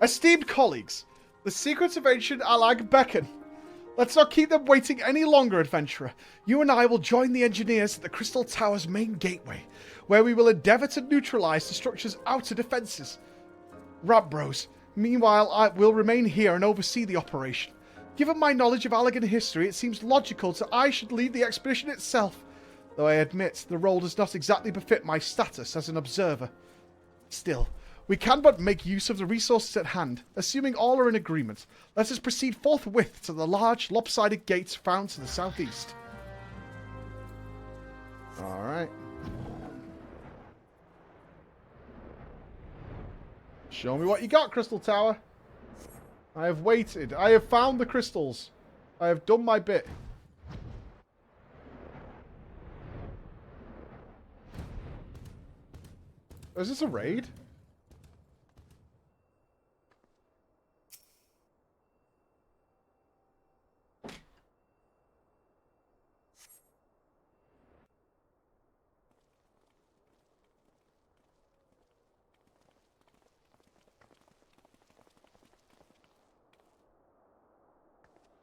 Esteemed colleagues, the secrets of ancient Alag beckon. Let's not keep them waiting any longer, adventurer. You and I will join the engineers at the Crystal Tower's main gateway, where we will endeavour to neutralise the structure's outer defences. Rat Bros, meanwhile, I will remain here and oversee the operation. Given my knowledge of Allagan history, it seems logical that I should lead the expedition itself, though I admit the role does not exactly befit my status as an observer. Still, we can but make use of the resources at hand, assuming all are in agreement. Let us proceed forthwith to the large, lopsided gates found to the southeast. Alright. Show me what you got, Crystal Tower. I have waited. I have found the crystals. I have done my bit. Is this a raid?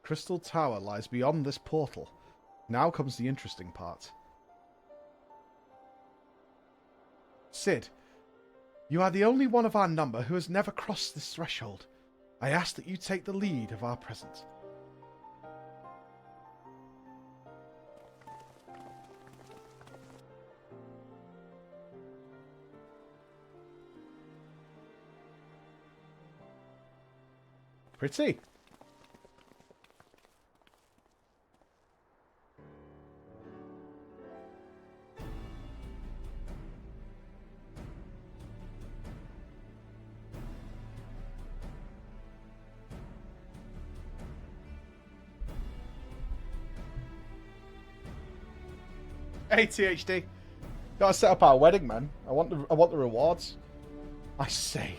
Crystal Tower lies beyond this portal. Now comes the interesting part. Sid, you are the only one of our number who has never crossed this threshold. I ask that you take the lead of our present. Pretty. Hey, THD. Gotta set up our wedding, man. I want the rewards. I say,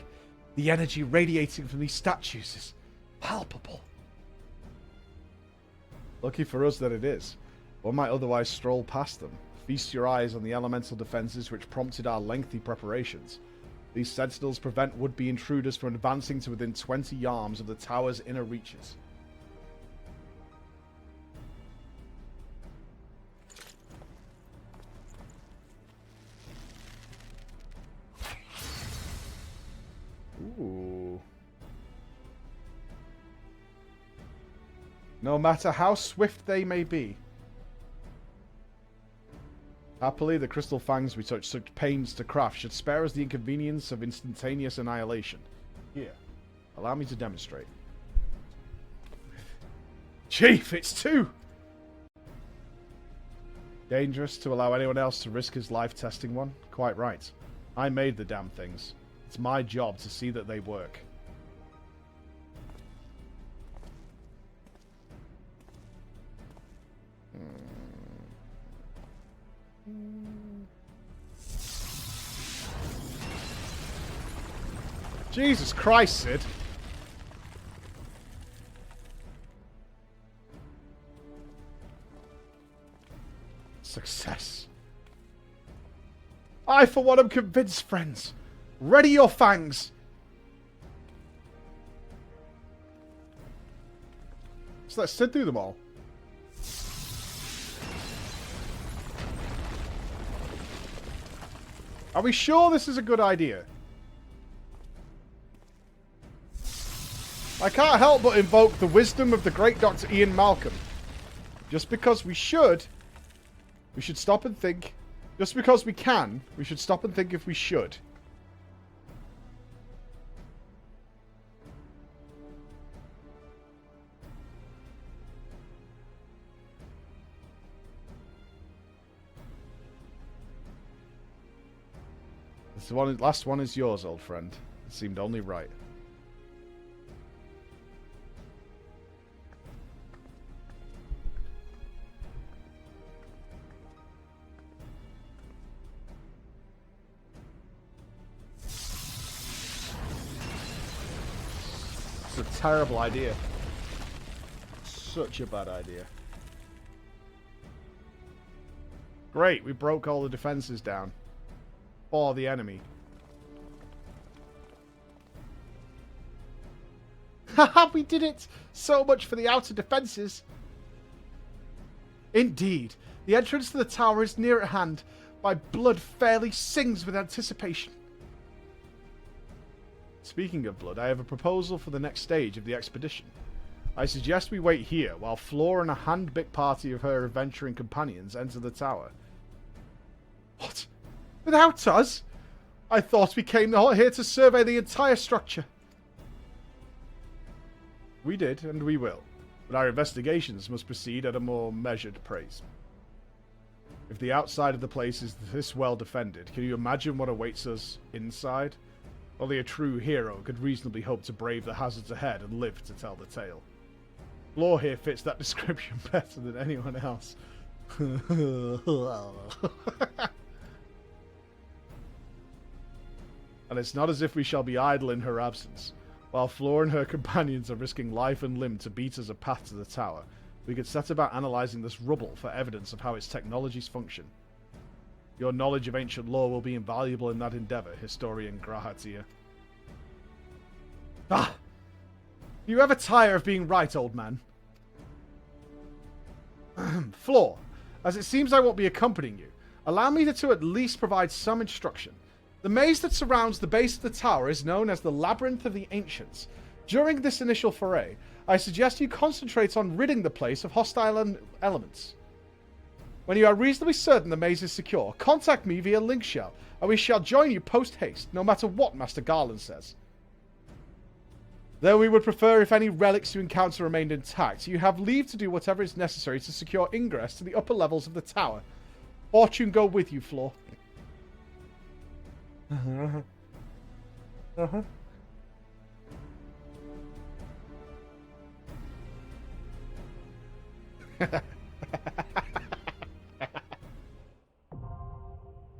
the energy radiating from these statues is palpable. Lucky for us that it is. One might otherwise stroll past them. Feast your eyes on the elemental defenses which prompted our lengthy preparations. These sentinels prevent would-be intruders from advancing to within 20 yards of the tower's inner reaches. Ooh. No matter how swift they may be. Happily, the crystal fangs we took such pains to craft should spare us the inconvenience of instantaneous annihilation. Here, allow me to demonstrate. Chief, it's two! Dangerous to allow anyone else to risk his life testing one? Quite right. I made the damn things. It's my job to see that they work. Jesus Christ, Sid. Success. I, for one, am convinced, friends. Ready your fangs. So let's sit through them all. Are we sure this is a good idea? I can't help but invoke the wisdom of the great Dr. Ian Malcolm. Just because we should stop and think. Just because we can, we should stop and think if we should. The last one is yours, old friend. It seemed only right. It's a terrible idea. Such a bad idea. Great, we broke all the defenses down. For the enemy. Haha, we did it! So much for the outer defenses. Indeed, the entrance to the tower is near at hand. My blood fairly sings with anticipation. Speaking of blood, I have a proposal for the next stage of the expedition. I suggest we wait here while Flora and a hand-picked party of her adventuring companions enter the tower. What? Without us? I thought we came here to survey the entire structure. We did, and we will. But our investigations must proceed at a more measured pace. If the outside of the place is this well defended, can you imagine what awaits us inside? Only a true hero could reasonably hope to brave the hazards ahead and live to tell the tale. Floor here fits that description better than anyone else. And it's not as if we shall be idle in her absence. While Flora and her companions are risking life and limb to beat us a path to the tower, we could set about analysing this rubble for evidence of how its technologies function. Your knowledge of ancient lore will be invaluable in that endeavour, historian Grahatia. Ah! You ever tire of being right, old man? Floor, as it seems I won't be accompanying you, allow me to at least provide some instruction. The maze that surrounds the base of the tower is known as the Labyrinth of the Ancients. During this initial foray, I suggest you concentrate on ridding the place of hostile elements. When you are reasonably certain the maze is secure, contact me via link shell, and we shall join you post-haste, no matter what Master Garland says. Though we would prefer if any relics you encounter remained intact, you have leave to do whatever is necessary to secure ingress to the upper levels of the tower. Fortune go with you, Floor.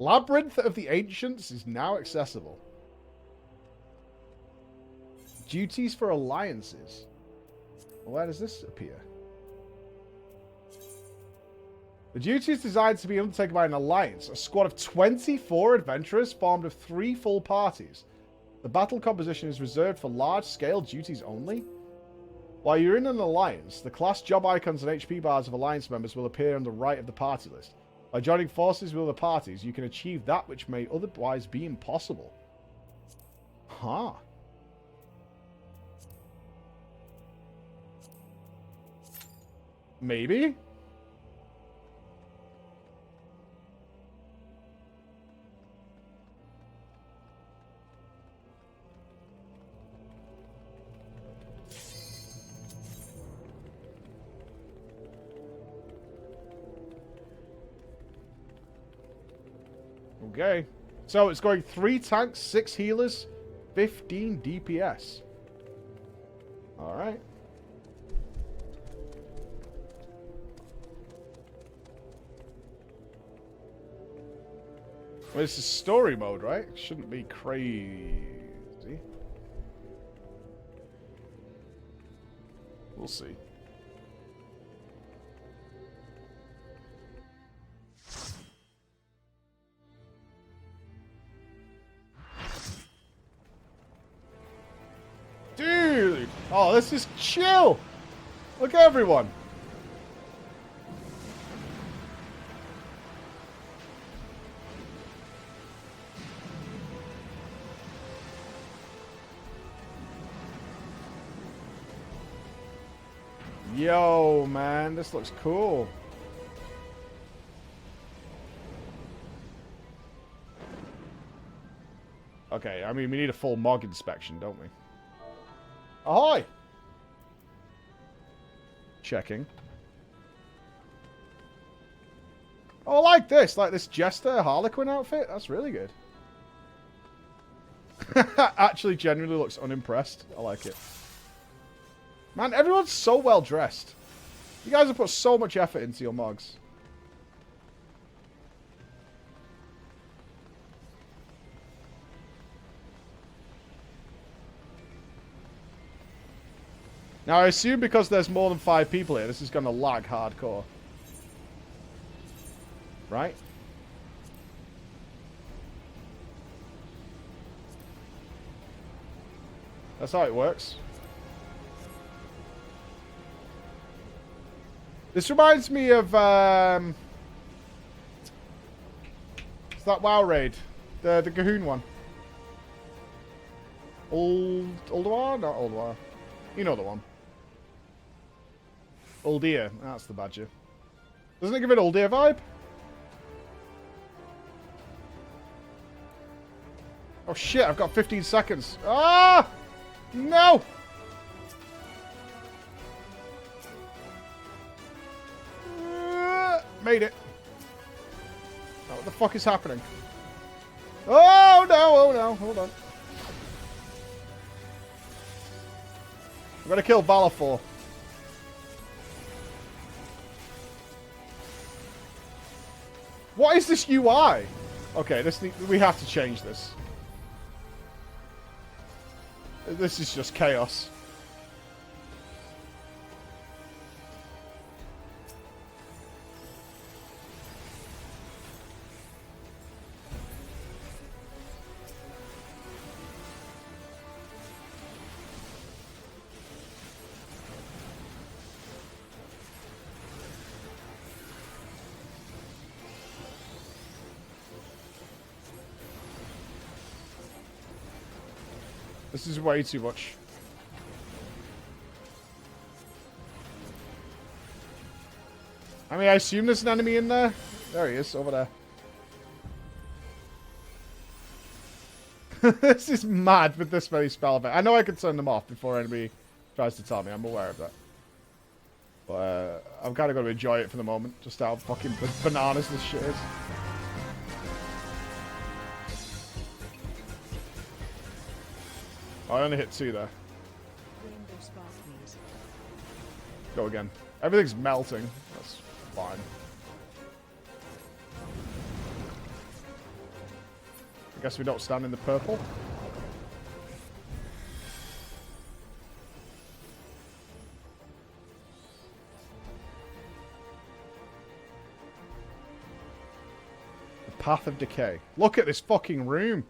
Labyrinth of the Ancients is now accessible. Duties for alliances. Where does this appear? The duty is designed to be undertaken by an alliance, a squad of 24 adventurers formed of 3 full parties. The battle composition is reserved for large-scale duties only. While you're in an alliance, the class job icons and HP bars of alliance members will appear on the right of the party list. By joining forces with other parties, you can achieve that which may otherwise be impossible. Huh. Maybe? Okay. So it's going 3 tanks, 6 healers, 15 DPS. Alright. Well, this is story mode, right? Shouldn't be crazy. We'll see. Dude! Oh, this is chill! Look at everyone! Yo, man, this looks cool. Okay, I mean, we need a full MOG inspection, don't we? Ahoy! Checking. Oh, I like this Jester Harlequin outfit. That's really good. Actually, genuinely looks unimpressed. I like it. Man, everyone's so well dressed. You guys have put so much effort into your MOGs. Now, I assume because there's more than 5 people here, this is going to lag hardcore. Right? That's how it works. This reminds me of it's that WoW raid, the Gahoon one. Ulduar? Not Ulduar. You know the one. Uldir. That's the badger. Doesn't it give an Uldir vibe? Oh shit, I've got 15 seconds. Ah! No! Made it. Oh, what the fuck is happening? Oh no, oh no, hold on. I'm gonna kill Valafor. What is this UI? Okay, we have to change this. This is just chaos. This is way too much. I mean, I assume there's an enemy in there. There he is, over there. This is mad with this many spell effects. I know I can turn them off before anybody tries to tell me. I'm aware of that. But I'm kind of going to enjoy it for the moment. Just how fucking bananas this shit is. I only hit 2 there. Go again. Everything's melting. That's fine. I guess we don't stand in the purple. The Path of Decay. Look at this fucking room.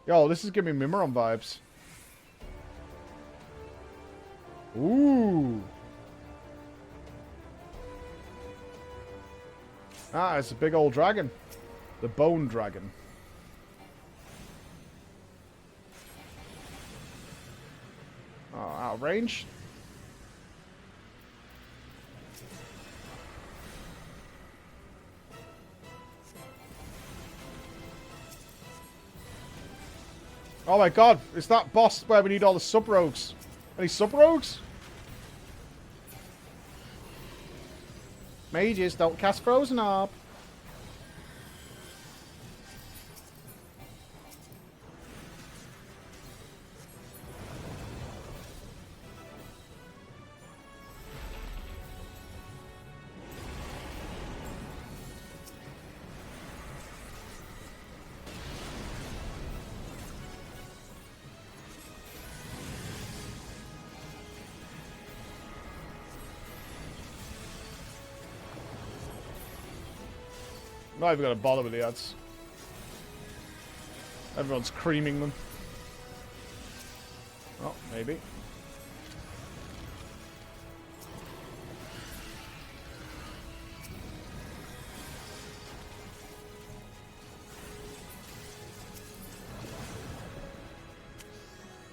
Yo, this is giving me Mimiron vibes. Ooh. Ah, it's a big old dragon. The Bone Dragon. Oh, out of range. Oh my god, it's that boss where we need all the sub-rogues. Any sub-rogues? Mages, don't cast Frozen Orb. Not even gonna bother with the ads. Everyone's creaming them. Oh, maybe.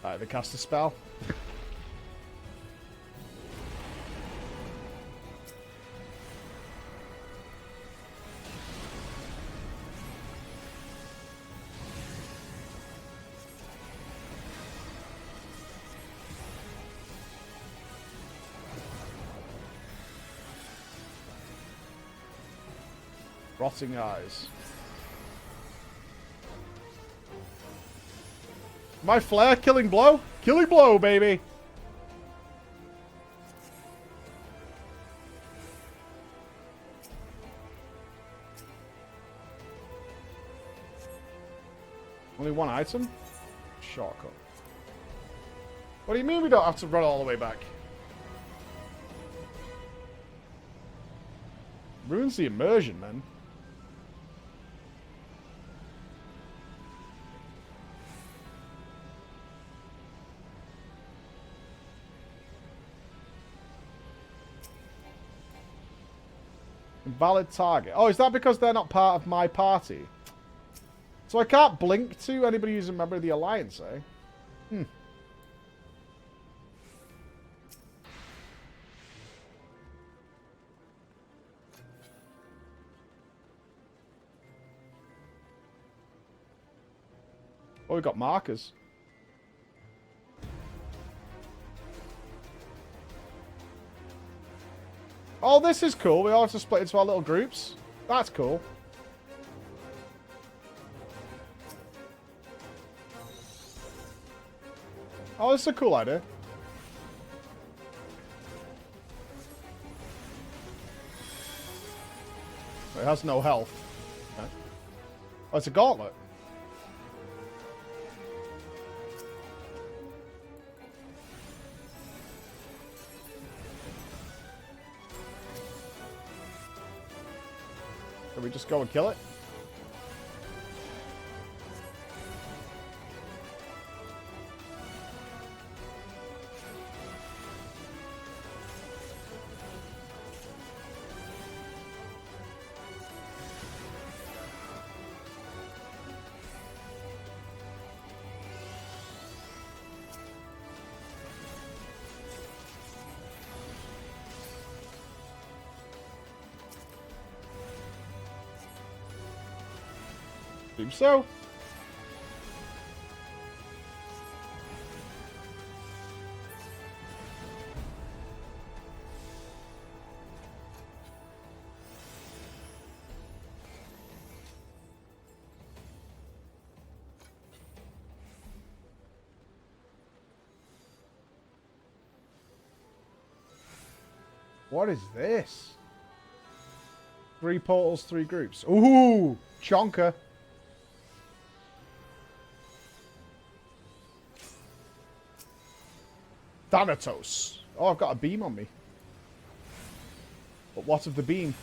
Alright, they cast a spell. Rotting eyes. My flare, killing blow? Killing blow, baby! Only one item? Shortcut. What do you mean we don't have to run all the way back? Ruins the immersion, man. Invalid target. Oh, is that because they're not part of my party? So I can't blink to anybody who's a member of the Alliance, eh? Hmm. Oh, we've got markers. Oh, this is cool. We all have to split into our little groups. That's cool. Oh, this is a cool idea. It has no health. Okay. Oh, it's a gauntlet. Can we just go and kill it? Seems so. What is this? 3 portals, 3 groups. Ooh, chonker. Thanatos. Oh, I've got a beam on me. But what of the beam?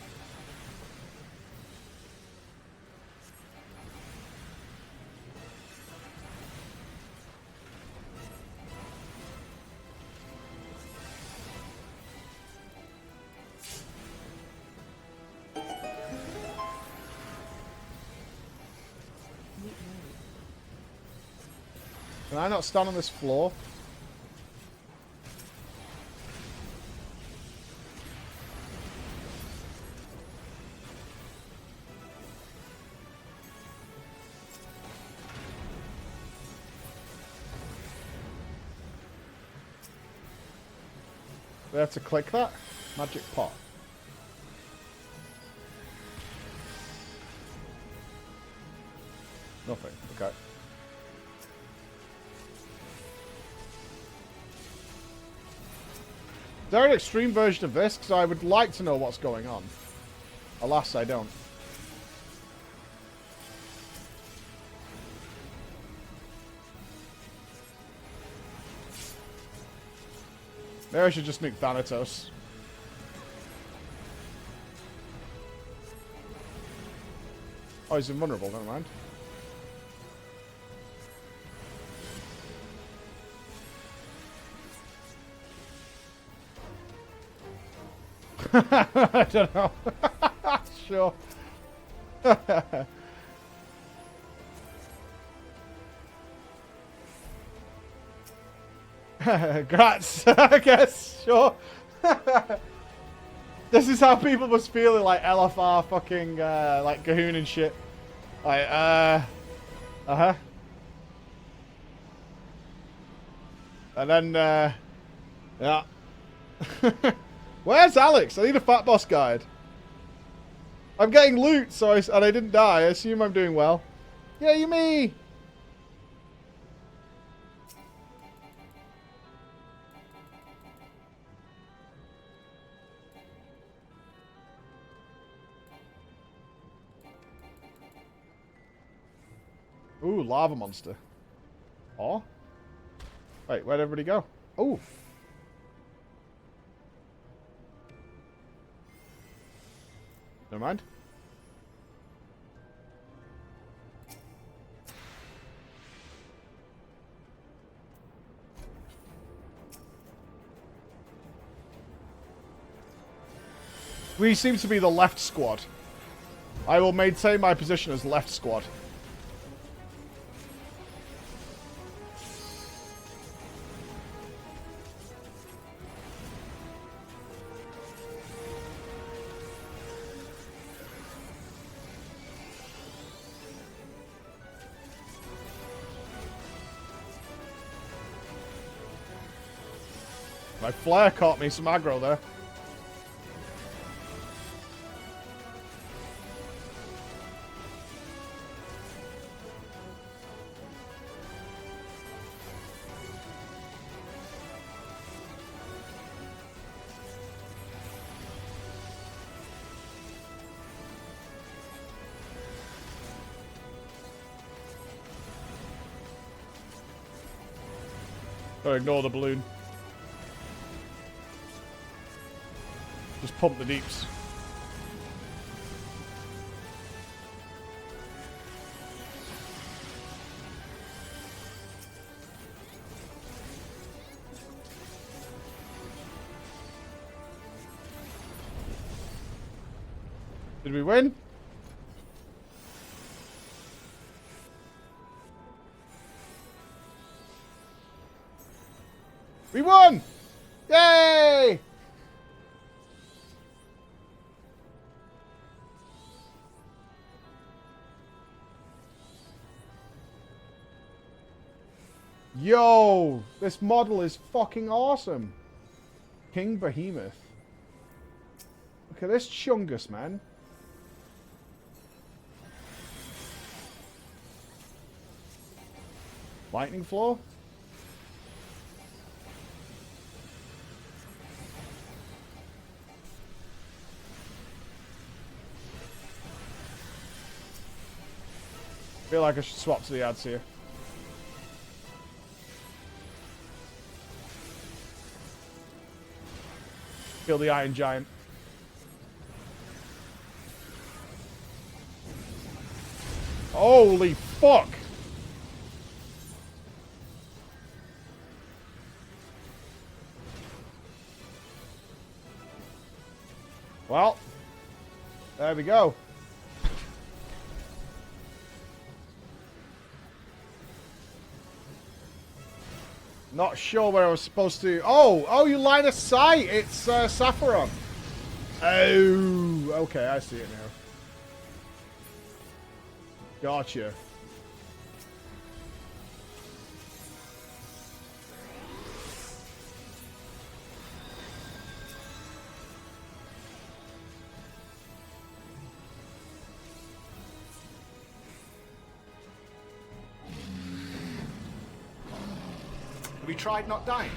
Can I not stand on this floor? We have to click that? Magic pot. Nothing. Okay. Is there an extreme version of this? Because I would like to know what's going on. Alas, I don't. Maybe I should just nuke Thanatos. Oh, he's invulnerable, never mind. I don't know. Sure. Grats, I guess, sure. This is how people must feel in like LFR fucking like Cahoon and shit. Like, uh-huh. And then, yeah. Where's Alex? I need a Fat Boss guide. I'm getting loot, so and I didn't die. I assume I'm doing well. Yeah, you me. Ooh, lava monster. Oh. Wait, where'd everybody go? Ooh. Never mind. We seem to be the left squad. I will maintain my position as left squad. My flare caught me some aggro there. Or ignore the balloon. Just pump the deeps. Did we win? We won! Yay! Yo, this model is fucking awesome. King Behemoth. Look at this chungus, man. Lightning floor? I feel like I should swap to the ads here. Kill the Iron Giant. Holy fuck! Well, there we go. Not sure where I was supposed to... Oh, you line of sight. It's Saffron. Oh, okay, I see it now. Gotcha. Have you tried not dying?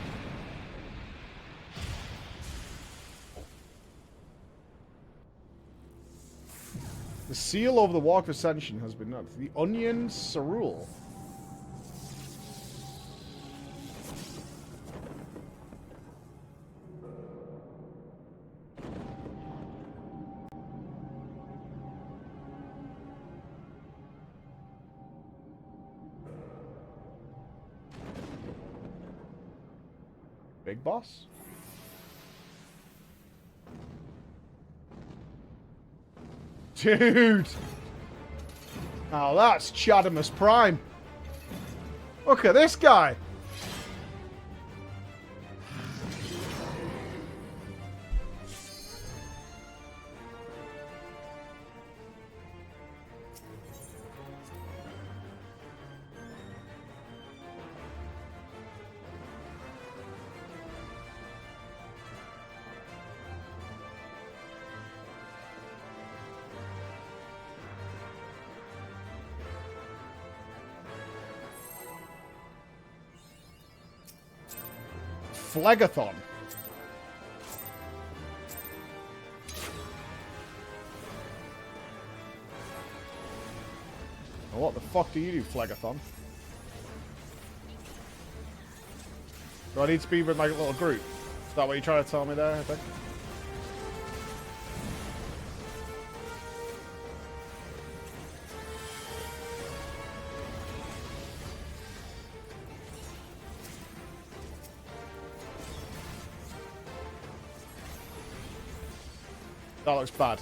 The seal over the Walk of Ascension has been noted. The Onion Cerule. Big boss? Dude! Oh, that's Chadamus Prime. Look at this guy. Phlegathon. Well, what the fuck do you do, Phlegathon? Do I need to be with my little group? Is that what you're trying to tell me there, I think? That looks bad.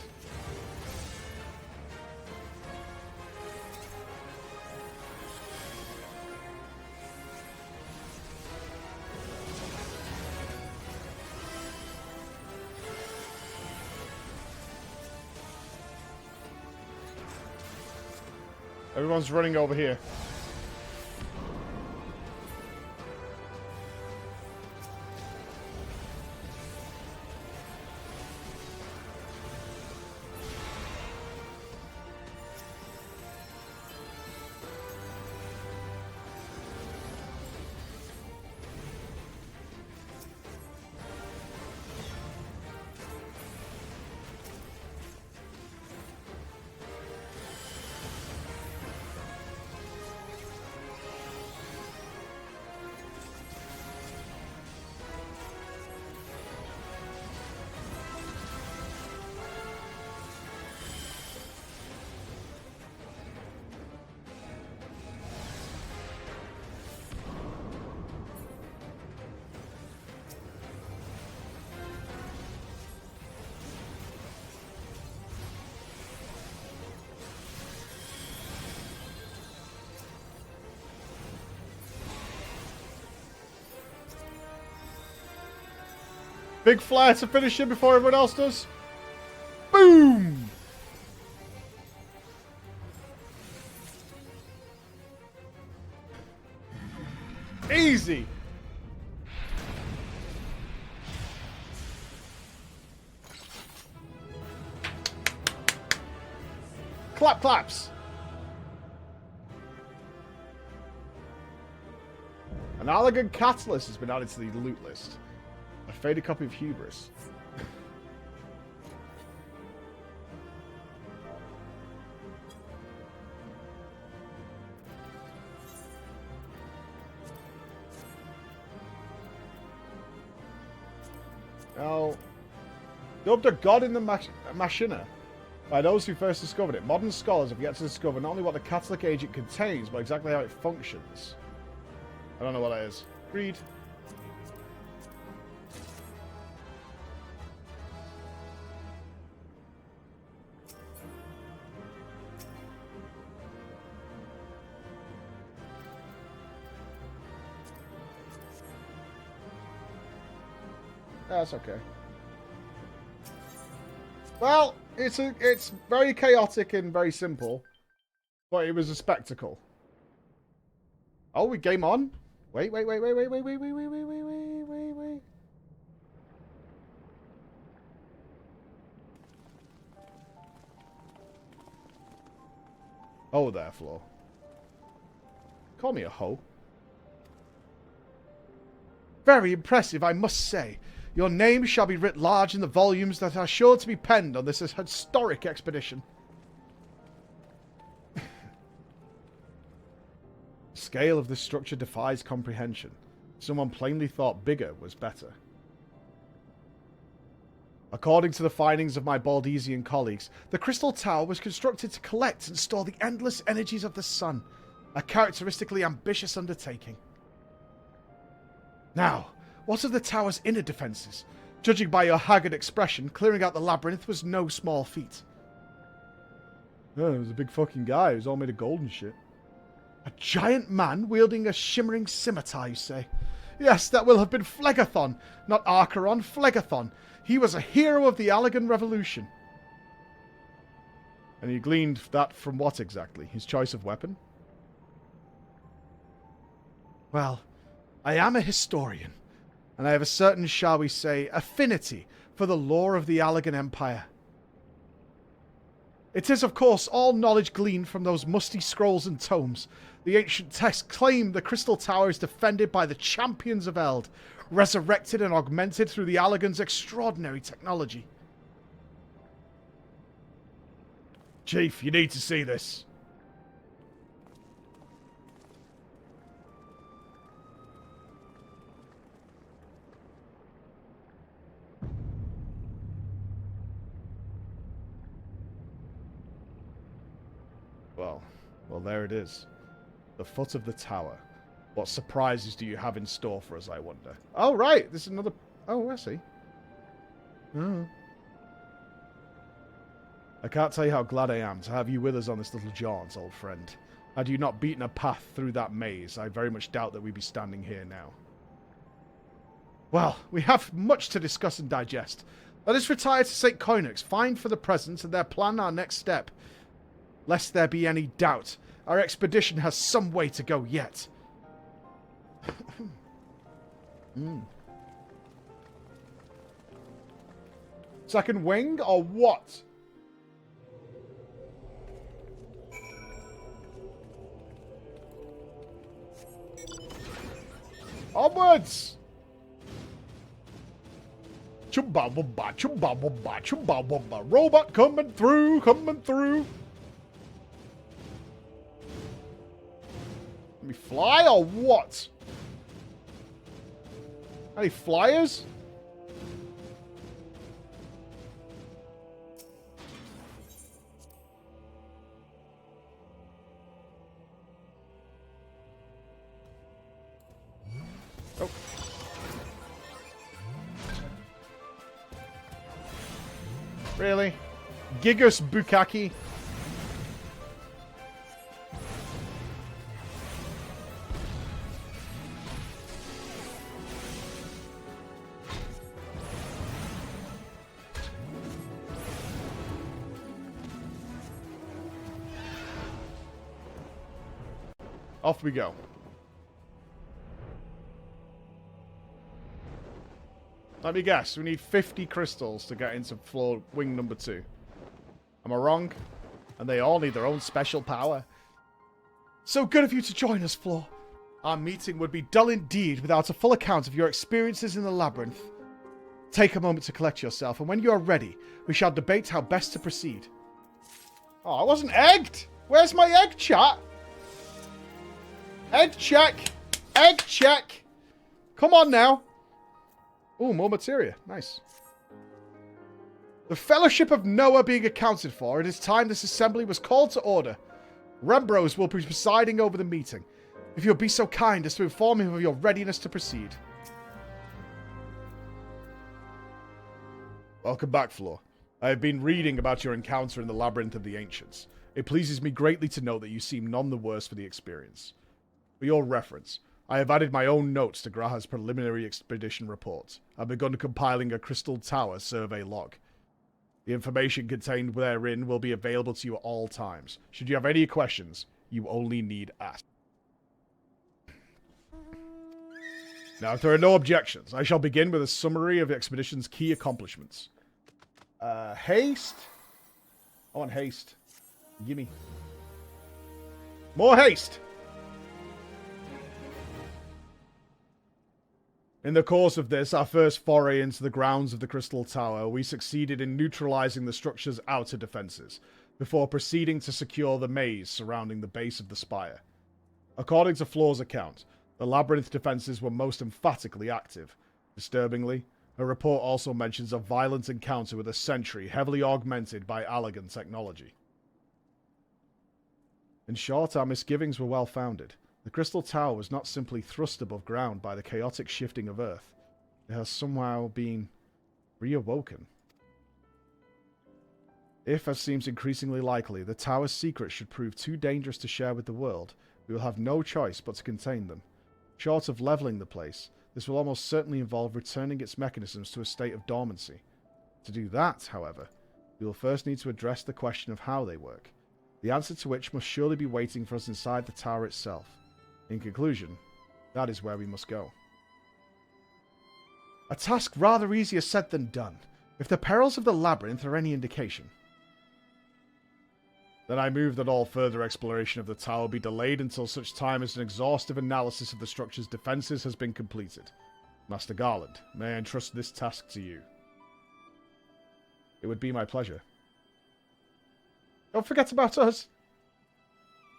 Everyone's running over here. Big flare to finish him before everyone else does. Boom! Easy! Clap claps! An Allergan Catalyst has been added to the loot list. A faded copy of Hubris. Now, dubbed a god in the machina by those who first discovered it, modern scholars have yet to discover not only what the catalytic agent contains, but exactly how it functions. I don't know what that is. Read. That's okay. Well, it's very chaotic and very simple, but it was a spectacle. Oh, we game on. Wait. Oh, there, Flo. Call me a hoe. Very impressive, I must say. Your name shall be writ large in the volumes that are sure to be penned on this historic expedition. The scale of this structure defies comprehension. Someone plainly thought bigger was better. According to the findings of my Baldesian colleagues, the Crystal Tower was constructed to collect and store the endless energies of the sun, a characteristically ambitious undertaking. Now, what of the tower's inner defences? Judging by your haggard expression, clearing out the labyrinth was no small feat. Oh, it was a big fucking guy. He was all made of gold and shit. A giant man wielding a shimmering scimitar, you say? Yes, that will have been Phlegethon, not Archeron, Phlegethon. He was a hero of the Allergan Revolution. And he gleaned that from what exactly? His choice of weapon? Well, I am a historian, and I have a certain, shall we say, affinity for the lore of the Allergan Empire. It is, of course, all knowledge gleaned from those musty scrolls and tomes. The ancient texts claim the Crystal Tower is defended by the champions of Eld, resurrected and augmented through the Allergan's extraordinary technology. Chief, you need to see this. Well, there it is. The foot of the tower. What surprises do you have in store for us, I wonder? Oh, right. This is another... Oh, I see. Oh. I can't tell you how glad I am to have you with us on this little jaunt, old friend. Had you not beaten a path through that maze, I very much doubt that we'd be standing here now. Well, we have much to discuss and digest. Let us retire to St. Koinix, find for the present, and then plan our next step. Lest there be any doubt, our expedition has some way to go yet. Second wing, or what? Onwards! Chumba-wumba, chumba-wumba, chumba-wumba. Robot coming through, coming through. Let me fly or what? Any flyers? Oh. Really? Gigas Bukaki? Off we go. Let me guess, we need 50 crystals to get into floor wing number 2. Am I wrong? And they all need their own special power. So good of you to join us, Floor. Our meeting would be dull indeed without a full account of your experiences in the labyrinth. Take a moment to collect yourself, and when you are ready, we shall debate how best to proceed. Oh, I wasn't egged! Where's my egg, chat? Egg check! Egg check! Come on now! Oh, more materia. Nice. The Fellowship of Noah being accounted for, it is time this assembly was called to order. Rembros will be presiding over the meeting. If you'll be so kind as to inform him of your readiness to proceed. Welcome back, Floor. I have been reading about your encounter in the Labyrinth of the Ancients. It pleases me greatly to note that you seem none the worse for the experience. For your reference, I have added my own notes to Graha's preliminary expedition report. I've begun compiling a Crystal Tower survey log. The information contained therein will be available to you at all times. Should you have any questions, you only need ask. Now, if there are no objections, I shall begin with a summary of the expedition's key accomplishments. Haste. I want haste. Gimme. More haste! In the course of this, our first foray into the grounds of the Crystal Tower, we succeeded in neutralizing the structure's outer defenses, before proceeding to secure the maze surrounding the base of the spire. According to Floor's account, the labyrinth defenses were most emphatically active. Disturbingly, her report also mentions a violent encounter with a sentry heavily augmented by Allagan technology. In short, our misgivings were well founded. The Crystal Tower was not simply thrust above ground by the chaotic shifting of Earth. It has somehow been reawoken. If, as seems increasingly likely, the Tower's secrets should prove too dangerous to share with the world, we will have no choice but to contain them. Short of leveling the place, this will almost certainly involve returning its mechanisms to a state of dormancy. To do that, however, we will first need to address the question of how they work, the answer to which must surely be waiting for us inside the tower itself. In conclusion, that is where we must go. A task rather easier said than done, if the perils of the labyrinth are any indication. Then I move that all further exploration of the tower be delayed until such time as an exhaustive analysis of the structure's defenses has been completed. Master Garland, may I entrust this task to you? It would be my pleasure. Don't forget about us.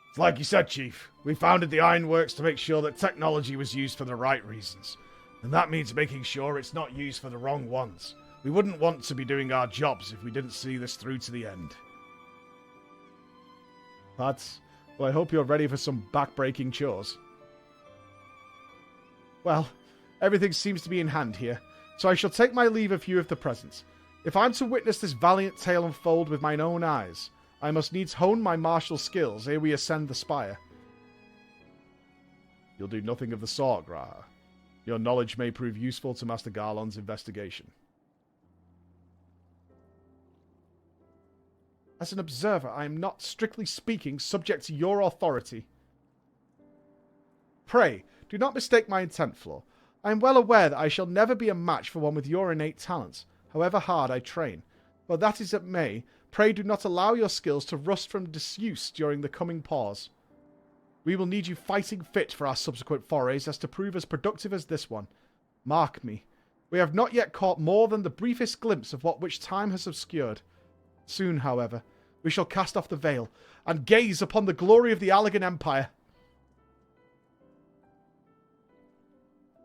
It's like you said, Chief. We founded the Ironworks to make sure that technology was used for the right reasons. And that means making sure it's not used for the wrong ones. We wouldn't want to be doing our jobs if we didn't see this through to the end. Lads, well, I hope you're ready for some back-breaking chores. Well, everything seems to be in hand here, so I shall take my leave of you of the present. If I'm to witness this valiant tale unfold with mine own eyes, I must needs hone my martial skills ere we ascend the spire. You'll do nothing of the sort, Graha. Your knowledge may prove useful to Master Garlon's investigation. As an observer, I am not, strictly speaking, subject to your authority. Pray, do not mistake my intent, Flor. I am well aware that I shall never be a match for one with your innate talents, however hard I train. But that is it may, pray do not allow your skills to rust from disuse during the coming pause. We will need you fighting fit for our subsequent forays as to prove as productive as this one. Mark me, we have not yet caught more than the briefest glimpse of what which time has obscured. Soon, however, we shall cast off the veil and gaze upon the glory of the Allagan Empire.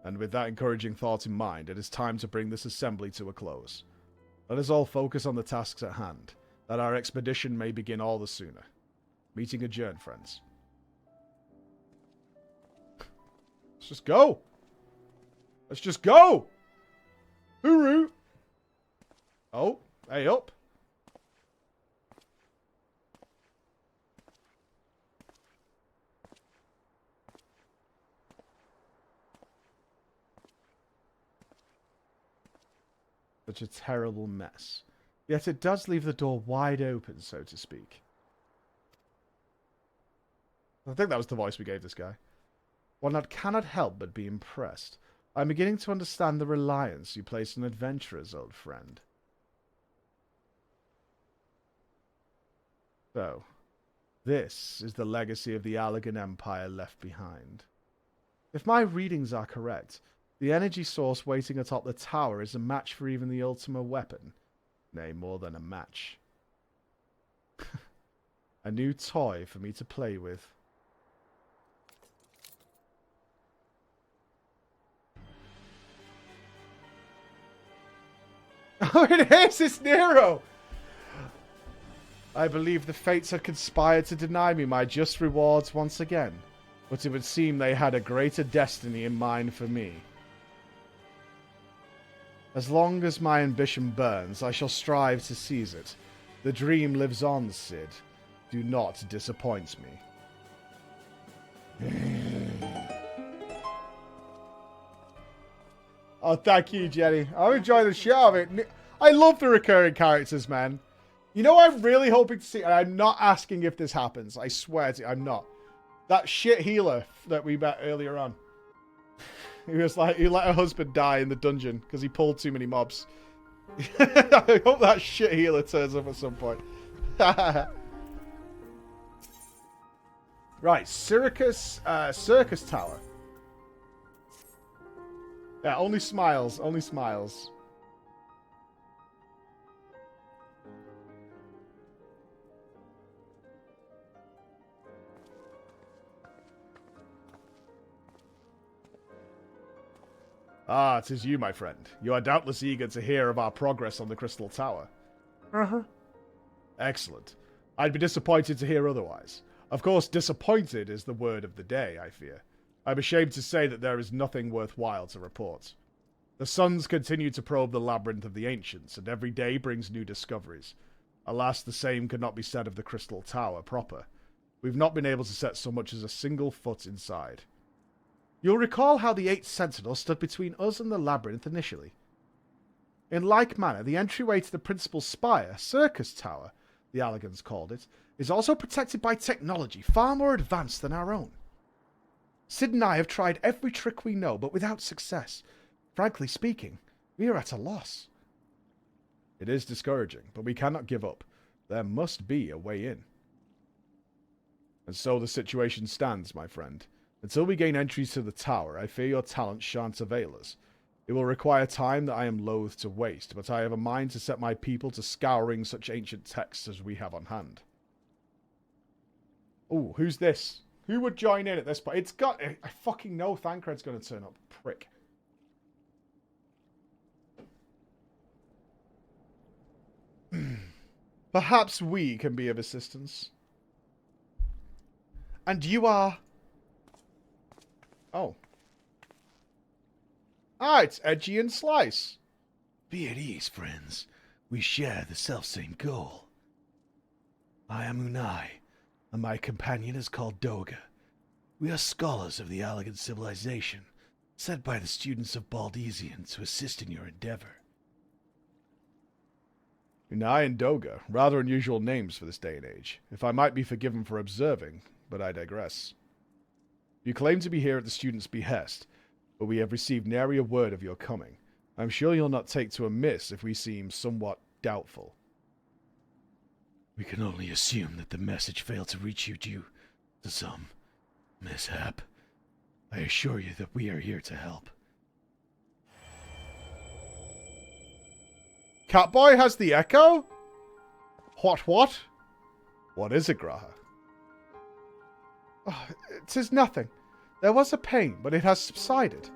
And with that encouraging thought in mind, it is time to bring this assembly to a close. Let us all focus on the tasks at hand, that our expedition may begin all the sooner. Meeting adjourned, friends. Let's just go! Let's just go! Hooroo! Oh, hey up. Such a terrible mess. Yet it does leave the door wide open, so to speak. I think that was the voice we gave this guy. One that cannot help but be impressed. I'm beginning to understand the reliance you place on adventurers, old friend. So, this is the legacy of the Allagan Empire left behind. If my readings are correct, the energy source waiting atop the tower is a match for even the Ultima weapon. Nay, more than a match. A new toy for me to play with. Oh, it is! It's Nero! I believe the fates had conspired to deny me my just rewards once again, but it would seem they had a greater destiny in mind for me. As long as my ambition burns, I shall strive to seize it. The dream lives on, Cid. Do not disappoint me. Oh, thank you, Jenny. I'm enjoying the shit out of it. I love the recurring characters, man. You know I'm really hoping to see, and I'm not asking if this happens. I swear to you, I'm not. That shit healer that we met earlier on. He was like, he let her husband die in the dungeon because he pulled too many mobs. I hope that shit healer turns up at some point. Right, Circus Tower. Yeah, only smiles, only smiles. Ah, 'tis you, my friend. You are doubtless eager to hear of our progress on the Crystal Tower. Uh-huh. Excellent. I'd be disappointed to hear otherwise. Of course, disappointed is the word of the day, I fear. I'm ashamed to say that there is nothing worthwhile to report. The suns continue to probe the labyrinth of the ancients, and every day brings new discoveries. Alas, the same could not be said of the Crystal Tower proper. We've not been able to set so much as a single foot inside. You'll recall how the 8 sentinels stood between us and the labyrinth initially. In like manner, the entryway to the principal spire, Circus Tower, the Allagans called it, is also protected by technology far more advanced than our own. Cid and I have tried every trick we know, but without success. Frankly speaking, we are at a loss. It is discouraging, but we cannot give up. There must be a way in. And so the situation stands, my friend. Until we gain entries to the tower, I fear your talents shan't avail us. It will require time that I am loath to waste, but I have a mind to set my people to scouring such ancient texts as we have on hand. Ooh, who's this? Who would join in at this point? It's got... I fucking know Thancred's going to turn up. Prick. Perhaps we can be of assistance. And you are... Oh. Ah, it's Edgy and Slice. Be at ease, friends. We share the selfsame goal. I am Unai, and my companion is called Doga. We are scholars of the Allagan civilization, sent by the students of Baldesian to assist in your endeavor. Unai and Doga, rather unusual names for this day and age, if I might be forgiven for observing, but I digress. You claim to be here at the students' behest, but we have received nary a word of your coming. I'm sure you'll not take to amiss if we seem somewhat doubtful. We can only assume that the message failed to reach you due to some mishap. I assure you that we are here to help. Catboy has the echo? What? What is it, Graha? Oh, 'tis nothing. There was a pain, but it has subsided.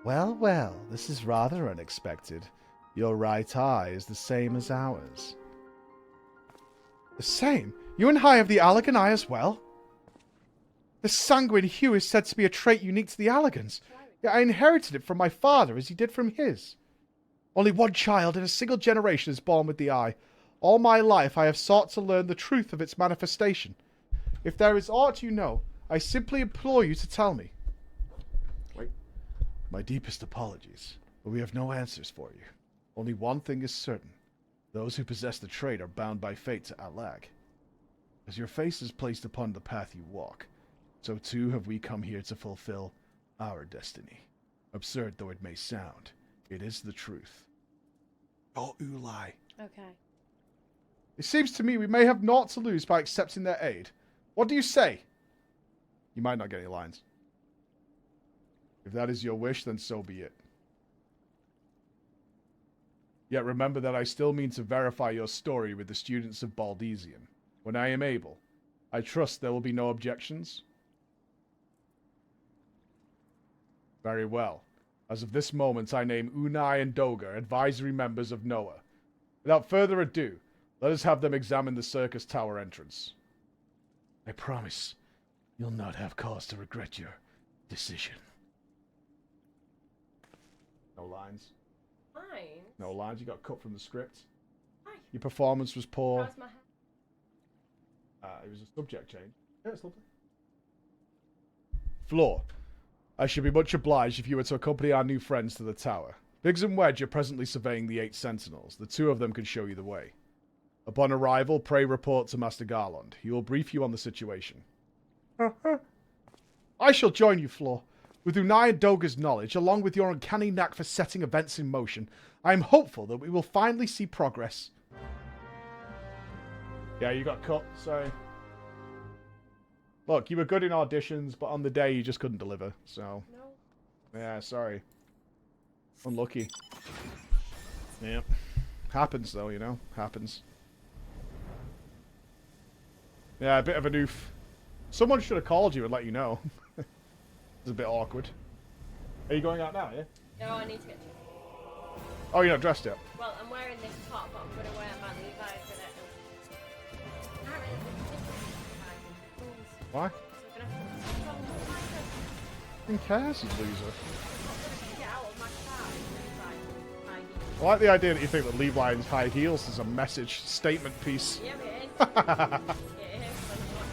Well, this is rather unexpected. Your right eye is the same as ours. The same? You and I have the Allagan eye as well? The sanguine hue is said to be a trait unique to the Allagans. Yet I inherited it from my father as he did from his. Only one child in a single generation is born with the eye. All my life I have sought to learn the truth of its manifestation. If there is aught you know, I simply implore you to tell me. Wait. My deepest apologies, but we have no answers for you. Only one thing is certain. Those who possess the trait are bound by fate to Allag. As your face is placed upon the path you walk, so too have we come here to fulfill our destiny. Absurd though it may sound, it is the truth. Oh, Ulai. Okay. It seems to me we may have naught to lose by accepting their aid. What do you say? You might not get any lines. If that is your wish, then so be it. Yet remember that I still mean to verify your story with the students of Baldesian. When I am able. I trust there will be no objections? Very well. As of this moment, I name Unai and Doga advisory members of Noah. Without further ado, let us have them examine the circus tower entrance. I promise you'll not have cause to regret your decision. No lines. Fine. No lines. You got cut from the script. Hi. Your performance was poor. How's my hair? It was a subject change. Yeah, it's lovely. Floor. I should be much obliged if you were to accompany our new friends to the tower. Biggs and Wedge are presently surveying the 8 sentinels. The 2 of them can show you the way. Upon arrival, pray report to Master Garland. He will brief you on the situation. I shall join you, Floor. With Unai and Doga's knowledge, along with your uncanny knack for setting events in motion, I am hopeful that we will finally see progress. Yeah, you got cut, sorry. Look, you were good in auditions, but on the day you just couldn't deliver, so... No. Yeah, sorry. Unlucky. Yeah. Happens, though, you know? Happens. Yeah, a bit of an oof. Someone should have called you and let you know. It's a bit awkward. Are you going out now, yeah? No, I need to get to. Oh, you're not dressed yet? Well, I'm wearing this top, but I'm going to wear my Levi's with it. Why? So I'm going to have to put some on Who cares, you loser? get out of my car in Levi's high heels. I like the idea that you think that Levi's high heels is a message statement piece. Yeah, it is. It is, but I'm not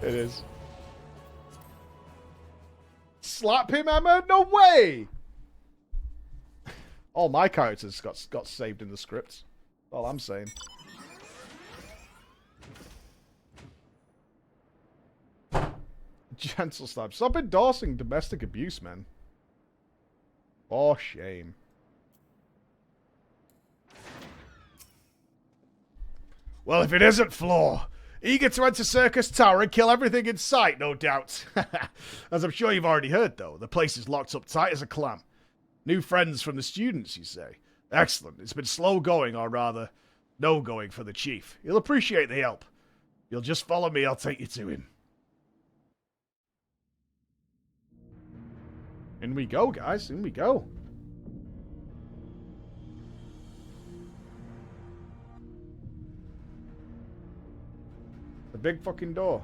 doing it. It is. Slap him, Emma? No way! All my characters got saved in the scripts. All I'm saying. Gentle slap. Stop endorsing domestic abuse, man. For shame. Well, if it isn't Floor, eager to enter Circus Tower and kill everything in sight, no doubt. As I'm sure you've already heard, though, the place is locked up tight as a clam. New friends from the students, you say? Excellent. It's been slow going, or rather, no going for the chief. He'll appreciate the help. You'll just follow me, I'll take you to him. In we go, guys. In we go. The big fucking door.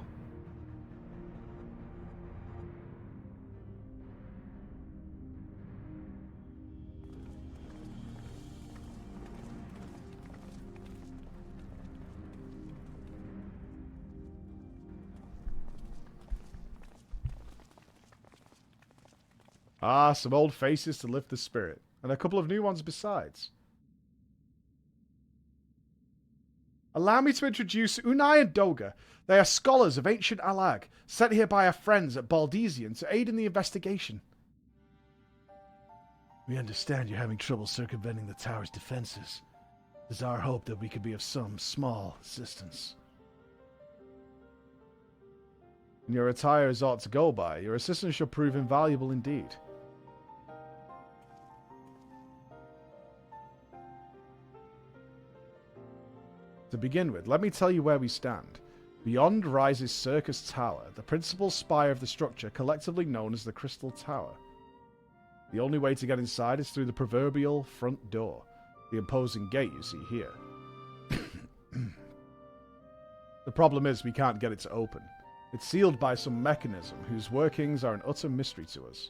Ah, some old faces to lift the spirit. And a couple of new ones besides. Allow me to introduce Unai and Doga. They are scholars of ancient Alag, sent here by our friends at Baldesian to aid in the investigation. We understand you're having trouble circumventing the tower's defenses. It is our hope that we could be of some small assistance. In your attire is ought to go by. Your assistance shall prove invaluable indeed. To begin with, let me tell you where we stand. Beyond rises Circus Tower, the principal spire of the structure collectively known as the Crystal Tower. The only way to get inside is through the proverbial front door, the imposing gate you see here. The problem is we can't get it to open. It's sealed by some mechanism whose workings are an utter mystery to us.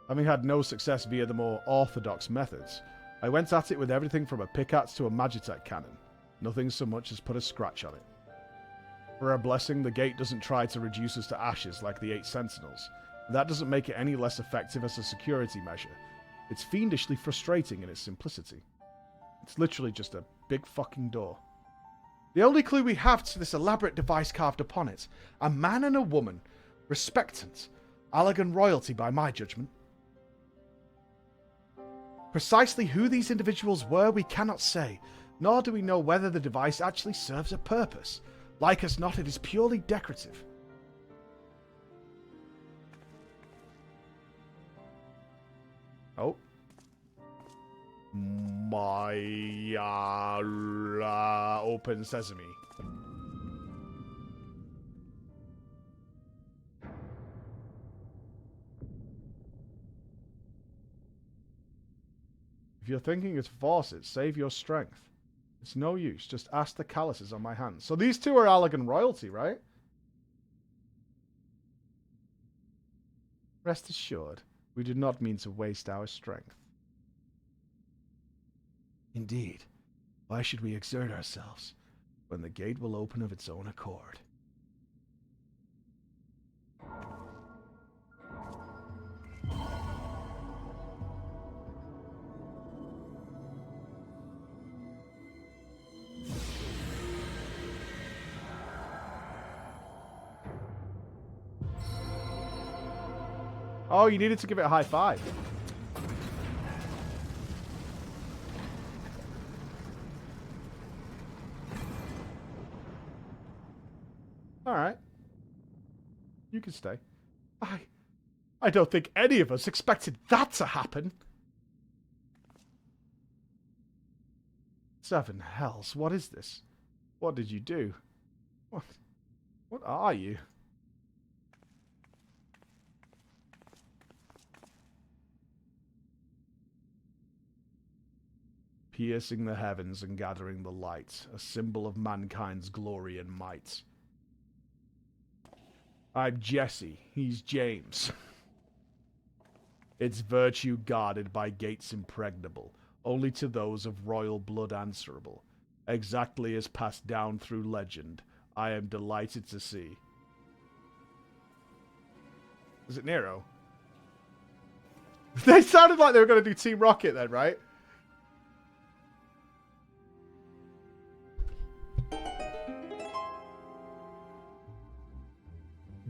Having had no success via the more orthodox methods, I went at it with everything from a pickaxe to a Magitech cannon. Nothing so much as put a scratch on it. For our blessing, the gate doesn't try to reduce us to ashes like the 8 Sentinels. That doesn't make it any less effective as a security measure. It's fiendishly frustrating in its simplicity. It's literally just a big fucking door. The only clue we have to this elaborate device carved upon it, a man and a woman, respectant, Allagan royalty by my judgment. Precisely who these individuals were we cannot say, nor do we know whether the device actually serves a purpose. Like as not, it is purely decorative. Oh. Open sesame. If you're thinking it's forces, save your strength. It's no use. Just ask the calluses on my hands. So these two are Allagan royalty, right? Rest assured, we do not mean to waste our strength. Indeed. Why should we exert ourselves when the gate will open of its own accord? Oh, you needed to give it a high five. Alright. You can stay. I don't think any of us expected that to happen. 7 hells, what is this? What did you do? What are you? Piercing the heavens and gathering the light, a symbol of mankind's glory and might. I'm Jesse, he's James. Its virtue guarded by gates impregnable, only to those of royal blood answerable. Exactly as passed down through legend, I am delighted to see. Is it Nero? They sounded like they were going to do Team Rocket then, right?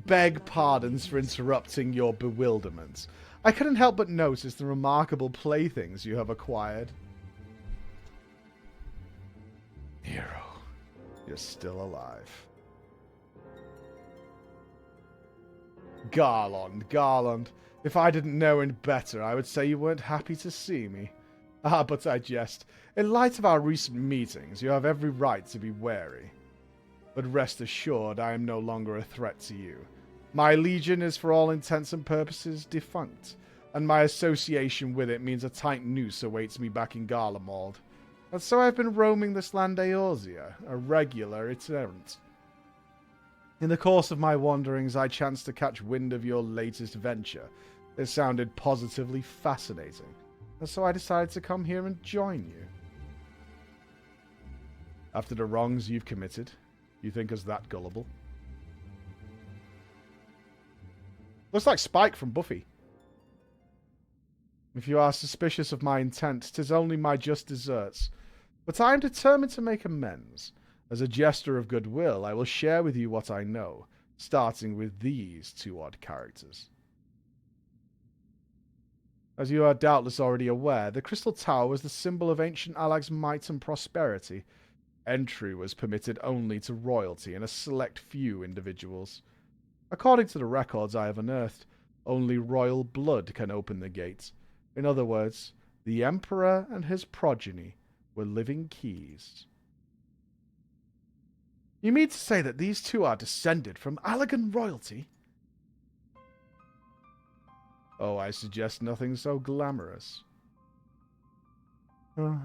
Beg pardons for interrupting your bewilderment. I couldn't help but notice the remarkable playthings you have acquired. Nero, you're still alive. Garland. If I didn't know any better, I would say you weren't happy to see me. Ah, but I jest. In light of our recent meetings, you have every right to be wary. But rest assured, I am no longer a threat to you. My legion is for all intents and purposes defunct, and my association with it means a tight noose awaits me back in Garlemald. And so I've been roaming this land Eorzea, a regular itinerant. In the course of my wanderings, I chanced to catch wind of your latest venture. It sounded positively fascinating, and so I decided to come here and join you. After the wrongs you've committed, you think us that gullible? Looks like Spike from Buffy. If you are suspicious of my intent, 'tis only my just deserts. But I am determined to make amends. As a gesture of goodwill, I will share with you what I know, starting with these two odd characters. As you are doubtless already aware, the Crystal Tower was the symbol of ancient Alag's might and prosperity. Entry was permitted only to royalty and a select few individuals. According to the records I have unearthed, only royal blood can open the gates. In other words, the Emperor and his progeny were living keys. You mean to say that these two are descended from Alagan royalty? Oh, I suggest nothing so glamorous. To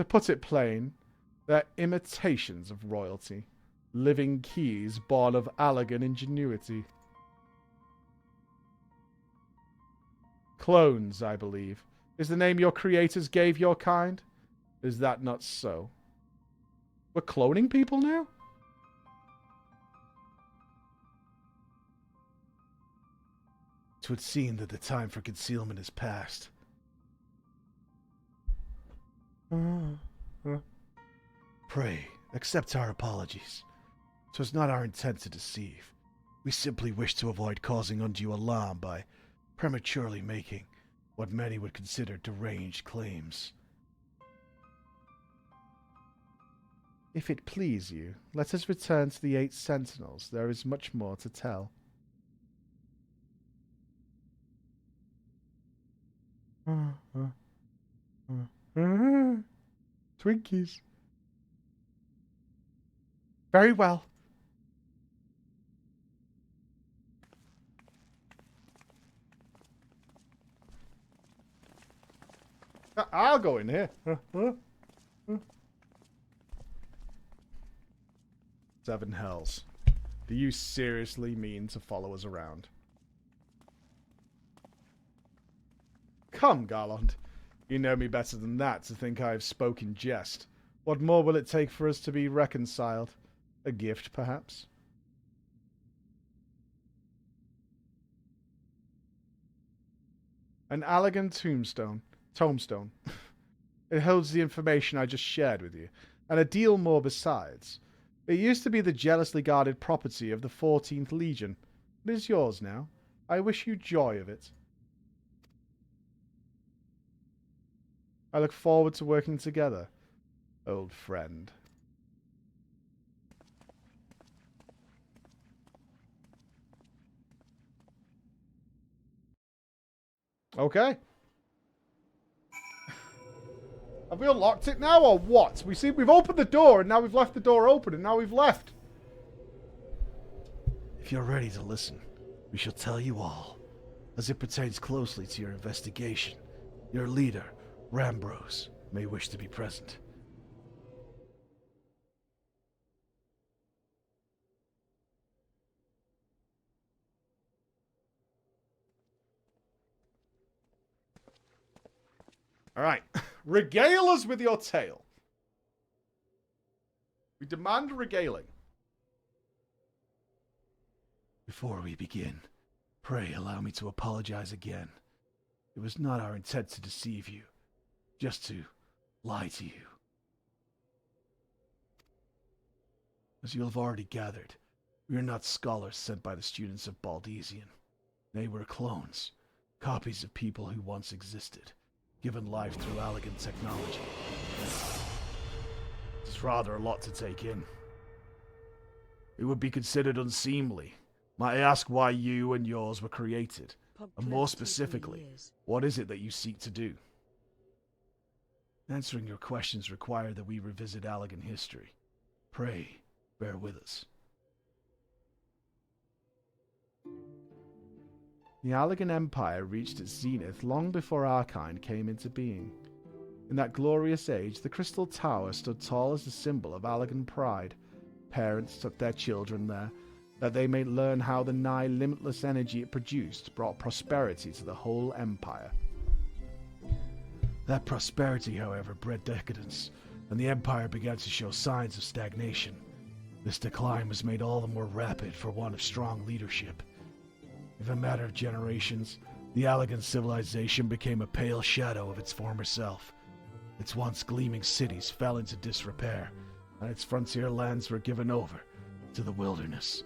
put it plain, they're imitations of royalty. Living keys born of Alagan ingenuity. Clones, I believe, is the name your creators gave your kind. Is that not so? We're cloning people now? 'Twould seem that the time for concealment is past. Pray, accept our apologies. 'Twas not our intent to deceive. We simply wish to avoid causing undue alarm by prematurely making what many would consider deranged claims. If it please you, let us return to the 8 Sentinels. There is much more to tell. Twinkies. Very well. I'll go in here. 7 hells. Do you seriously mean to follow us around? Come, Garland. You know me better than that to think I have spoken jest. What more will it take for us to be reconciled? A gift, perhaps? An Alagan tombstone. It holds the information I just shared with you, and a deal more besides. It used to be the jealously guarded property of the 14th Legion. It is yours now. I wish you joy of it. I look forward to working together, old friend. Okay. Have we unlocked it now, or what? We've opened the door, and now we've left the door open, and now we've left. If you're ready to listen, we shall tell you all, as it pertains closely to your investigation. Your leader, Rambrose, may wish to be present. All right. Regale us with your tale. We demand regaling. Before we begin, pray allow me to apologize again. It was not our intent to deceive you, just to lie to you. As you have already gathered, we are not scholars sent by the students of Baldesian. They were clones, copies of people who once existed, given life through Alagan technology. It's rather a lot to take in. It would be considered unseemly. Might I ask why you and yours were created? And more specifically, what is it that you seek to do? Answering your questions require that we revisit Alagan history. Pray, bear with us. The Alagan Empire reached its zenith long before our kind came into being. In that glorious age, the Crystal Tower stood tall as a symbol of Alagan pride. Parents took their children there, that they may learn how the nigh limitless energy it produced brought prosperity to the whole empire. That prosperity, however, bred decadence, and the empire began to show signs of stagnation. This decline was made all the more rapid for want of strong leadership. In a matter of generations, The Allagan civilization became a pale shadow of its former self. Its once gleaming cities fell into disrepair, and its frontier lands were given over to the wilderness.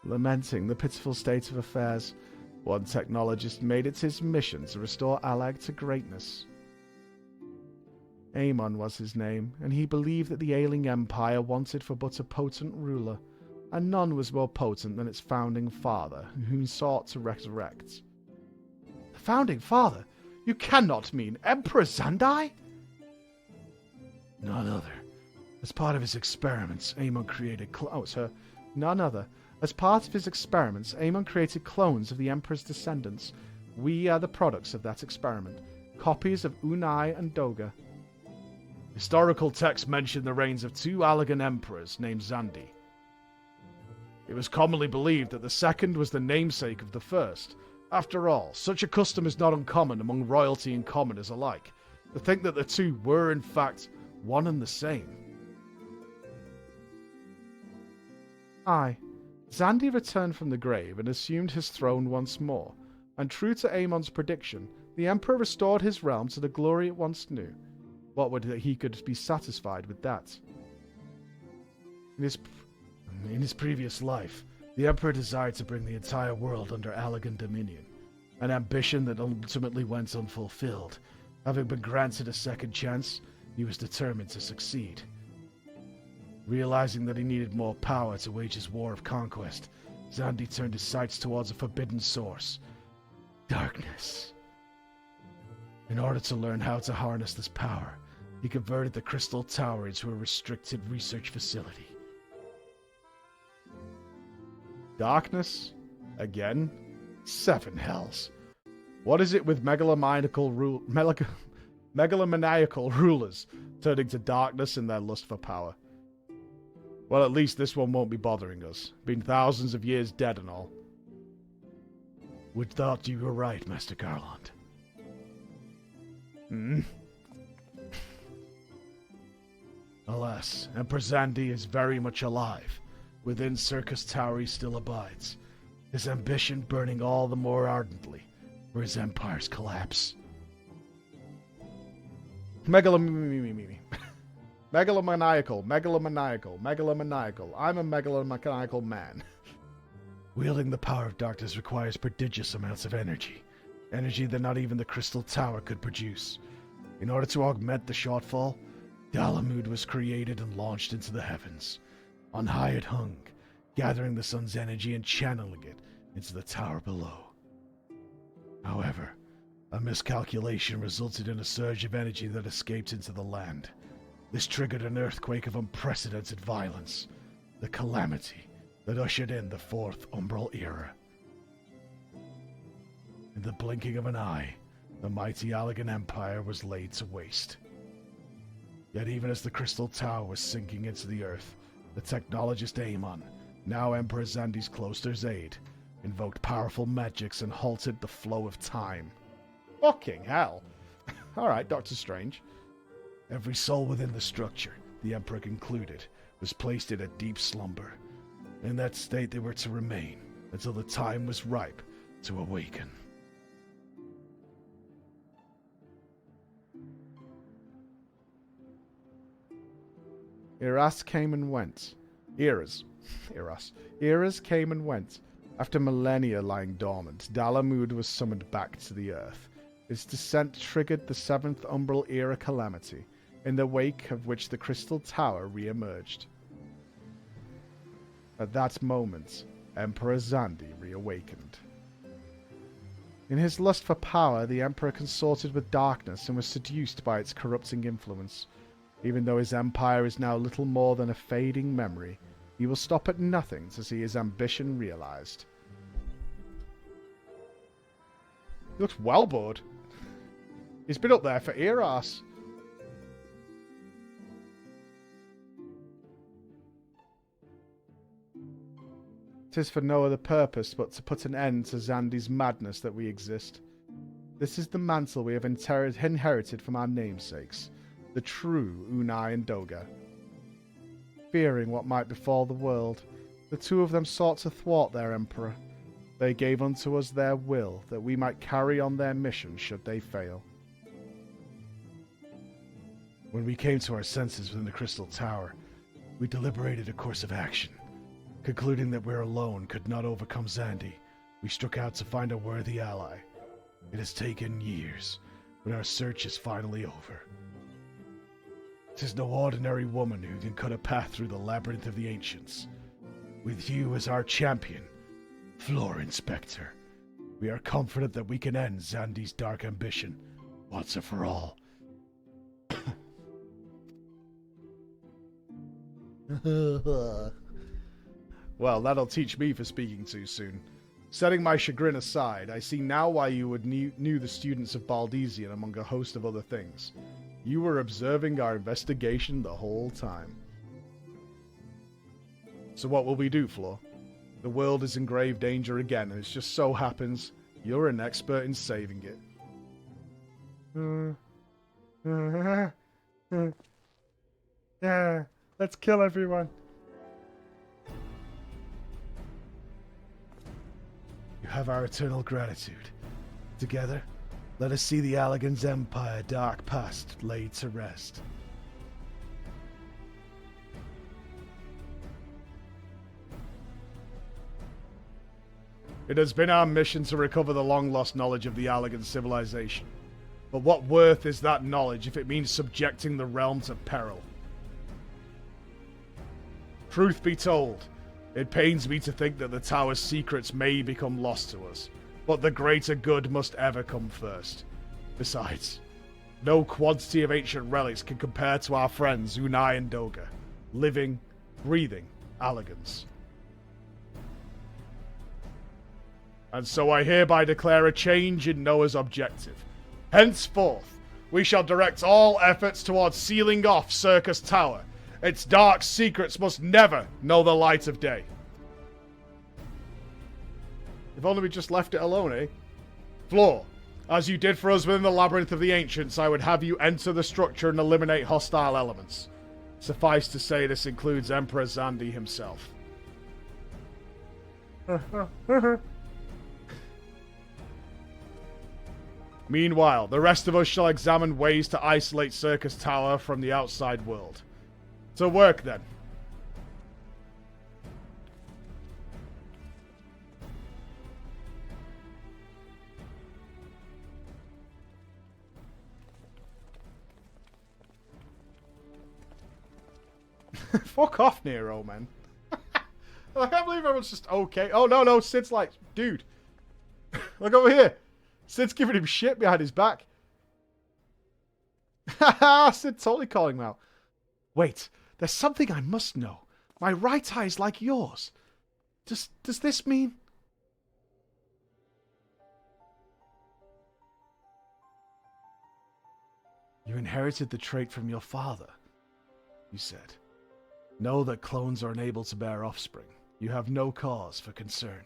Lamenting the pitiful state of affairs, one technologist made it his mission to restore Allag to greatness. Aemon was his name, and he believed that the ailing empire wanted for but a potent ruler, and none was more potent than its founding father, whom he sought to resurrect. The founding father? You cannot mean Emperor Zandi? None other. As part of his experiments, Aemon created None other. As part of his experiments, Aemon created clones of the Emperor's descendants. We are the products of that experiment. Copies of Unai and Doga. Historical texts mention the reigns of two Allagan emperors named Zandi. It was commonly believed that the second was the namesake of the first. After all, such a custom is not uncommon among royalty and commoners alike, to think that the two were in fact one and the same. Aye. Zandi returned from the grave and assumed his throne once more, and true to Aemon's prediction, the Emperor restored his realm to the glory it once knew. What would he could be satisfied with that? In his previous life, the Emperor desired to bring the entire world under Allagan dominion, an ambition that ultimately went unfulfilled. Having been granted a second chance, he was determined to succeed. Realizing that he needed more power to wage his war of conquest, Zandi turned his sights towards a forbidden source: darkness. In order to learn how to harness this power, he converted the Crystal Tower into a restricted research facility. Darkness? Again? Seven hells. What is it with megalomaniacal rulers turning to darkness in their lust for power? Well, at least this one won't be bothering us. Been thousands of years dead and all. Would thought you were right, Master Garland. Alas, Emperor Zandi is very much alive. Within Circus Tower he still abides, his ambition burning all the more ardently for his empire's collapse. Megalomaniacal. I'm a megalomaniacal man. Wielding the power of darkness requires prodigious amounts of energy that not even the Crystal Tower could produce. In order to augment the shortfall, Dalamud was created and launched into the heavens. On high it hung, gathering the sun's energy and channeling it into the tower below. However, a miscalculation resulted in a surge of energy that escaped into the land. This triggered an earthquake of unprecedented violence, the calamity that ushered in the Fourth Umbral Era. In the blinking of an eye, the mighty Allagan Empire was laid to waste. Yet even as the Crystal Tower was sinking into the earth, the technologist Aemon, now Emperor Zandi's cloister's aide, invoked powerful magics and halted the flow of time. Fucking hell. Alright, Doctor Strange. Every soul within the structure, the Emperor concluded, was placed in a deep slumber. In that state they were to remain until the time was ripe to awaken. Eras came and went. Eras came and went. After millennia lying dormant, Dalamud was summoned back to the earth. Its descent triggered the Seventh Umbral Era calamity, in the wake of which the Crystal Tower re-emerged. At that moment, Emperor Zandi reawakened. In his lust for power, the Emperor consorted with darkness and was seduced by its corrupting influence. Even though his empire is now little more than a fading memory, he will stop at nothing to see his ambition realized. He looks well bored. He's been up there for eras. "'Tis for no other purpose but to put an end to Zandi's madness that we exist. This is the mantle we have inherited from our namesakes, the true Unai and Doga. Fearing what might befall the world, the two of them sought to thwart their emperor. They gave unto us their will, that we might carry on their mission should they fail. When we came to our senses within the Crystal Tower, we deliberated a course of action. Concluding that we're alone could not overcome Xandi, we struck out to find a worthy ally. It has taken years, but our search is finally over. 'Tis no ordinary woman who can cut a path through the labyrinth of the ancients. With you as our champion, Floor Inspector, we are confident that we can end Xandi's dark ambition once and for all. Well, that'll teach me for speaking too soon. Setting my chagrin aside, I see now why you would knew the students of Baldesian among a host of other things. You were observing our investigation the whole time. So what will we do, Floor? The world is in grave danger again, and it just so happens you're an expert in saving it. Yeah, let's kill everyone. You have our eternal gratitude. Together, let us see the Allagan's empire dark past laid to rest. It has been our mission to recover the long-lost knowledge of the Allagan civilization. But what worth is that knowledge if it means subjecting the realm to peril? Truth be told, it pains me to think that the Tower's secrets may become lost to us, but the greater good must ever come first. Besides, no quantity of ancient relics can compare to our friends Unai and Doga, living, breathing Allagans. And so I hereby declare a change in Noah's objective. Henceforth, we shall direct all efforts towards sealing off Circus Tower. Its dark secrets must never know the light of day. If only we just left it alone, eh? Floor, as you did for us within the Labyrinth of the Ancients, I would have you enter the structure and eliminate hostile elements. Suffice to say, this includes Emperor Xandi himself. Meanwhile, the rest of us shall examine ways to isolate Circus Tower from the outside world. To work, then. Fuck off, Nero, man. I can't believe everyone's just okay. Oh, no, Sid's like, dude. Look over here. Sid's giving him shit behind his back. Haha, Sid totally calling him out. Wait, there's something I must know. My right eye is like yours. Does this mean... You inherited the trait from your father, you said. Know that clones are unable to bear offspring. You have no cause for concern.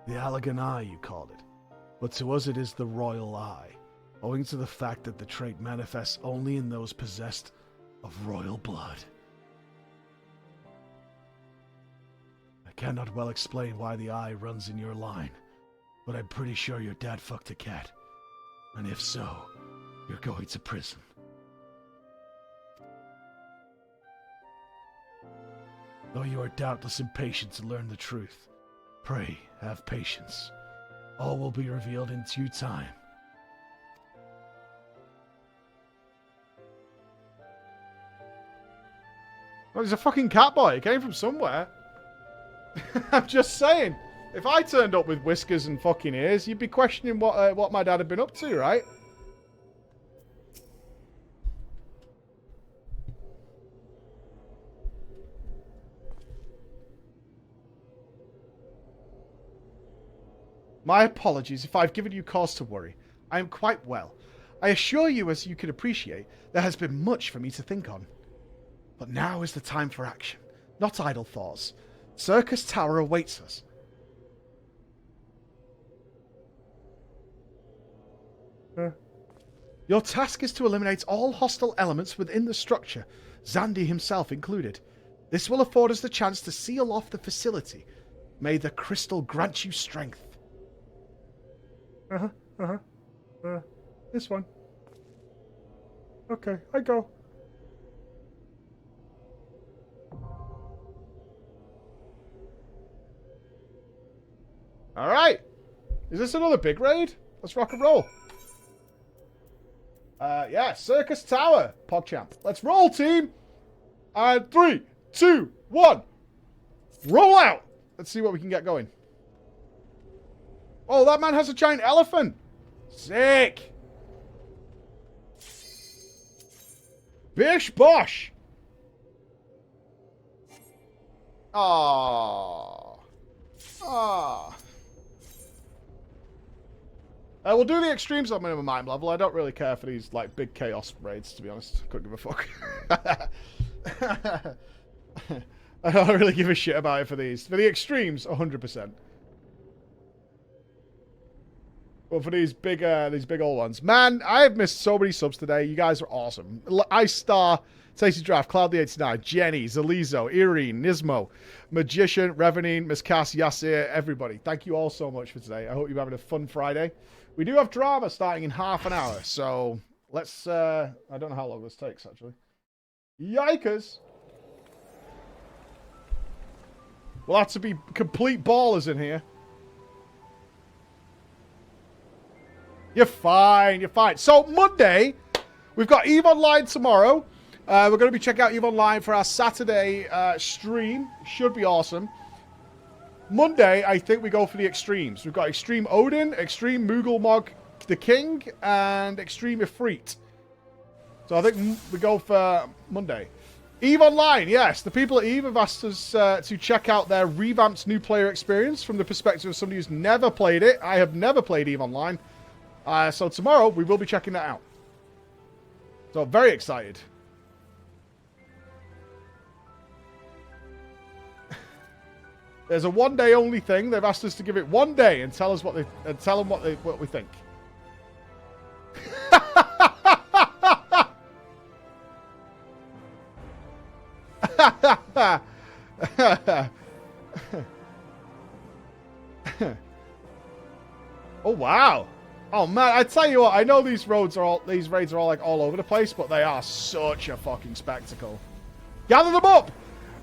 The Allagan Eye, you called it. But to us it is the Royal Eye, owing to the fact that the trait manifests only in those possessed of royal blood. I cannot well explain why the eye runs in your line, but I'm pretty sure your dad fucked a cat. And if so, you're going to prison. Though you are doubtless impatient to learn the truth, pray have patience. All will be revealed in due time. Well, he's a fucking cat boy. He came from somewhere. I'm just saying. If I turned up with whiskers and fucking ears, you'd be questioning what my dad had been up to, right? My apologies if I've given you cause to worry. I am quite well. I assure you, as you can appreciate, there has been much for me to think on. But now is the time for action, not idle thoughts. Circus Tower awaits us. Your task is to eliminate all hostile elements within the structure, Xandi himself included. This will afford us the chance to seal off the facility. May the crystal grant you strength. This one. Okay, I go. Alright. Is this another big raid? Let's rock and roll. Yeah, Circus Tower, PogChamp. Let's roll, team. And 3, 2, 1. Roll out. Let's see what we can get going. Oh, that man has a giant elephant. Sick. Bish bosh. Aww. Aww. We'll do the extremes on minimum mind level. I don't really care for these, like, big chaos raids, to be honest. Couldn't give a fuck. I don't really give a shit about it for these. For the extremes, 100%. But for these big old ones. Man, I have missed so many subs today. You guys are awesome. Ice Star, Tasty Draft, Cloud89, Jenny, Zalizo, Irene, Nismo, Magician, Revenine, Miss Cass, Yasir, everybody. Thank you all so much for today. I hope you're having a fun Friday. We do have drama starting in half an hour, so let's, I don't know how long this takes, actually. Yikers! We'll have to be complete ballers in here. You're fine, you're fine. So, Monday, we've got EVE Online tomorrow. We're going to be checking out EVE Online for our Saturday stream. Should be awesome. Monday, I think we go for the extremes. We've got Extreme Odin, Extreme Moogle the King, and Extreme Ifrit. So I think we go for Monday. EVE Online, yes. The people at EVE have asked us to check out their revamped new player experience from the perspective of somebody who's never played it. I have never played EVE Online. So tomorrow, we will be checking that out. So very excited. There's a one-day only thing. They've asked us to give it one day and tell us what what we think. Oh wow! Oh man, I tell you what, I know these raids are all like all over the place, but they are such a fucking spectacle. Gather them up!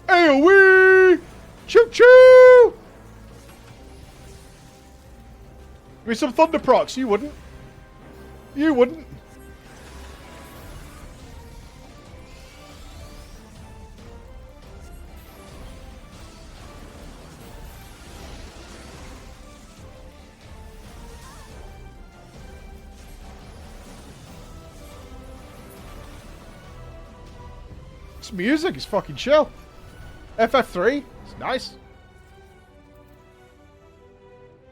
AoE! Choo choo! Give me some thunder procs. You wouldn't. You wouldn't. This music is fucking chill. FF3. Nice.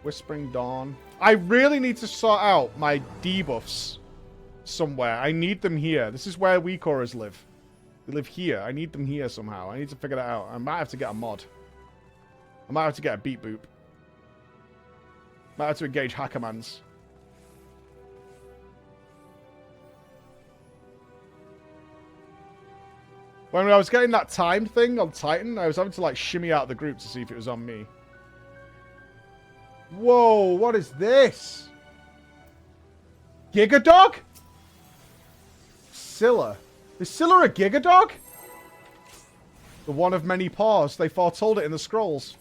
Whispering Dawn. I really need to sort out my debuffs somewhere. I need them here. This is where Weekorers live. They live here. I need them here somehow. I need to figure that out. I might have to get a mod. I might have to get a beat boop. Might have to engage Hackermans. When I was getting that timed thing on Titan, I was having to, like, shimmy out of the group to see if it was on me. Whoa, what is this? Gigadog? Scylla. Is Scylla a Gigadog? The one of many paws. They foretold it in the scrolls.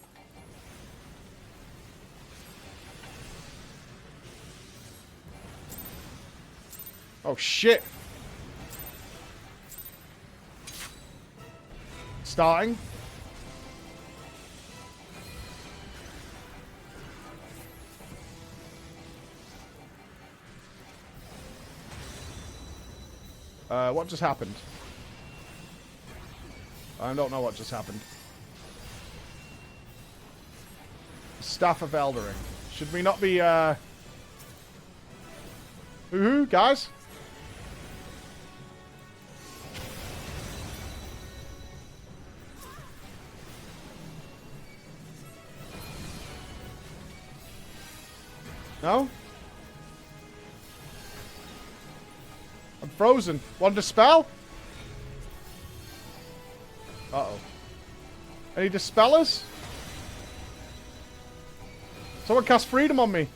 Oh, shit. Starting. What just happened? I don't know what just happened. Staff of Eldering. Should we not be, Woohoo, guys? No? I'm frozen. Want to dispel? Uh-oh. Any dispellers? Someone cast freedom on me.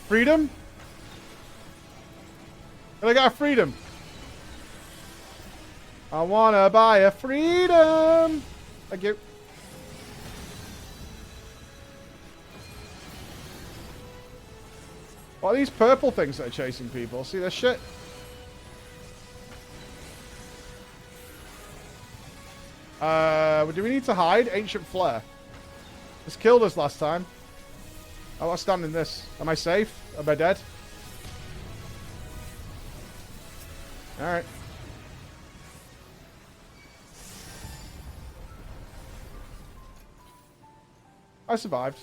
Freedom? Can I get a freedom? I wanna buy a freedom. Thank you. What are these purple things that are chasing people? See this shit? Do we need to hide? Ancient Flare. This killed us last time. Oh, what's standing this? Am I safe? Am I dead? Alright. I survived.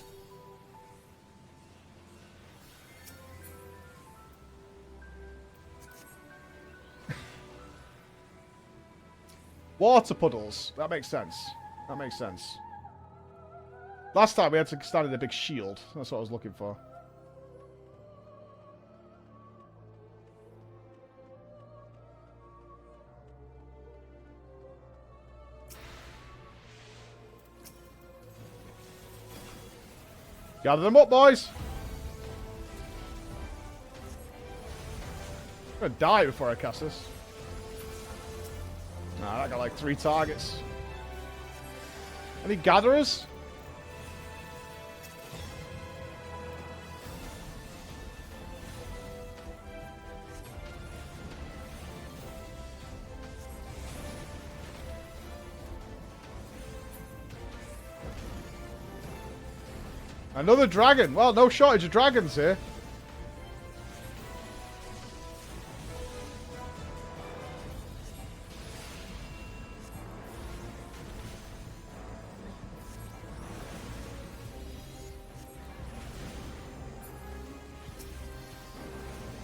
Water puddles. That makes sense. That makes sense. Last time we had to stand in a big shield. That's what I was looking for. Gather them up, boys. I'm gonna die before I cast this. Nah, that got like 3 targets. Any gatherers? Another dragon. Well, no shortage of dragons here.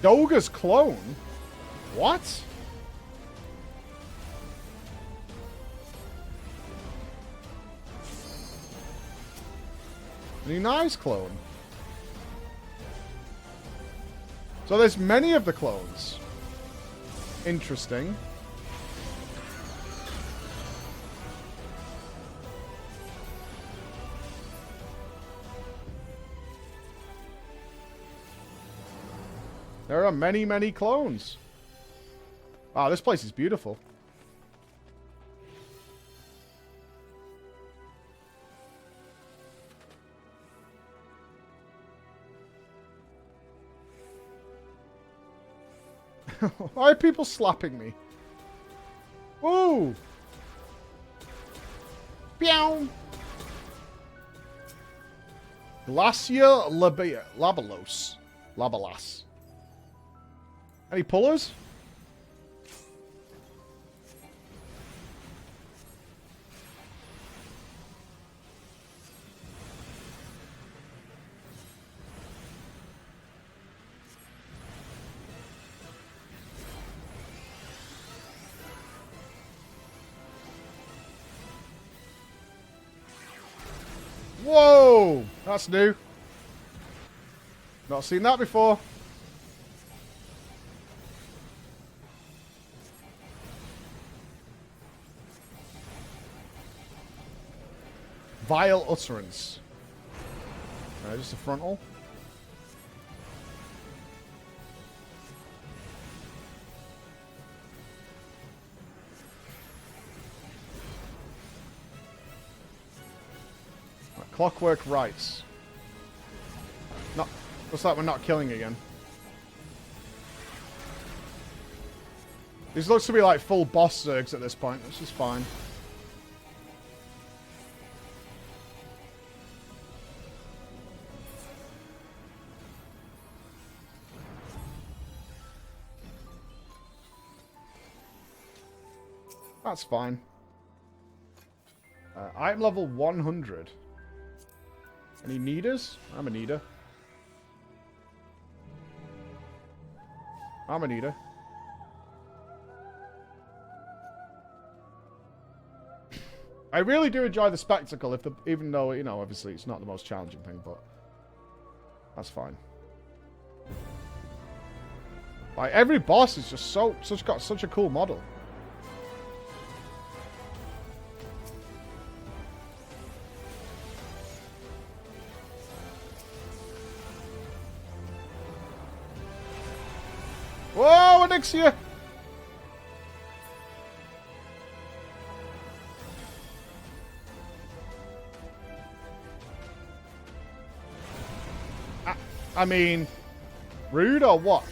Doga's clone? What? Any nice clone? So there's many of the clones. Interesting. There are many, many clones. Wow, this place is beautiful. Why are people slapping me? Ooh! Pew! Glacier Labalos. Labalas. Any pullers? Whoa! That's new. Not seen that before. Vile utterance. Just a frontal. Clockwork rights. Not. Looks like we're not killing again. These looks to be like full boss zergs at this point, which is fine. That's fine. Item level 100. Any needers? I'm a needer. I'm a needer. I really do enjoy the spectacle, even though, you know, obviously it's not the most challenging thing, but that's fine. Like, every boss is just got such a cool model. next to you. I mean, rude or what?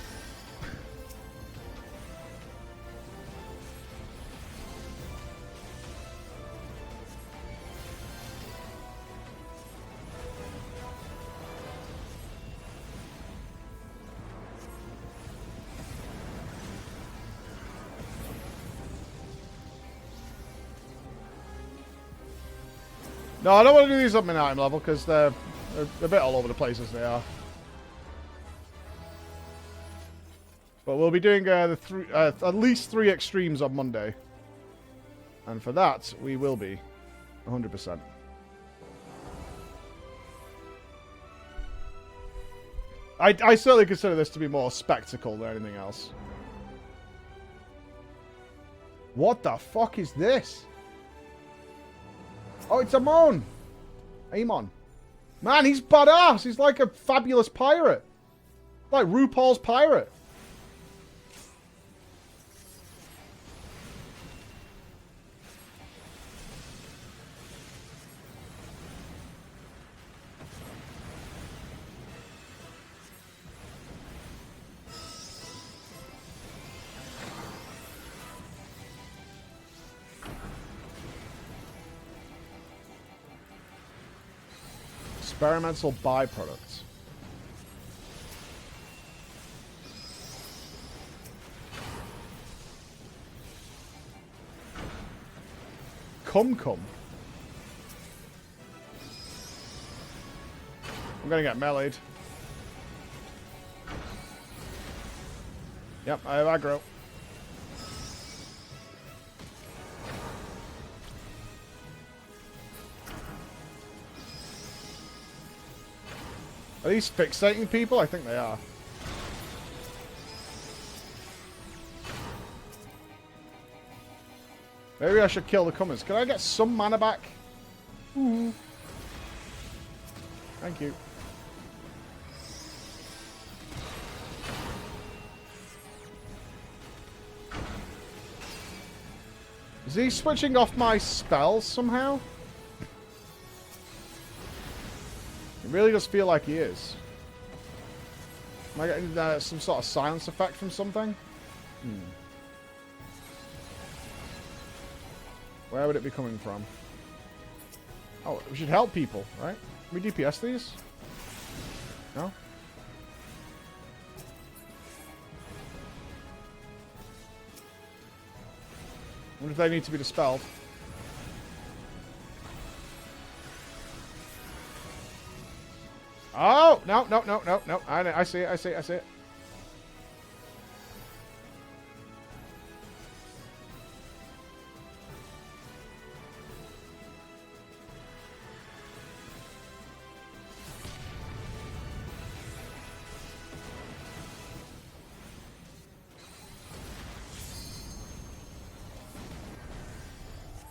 No, I don't want to do these up my item level because they're a bit all over the place as they are. But we'll be doing at least 3 extremes on Monday. And for that, we will be 100%. I certainly consider this to be more spectacle than anything else. What the fuck is this? Oh, it's Amon. Amon. Man, he's badass. He's like a fabulous pirate. Like RuPaul's pirate. Experimental byproducts. Cum. I'm gonna get meleeed. Yep, I have aggro. Are these fixating people? I think they are. Maybe I should kill the comers. Can I get some mana back? Ooh. Thank you. Is he switching off my spells somehow? It really does feel like he is. Am I getting some sort of silence effect from something? Where would it be coming from? Oh, we should help people, right? Can we DPS these? No? I wonder if they need to be dispelled. Oh! No. I see it.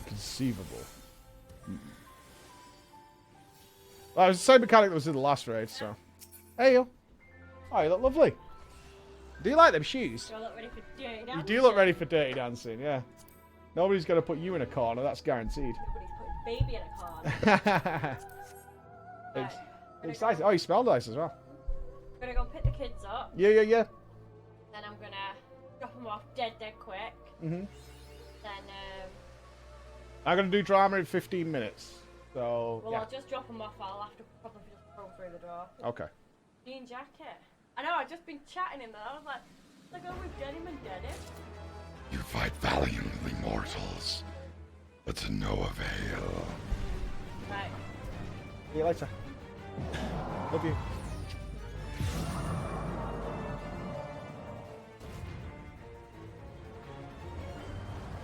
Conceivable. Well, it was the same mechanic that was in the last raid, so. Hey, you. Oh, you look lovely. Do you like them shoes? Do I look ready for dirty dancing? You do look ready for dirty dancing, yeah. Nobody's going to put you in a corner, that's guaranteed. Nobody's putting baby in a corner. Right, Exciting. Oh, you smell nice as well. I'm going to go pick the kids up. Yeah. Then I'm going to drop them off dead quick. Mm-hmm. Then, I'm going to do drama in 15 minutes. So, well, yeah. I'll just drop them off. I'll have to probably just throw through the door. Okay. Jean jacket. I know, I've just been chatting in there. I was like, oh, we've dead him and dead him. You fight valiantly, mortals, but to no avail. Right. See you later. Love you.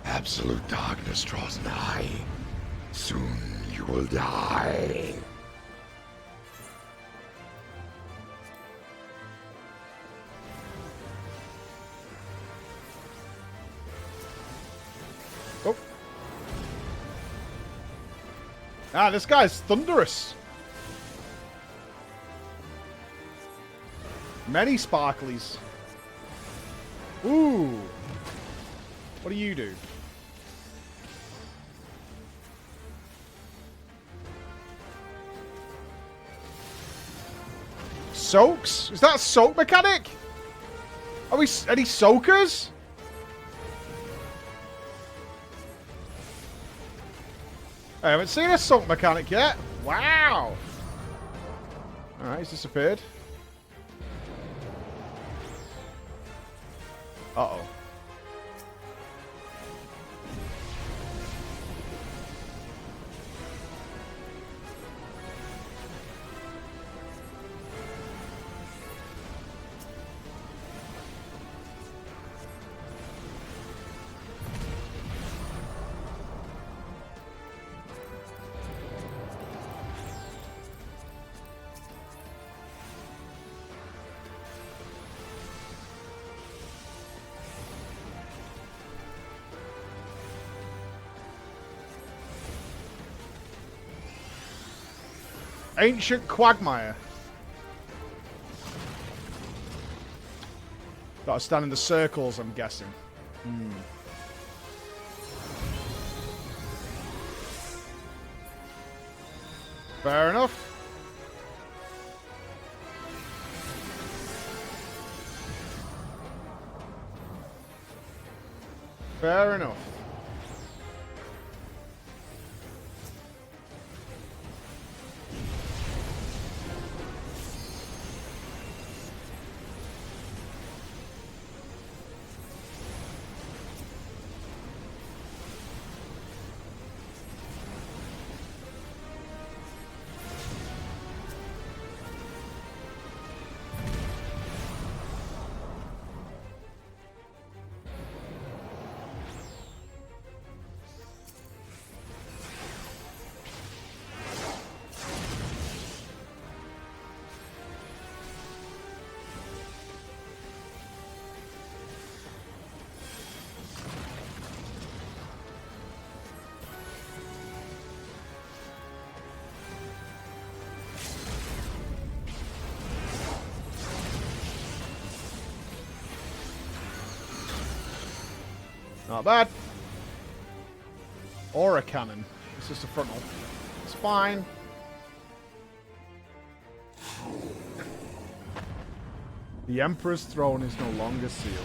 Absolute darkness draws nigh. Soon you will die. Oh. Ah, this guy's thunderous. Many sparklies. Ooh. What do you do? Soaks? Is that a soak mechanic? Are we any soakers? I haven't seen a soak mechanic yet. Wow. Alright, he's disappeared. Uh-oh. Ancient Quagmire. Gotta stand in the circles, I'm guessing. Fair enough. Fair enough. Not bad. Aura cannon. It's just a frontal. It's fine. The Emperor's throne is no longer sealed.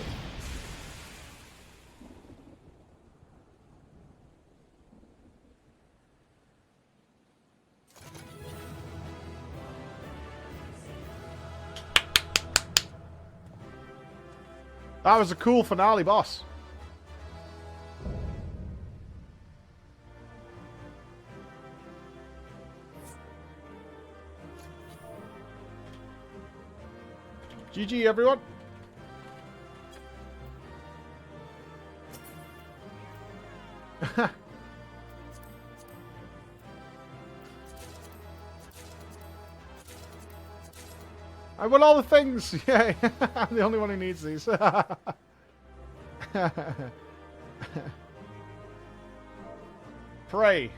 That was a cool finale boss. GG, everyone. I want all the things. Yeah, I'm the only one who needs these. Pray.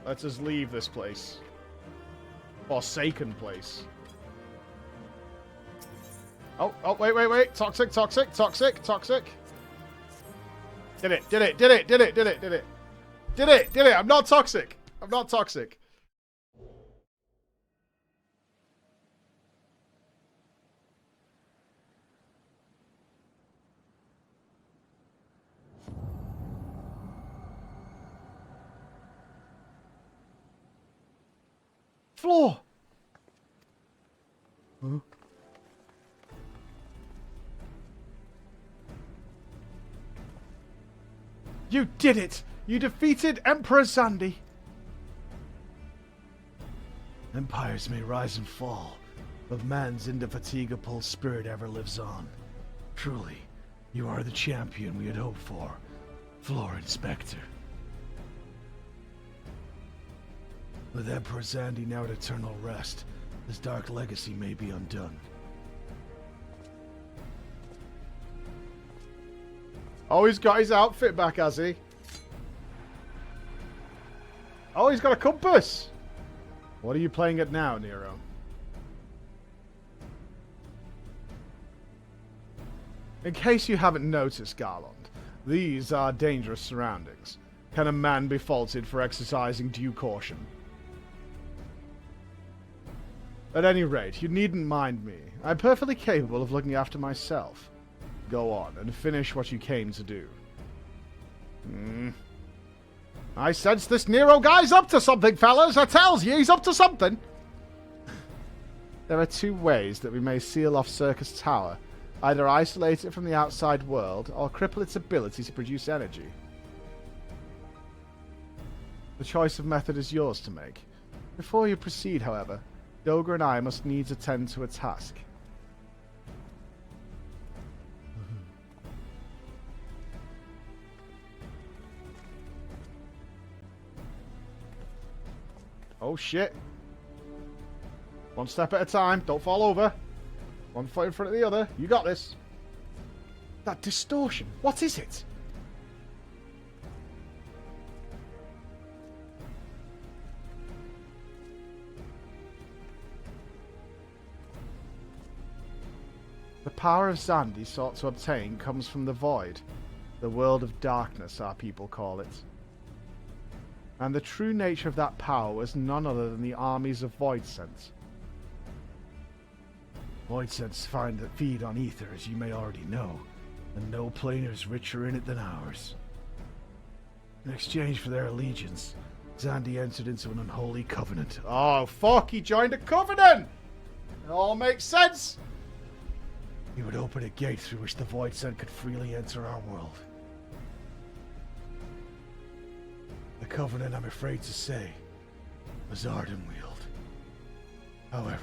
Let's just leave this place. Forsaken place. Oh, wait. Toxic. Did it. I'm not toxic. Floor. Huh? You did it! You defeated Emperor Zandy! Empires may rise and fall, but man's indefatigable spirit ever lives on. Truly, you are the champion we had hoped for, Floor Inspector. With Emperor Zandy now at eternal rest, his dark legacy may be undone. Oh, he's got his outfit back, has he? Oh, he's got a compass! What are you playing at now, Nero? In case you haven't noticed, Garland, these are dangerous surroundings. Can a man be faulted for exercising due caution? At any rate, you needn't mind me. I'm perfectly capable of looking after myself. Go on and finish what you came to do. I sense this Nero guy's up to something, fellas. I tells you, he's up to something. There are two ways that we may seal off Circus Tower. Either isolate it from the outside world, or cripple its ability to produce energy. The choice of method is yours to make. Before you proceed, however, Doga and I must needs attend to a task. Oh shit. One step at a time, don't fall over. One foot in front of the other. You got this. That distortion, what is it? The power of Xandi sought to obtain comes from the void. The world of darkness, our people call it. And the true nature of that power was none other than the armies of Void Sense. Void Sense feed on ether, as you may already know, and no planers richer in it than ours. In exchange for their allegiance, Xandi entered into an unholy covenant. Oh, fuck, he joined a covenant! It all makes sense! He would open a gate through which the Void Sense could freely enter our world. The covenant, I'm afraid to say, was Ardenweald. However,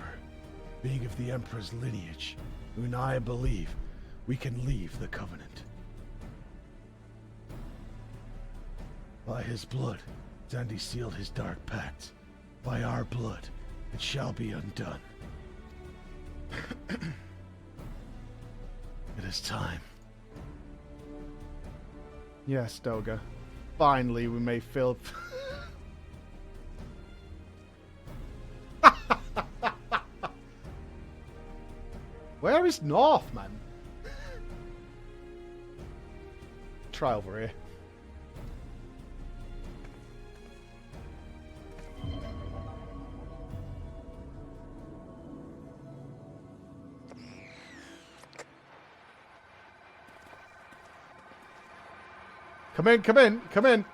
being of the Emperor's lineage, and I believe we can leave the covenant. By his blood, Xandi sealed his dark pact. By our blood, it shall be undone. It is time. Yes, Doga. Finally, we may fill... Where is North, man? Try over here. Come in, come in, come in.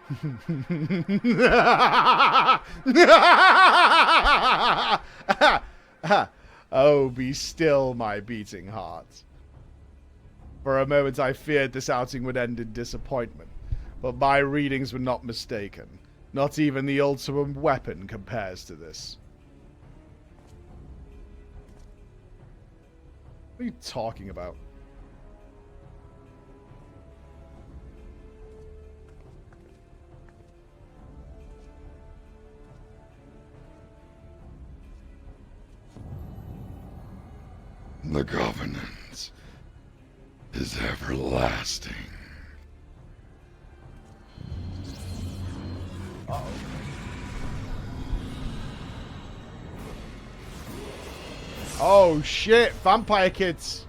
Oh, be still, my beating heart. For a moment I feared this outing would end in disappointment, but my readings were not mistaken. Not even the ultimate weapon compares to this. What are you talking about? The Covenant is everlasting. Uh-oh. Oh shit, vampire kids.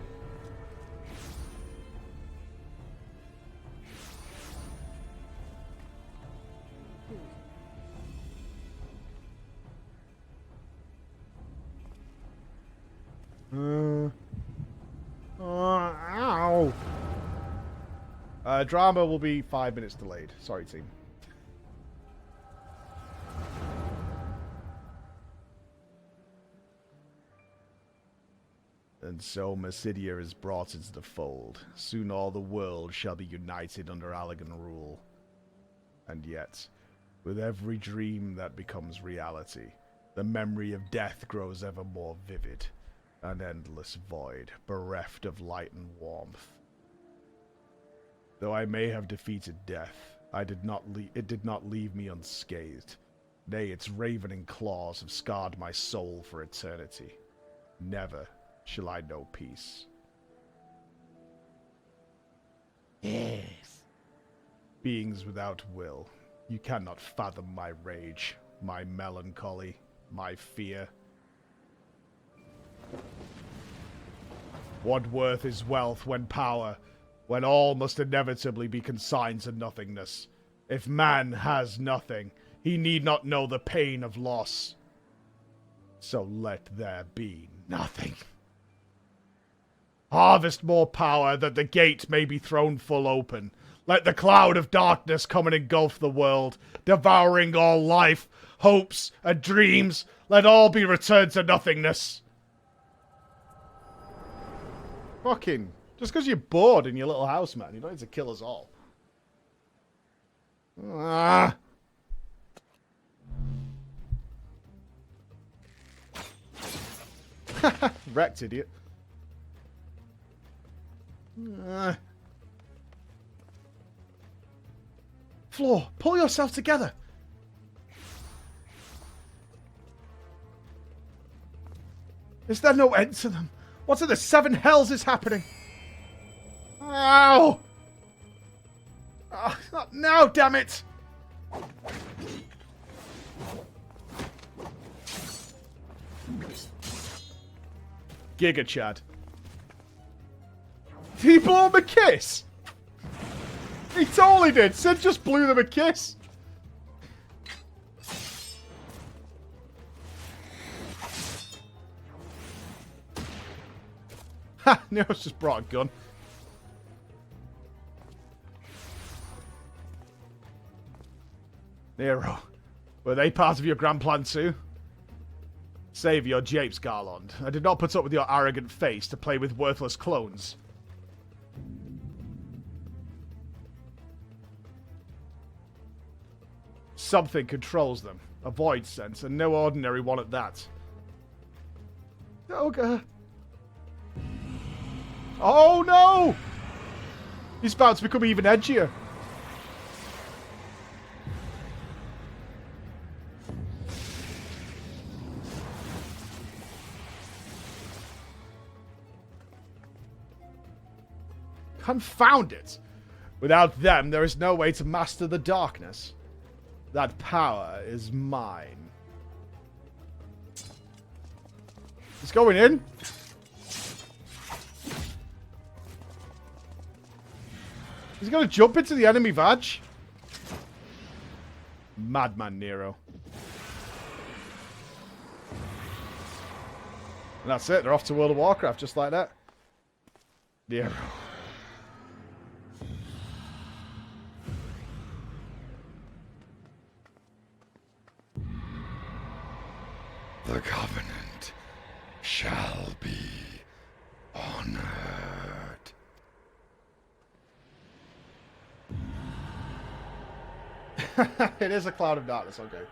Ow. Drama will be 5 minutes delayed. Sorry, team. And so Massidia is brought into the fold. Soon all the world shall be united under Allagan rule. And yet, with every dream that becomes reality, the memory of death grows ever more vivid. An endless void, bereft of light and warmth. Though I may have defeated death, it did not leave me unscathed. Nay, its ravening claws have scarred my soul for eternity. Never shall I know peace. Yes. Beings without will, you cannot fathom my rage, my melancholy, my fear. What worth is wealth when power, when all must inevitably be consigned to nothingness? If man has nothing, he need not know the pain of loss. So let there be nothing. Harvest more power, that the gate may be thrown full open. Let the cloud of darkness come and engulf the world, devouring all life, hopes, and dreams. Let all be returned to nothingness. Fucking, just because you're bored in your little house, man, you don't need to kill us all. Ah. Wrecked, idiot. Floor, pull yourself together. Is there no end to them? What in the seven hells is happening? Ow! Oh, not now, damn it! Giga Chad. Did he blow him a kiss? He totally did. Sid just blew them a kiss. Ha! Nero's just brought a gun. Nero, were they part of your grand plan too? Save your japes, Garland. I did not put up with your arrogant face to play with worthless clones. Something controls them. A void sense, and no ordinary one at that. Ogre. Oh no! He's about to become even edgier. Confound it! Without them, there is no way to master the darkness. That power is mine. He's going in. He's gonna jump into the enemy vag. Madman Nero. And that's it. They're off to World of Warcraft just like that. Nero. The Covenant shall be honored. It is a cloud of darkness, okay.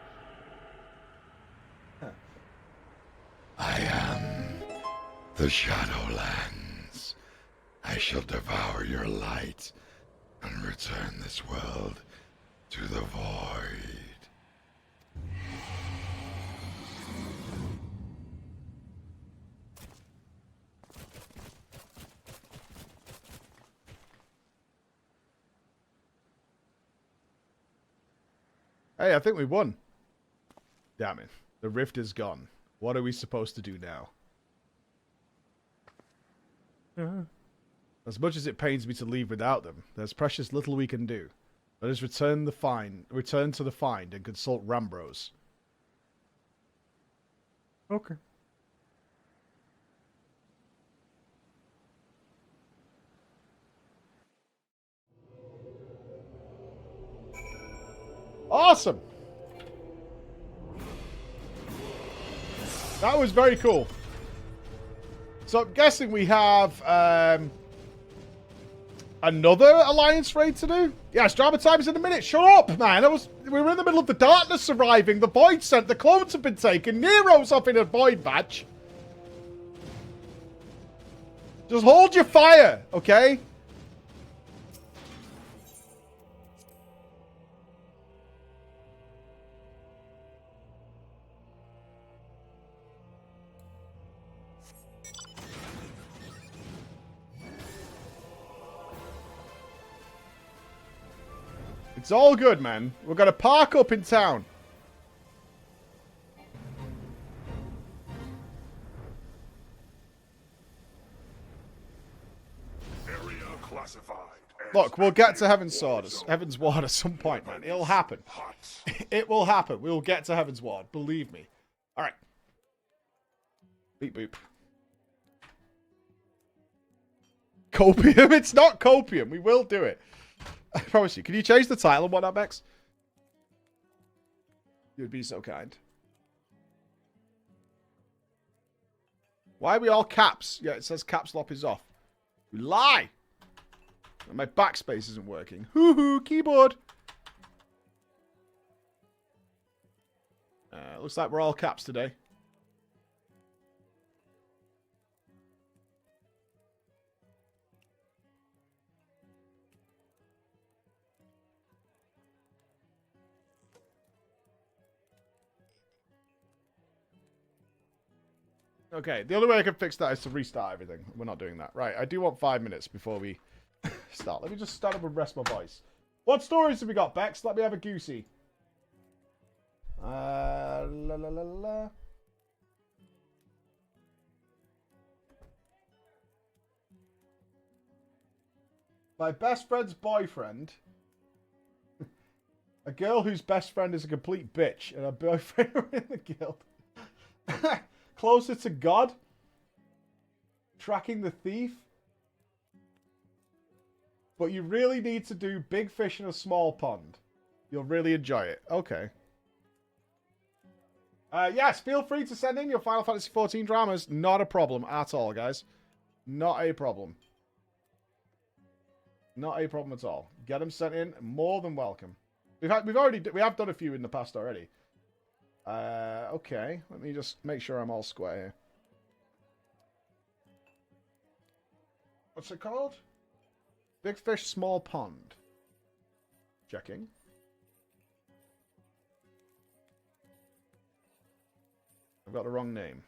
I am the Shadowlands. I shall devour your light and return this world to the void. Hey, I think we won. Damn it. The rift is gone. What are we supposed to do now? As much as it pains me to leave without them, there's precious little we can do. Let us return to the find and consult Rambros. Okay. Awesome! That was very cool. So I'm guessing we have another alliance raid to do? Yes, drama time is in a minute. Shut up, man. We were in the middle of the darkness surviving. The void sent. The clones have been taken. Nero's off in a void batch. Just hold your fire, okay? It's all good, man. We're going to park up in town. Look, we'll get to Heaven's Sword, Heaven's Ward at some point, man. It'll happen. It will happen. We will get to Heaven's Ward. Believe me. All right. Beep boop. Copium? It's not copium. We will do it. I promise you. Can you change the title and whatnot, Bex? You'd be so kind. Why are we all caps? Yeah, it says caps lock is off. You lie! And my backspace isn't working. Hoo-hoo, keyboard! Looks like we're all caps today. Okay, the only way I can fix that is to restart everything. We're not doing that. Right, I do want 5 minutes before we start. Let me just stand up and rest my voice. What stories have we got, Bex? Let me have a goosey. La la la la. My best friend's boyfriend. A girl whose best friend is a complete bitch, and her boyfriend are in the guild. Closer to God. Tracking the thief. But you really need to do Big Fish in a Small Pond. You'll really enjoy it. Okay. Yes, feel free to send in your Final Fantasy XIV dramas. Not a problem at all, guys. Not a problem. Not a problem at all. Get them sent in. More than welcome. We have done a few in the past already. Okay. Let me just make sure I'm all square here. What's it called? Big Fish, Small Pond. Checking. I've got the wrong name.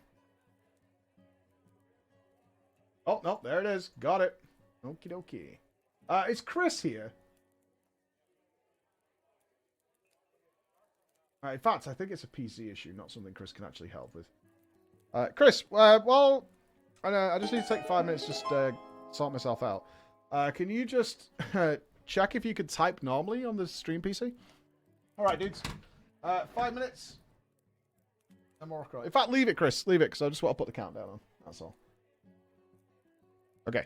Oh, no, there it is. Got it. Okie dokie. Is Chris here? In fact, I think it's a PC issue, not something Chris can actually help with. Chris, well, I just need to take 5 minutes just sort myself out. Can you just check if you could type normally on the stream PC? Alright, dudes. 5 minutes. And more. In fact, leave it, Chris. Leave it, because I just want to put the countdown on. That's all. Okay.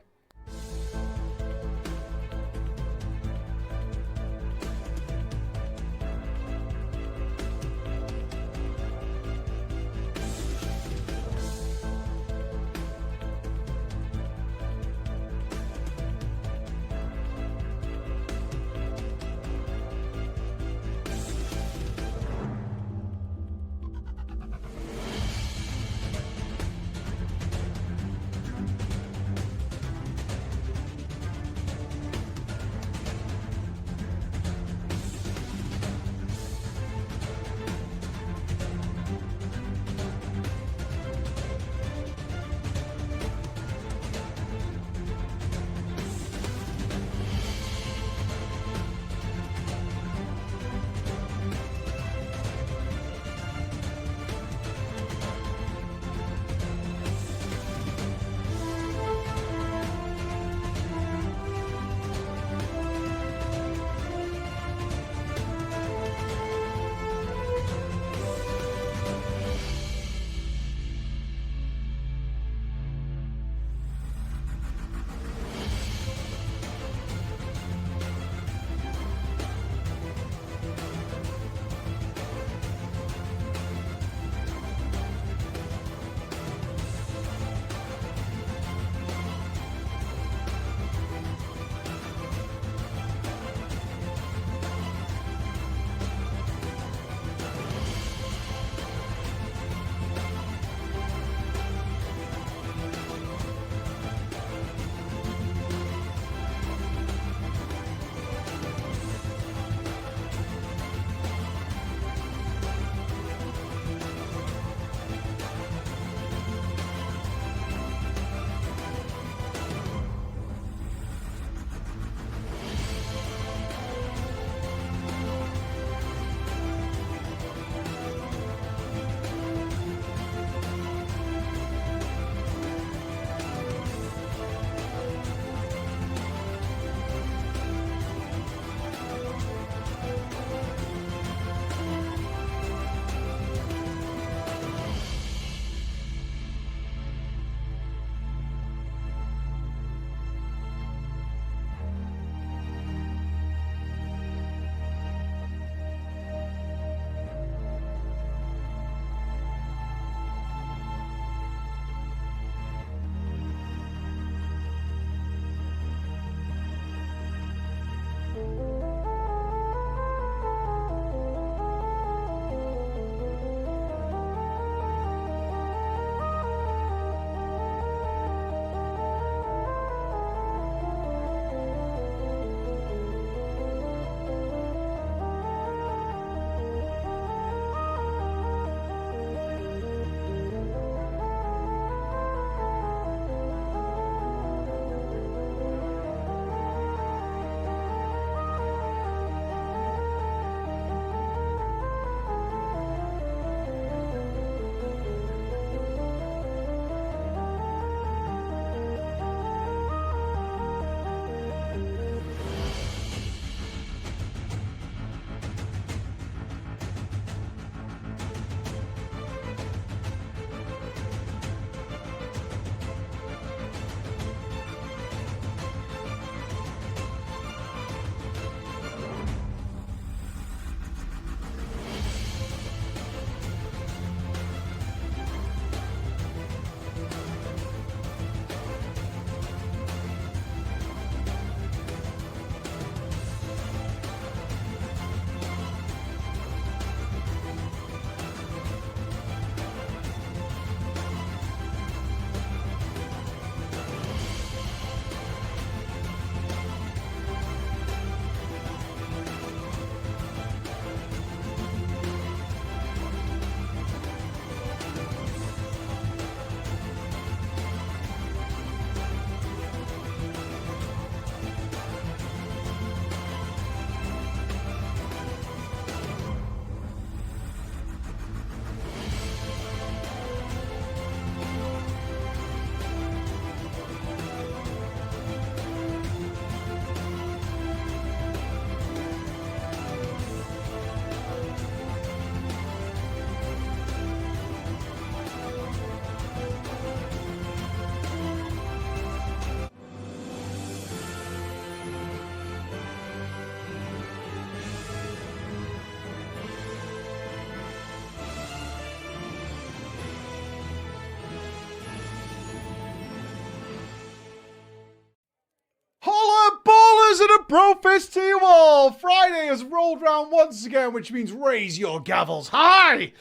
Brofist to you all! Friday has rolled round once again, which means raise your gavels high!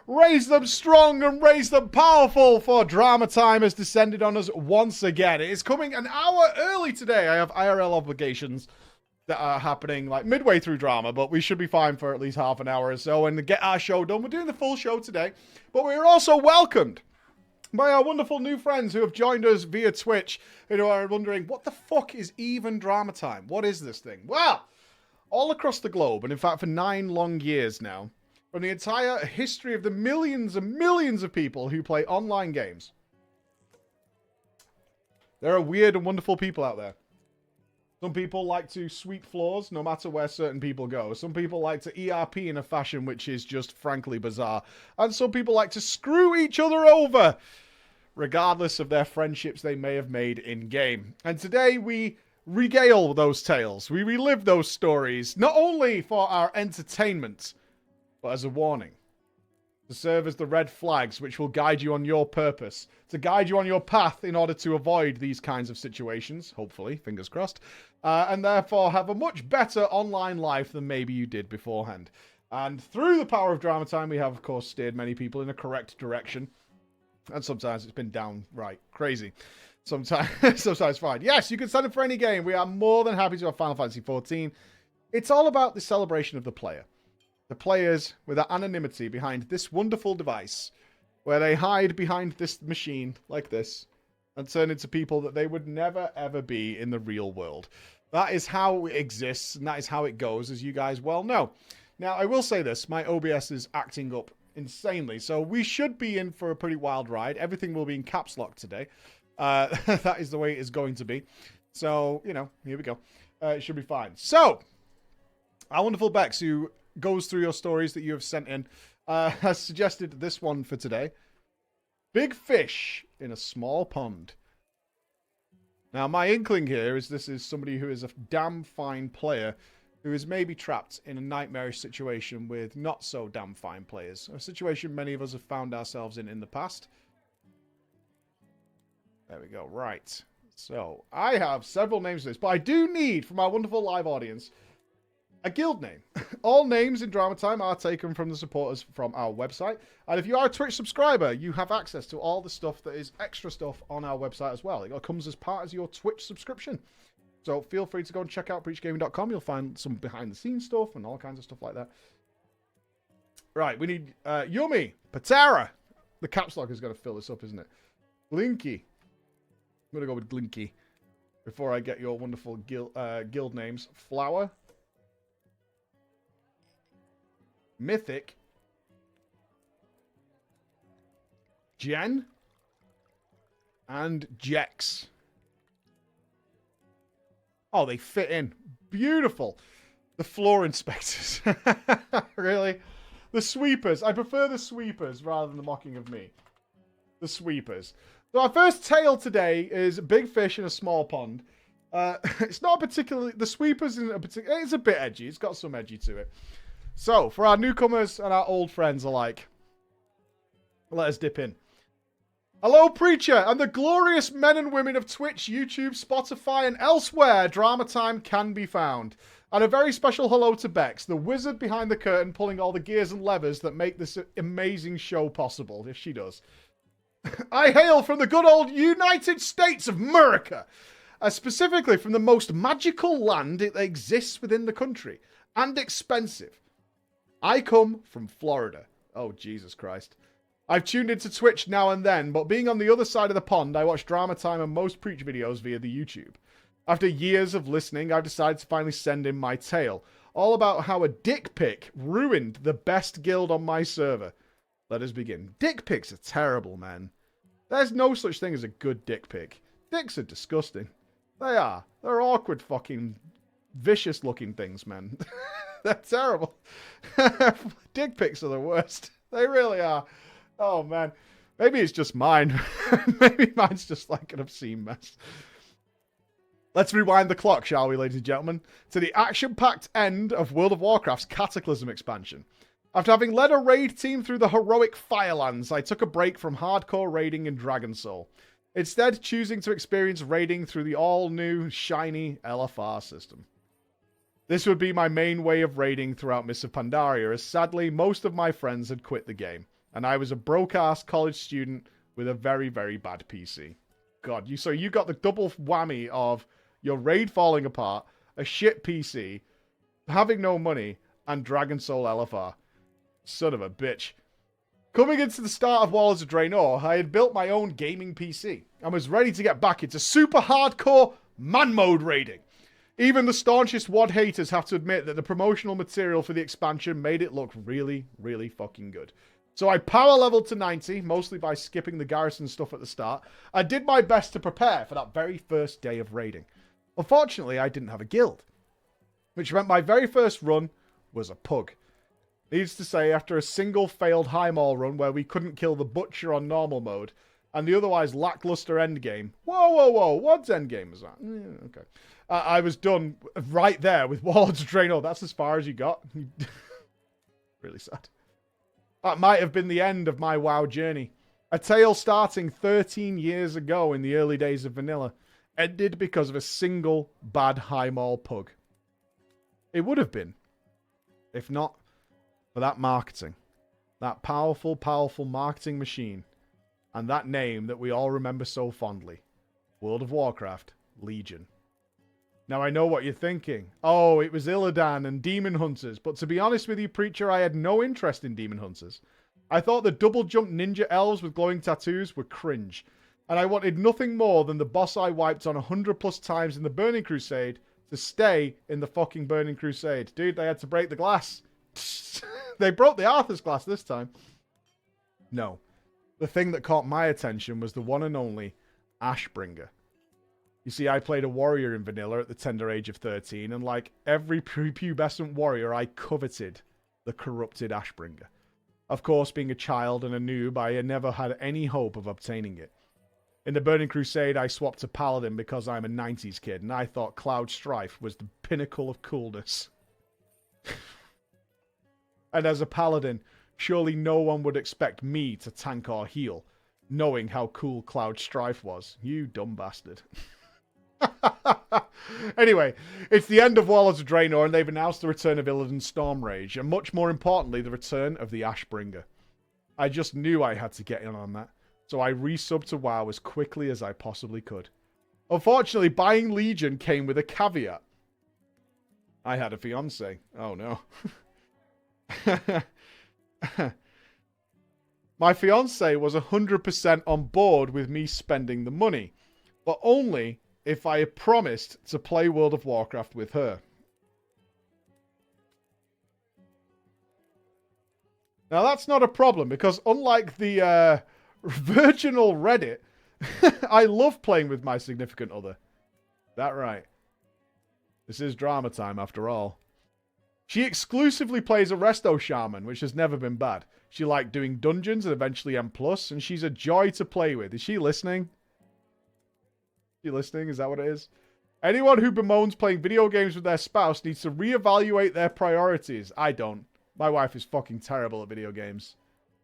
Raise them strong and raise them powerful, for drama time has descended on us once again. It is coming an hour early today. I have IRL obligations that are happening like midway through drama, but we should be fine for at least half an hour or so and get our show done. We're doing the full show today, but we're also welcomed by our wonderful new friends who have joined us via Twitch, who are wondering, what the fuck is even drama time? What is this thing? Well, all across the globe, and in fact for 9 long years now, from the entire history of the millions and millions of people who play online games, there are weird and wonderful people out there. Some people like to sweep floors no matter where certain people go. Some people like to ERP in a fashion which is just frankly bizarre. And some people like to screw each other over, regardless of their friendships they may have made in-game. And today we regale those tales. We relive those stories, not only for our entertainment, but as a warning. To serve as the red flags which will guide you on your purpose. To guide you on your path in order to avoid these kinds of situations. Hopefully, fingers crossed. And therefore have a much better online life than maybe you did beforehand. And through the power of drama time, we have, of course, steered many people in a correct direction. And sometimes it's been downright crazy. Sometimes fine. Yes, you can sign up for any game. We are more than happy to have Final Fantasy XIV. It's all about the celebration of the player. The players with their anonymity behind this wonderful device, where they hide behind this machine like this and turn into people that they would never ever be in the real world. That is how it exists, and that is how it goes, as you guys well know. Now, I will say this, my OBS is acting up insanely, so we should be in for a pretty wild ride. Everything will be in caps lock today. That is the way it is going to be. So, you know, here we go. It should be fine. So, our wonderful Bex, who goes through your stories that you have sent in, has suggested this one for today. Big fish in a small pond. Now, my inkling here is this is somebody who is a damn fine player who is maybe trapped in a nightmarish situation with not so damn fine players. A situation many of us have found ourselves in the past. There we go. Right. So, I have several names for this, but I do need, from our wonderful live audience, a guild name. All names in Drama Time are taken from the supporters from our website. And if you are a Twitch subscriber, you have access to all the stuff that is extra stuff on our website as well. It comes as part of your Twitch subscription. So feel free to go and check out PreachGaming.com. You'll find some behind-the-scenes stuff and all kinds of stuff like that. Right, we need Yumi, Patara. The caps lock is going to fill this up, isn't it? Glinky. I'm going to go with Glinky before I get your wonderful guild names. Flower. Mythic, Jen, and Jex. Oh, they fit in. Beautiful. The floor inspectors. Really? The sweepers. I prefer the sweepers rather than the mocking of me. The sweepers. So our first tale today is Big Fish in a Small Pond. It's not particularly... The sweepers isn't a particular... It's a bit edgy. It's got some edgy to it. So, for our newcomers and our old friends alike, let us dip in. Hello, Preacher, and the glorious men and women of Twitch, YouTube, Spotify, and elsewhere Drama Time can be found. And a very special hello to Bex, the wizard behind the curtain pulling all the gears and levers that make this amazing show possible, if she does. I hail from the good old United States of America, specifically from the most magical land that exists within the country, and expensive. I come from Florida. Oh, Jesus Christ. I've tuned into Twitch now and then, but being on the other side of the pond, I watch Drama Time and most Preach videos via the YouTube. After years of listening, I've decided to finally send in my tale, all about how a dick pic ruined the best guild on my server. Let us begin. Dick pics are terrible, man. There's no such thing as a good dick pic. Dicks are disgusting. They are. They're awkward fucking vicious looking things, man. They're terrible. Dick pics are the worst. They really are. Oh, man. Maybe it's just mine. Maybe mine's just like an obscene mess. Let's rewind the clock, shall we, ladies and gentlemen, to the action-packed end of World of Warcraft's Cataclysm expansion. After having led a raid team through the heroic Firelands, I took a break from hardcore raiding in Dragon Soul, instead choosing to experience raiding through the all-new, shiny LFR system. This would be my main way of raiding throughout Mists of Pandaria, as sadly most of my friends had quit the game, and I was a broke-ass college student with a very, very bad PC. God, so you got the double whammy of your raid falling apart, a shit PC, having no money, and Dragon Soul LFR. Son of a bitch. Coming into the start of Warlords of Draenor, I had built my own gaming PC and was ready to get back into super hardcore man mode raiding. Even the staunchest WoD haters have to admit that the promotional material for the expansion made it look really, really fucking good. So I power leveled to 90, mostly by skipping the garrison stuff at the start. I did my best to prepare for that very first day of raiding. Unfortunately, I didn't have a guild, which meant my very first run was a pug. Needless to say, after a single failed high maul run where we couldn't kill the Butcher on normal mode, and the otherwise lackluster endgame. Whoa, what's endgame is that? Yeah, okay. I was done right there with Warlords of Draenor. That's as far as you got. Really sad. That might have been the end of my WoW journey. A tale starting 13 years ago in the early days of vanilla, ended because of a single bad high maul pug. It would have been, if not for that marketing. That powerful, powerful marketing machine. And that name that we all remember so fondly. World of Warcraft, Legion. Now I know what you're thinking. Oh, it was Illidan and Demon Hunters. But to be honest with you, Preacher, I had no interest in Demon Hunters. I thought the double jump ninja elves with glowing tattoos were cringe. And I wanted nothing more than the boss I wiped on 100+ times in the Burning Crusade to stay in the fucking Burning Crusade. Dude, they had to break the glass. They broke the Arthur's glass this time. No. The thing that caught my attention was the one and only Ashbringer. You see, I played a warrior in vanilla at the tender age of 13, and like every prepubescent warrior, I coveted the corrupted Ashbringer. Of course, being a child and a noob, I never had any hope of obtaining it. In the Burning Crusade, I swapped to Paladin because I'm a 90s kid, and I thought Cloud Strife was the pinnacle of coolness. And as a Paladin, surely no one would expect me to tank or heal, knowing how cool Cloud Strife was. You dumb bastard. Anyway, it's the end of Warlords of Draenor, and they've announced the return of Illidan's Stormrage, and much more importantly, the return of the Ashbringer. I just knew I had to get in on that, so I resubbed to WoW as quickly as I possibly could. Unfortunately, buying Legion came with a caveat. I had a fiancé. Oh no. My fiancé was 100% on board with me spending the money, but only if I had promised to play World of Warcraft with her. Now that's not a problem, because unlike the virginal Reddit, I love playing with my significant other. That right. This is drama time after all. She exclusively plays a Resto Shaman, which has never been bad. She liked doing dungeons and eventually M+, and she's a joy to play with. Is she listening? Is she listening? Is that what it is? Anyone who bemoans playing video games with their spouse needs to reevaluate their priorities. I don't. My wife is fucking terrible at video games.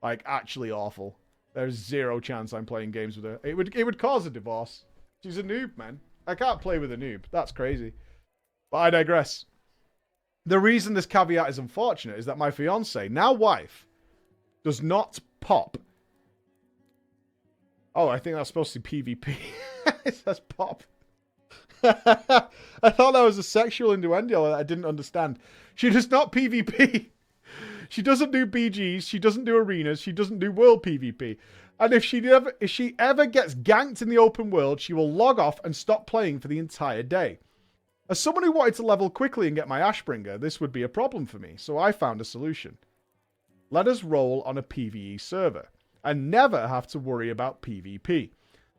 Like, actually awful. There's zero chance I'm playing games with her. It would cause a divorce. She's a noob, man. I can't play with a noob. That's crazy. But I digress. The reason this caveat is unfortunate is that my fiancé, now wife, does not pop. Oh, I think that's supposed to be PvP. It says pop. I thought that was a sexual innuendo that I didn't understand. She does not PvP. She doesn't do BGs. She doesn't do arenas. She doesn't do world PvP. And if she ever gets ganked in the open world, she will log off and stop playing for the entire day. As someone who wanted to level quickly and get my Ashbringer, this would be a problem for me, so I found a solution. Let us roll on a PvE server, and never have to worry about PvP.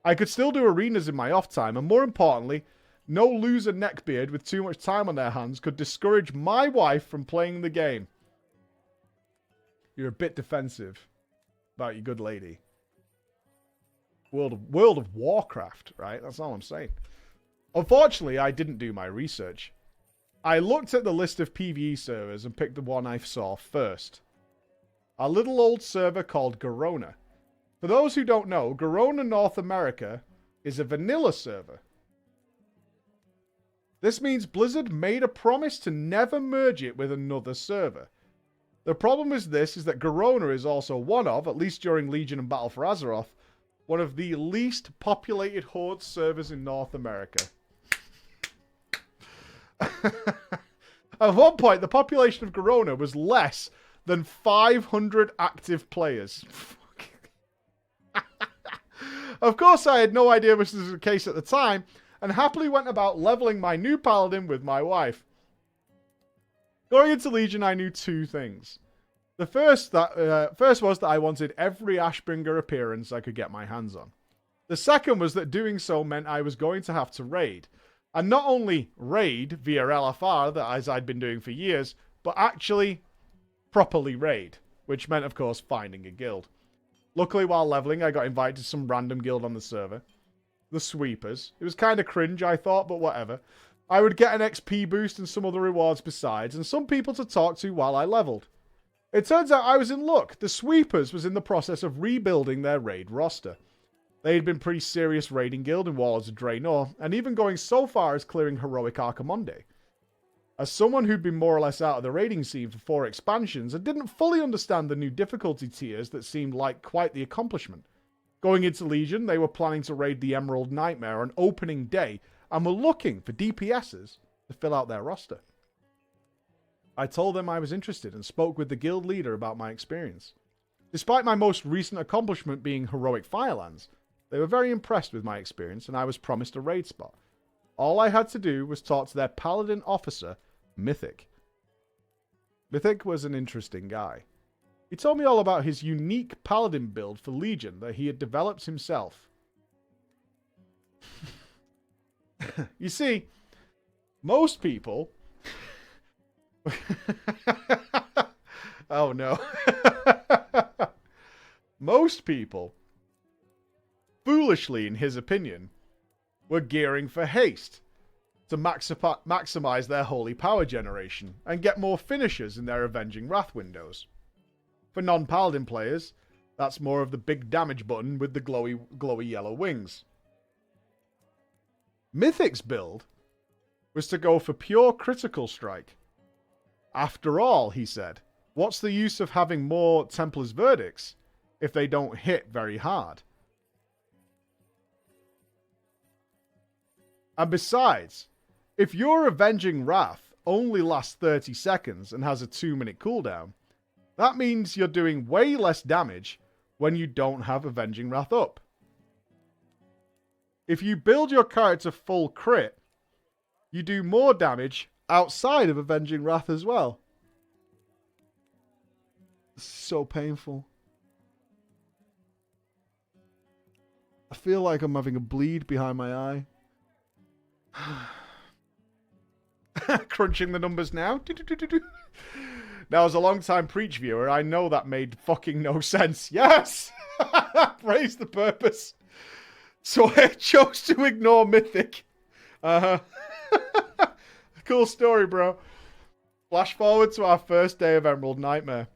I could still do arenas in my off time, and more importantly, no loser neckbeard with too much time on their hands could discourage my wife from playing the game. You're a bit defensive about your good lady. World of Warcraft, right? That's all I'm saying. Unfortunately, I didn't do my research. I looked at the list of PvE servers and picked the one I saw first. A little old server called Garona. For those who don't know, Garona North America is a vanilla server. This means Blizzard made a promise to never merge it with another server. The problem with this is that Garona is also one of, at least during Legion and Battle for Azeroth, one of the least populated Horde servers in North America. At one point, the population of Garona was less than 500 active players. Of course, I had no idea this was the case at the time, and happily went about leveling my new paladin with my wife. Going into Legion, I knew two things. The first was that I wanted every Ashbringer appearance I could get my hands on. The second was that doing so meant I was going to have to raid. And not only raid via LFR, as I'd been doing for years, but actually properly raid, which meant, of course, finding a guild. Luckily, while leveling, I got invited to some random guild on the server. The Sweepers. It was kind of cringe, I thought, but whatever. I would get an XP boost and some other rewards besides, and some people to talk to while I leveled. It turns out I was in luck. The Sweepers was in the process of rebuilding their raid roster. They had been pretty serious raiding guild in Warlords of Draenor, and even going so far as clearing Heroic Archimonde. As someone who'd been more or less out of the raiding scene for 4 expansions and didn't fully understand the new difficulty tiers that seemed like quite the accomplishment. Going into Legion, they were planning to raid the Emerald Nightmare on opening day and were looking for DPSs to fill out their roster. I told them I was interested and spoke with the guild leader about my experience. Despite my most recent accomplishment being Heroic Firelands, they were very impressed with my experience and I was promised a raid spot. All I had to do was talk to their paladin officer, Mythic. Mythic was an interesting guy. He told me all about his unique paladin build for Legion that he had developed himself. You see, most people... Oh no. Most people, foolishly in his opinion, were gearing for haste to maximize their holy power generation and get more finishers in their Avenging Wrath windows. For non-paladin players, that's more of the big damage button with the glowy yellow wings. Mythic's build was to go for pure critical strike. After all, he said, what's the use of having more Templar's Verdicts if they don't hit very hard? And besides, if your Avenging Wrath only lasts 30 seconds and has a 2-minute cooldown, that means you're doing way less damage when you don't have Avenging Wrath up. If you build your character full crit, you do more damage outside of Avenging Wrath as well. This is so painful. I feel like I'm having a bleed behind my eye. Crunching the numbers now. Now, as a long-time Preach viewer, I know that made fucking no sense. Yes! Praise the purpose. So I chose to ignore Mythic. Cool story, bro. Flash forward to our first day of Emerald Nightmare.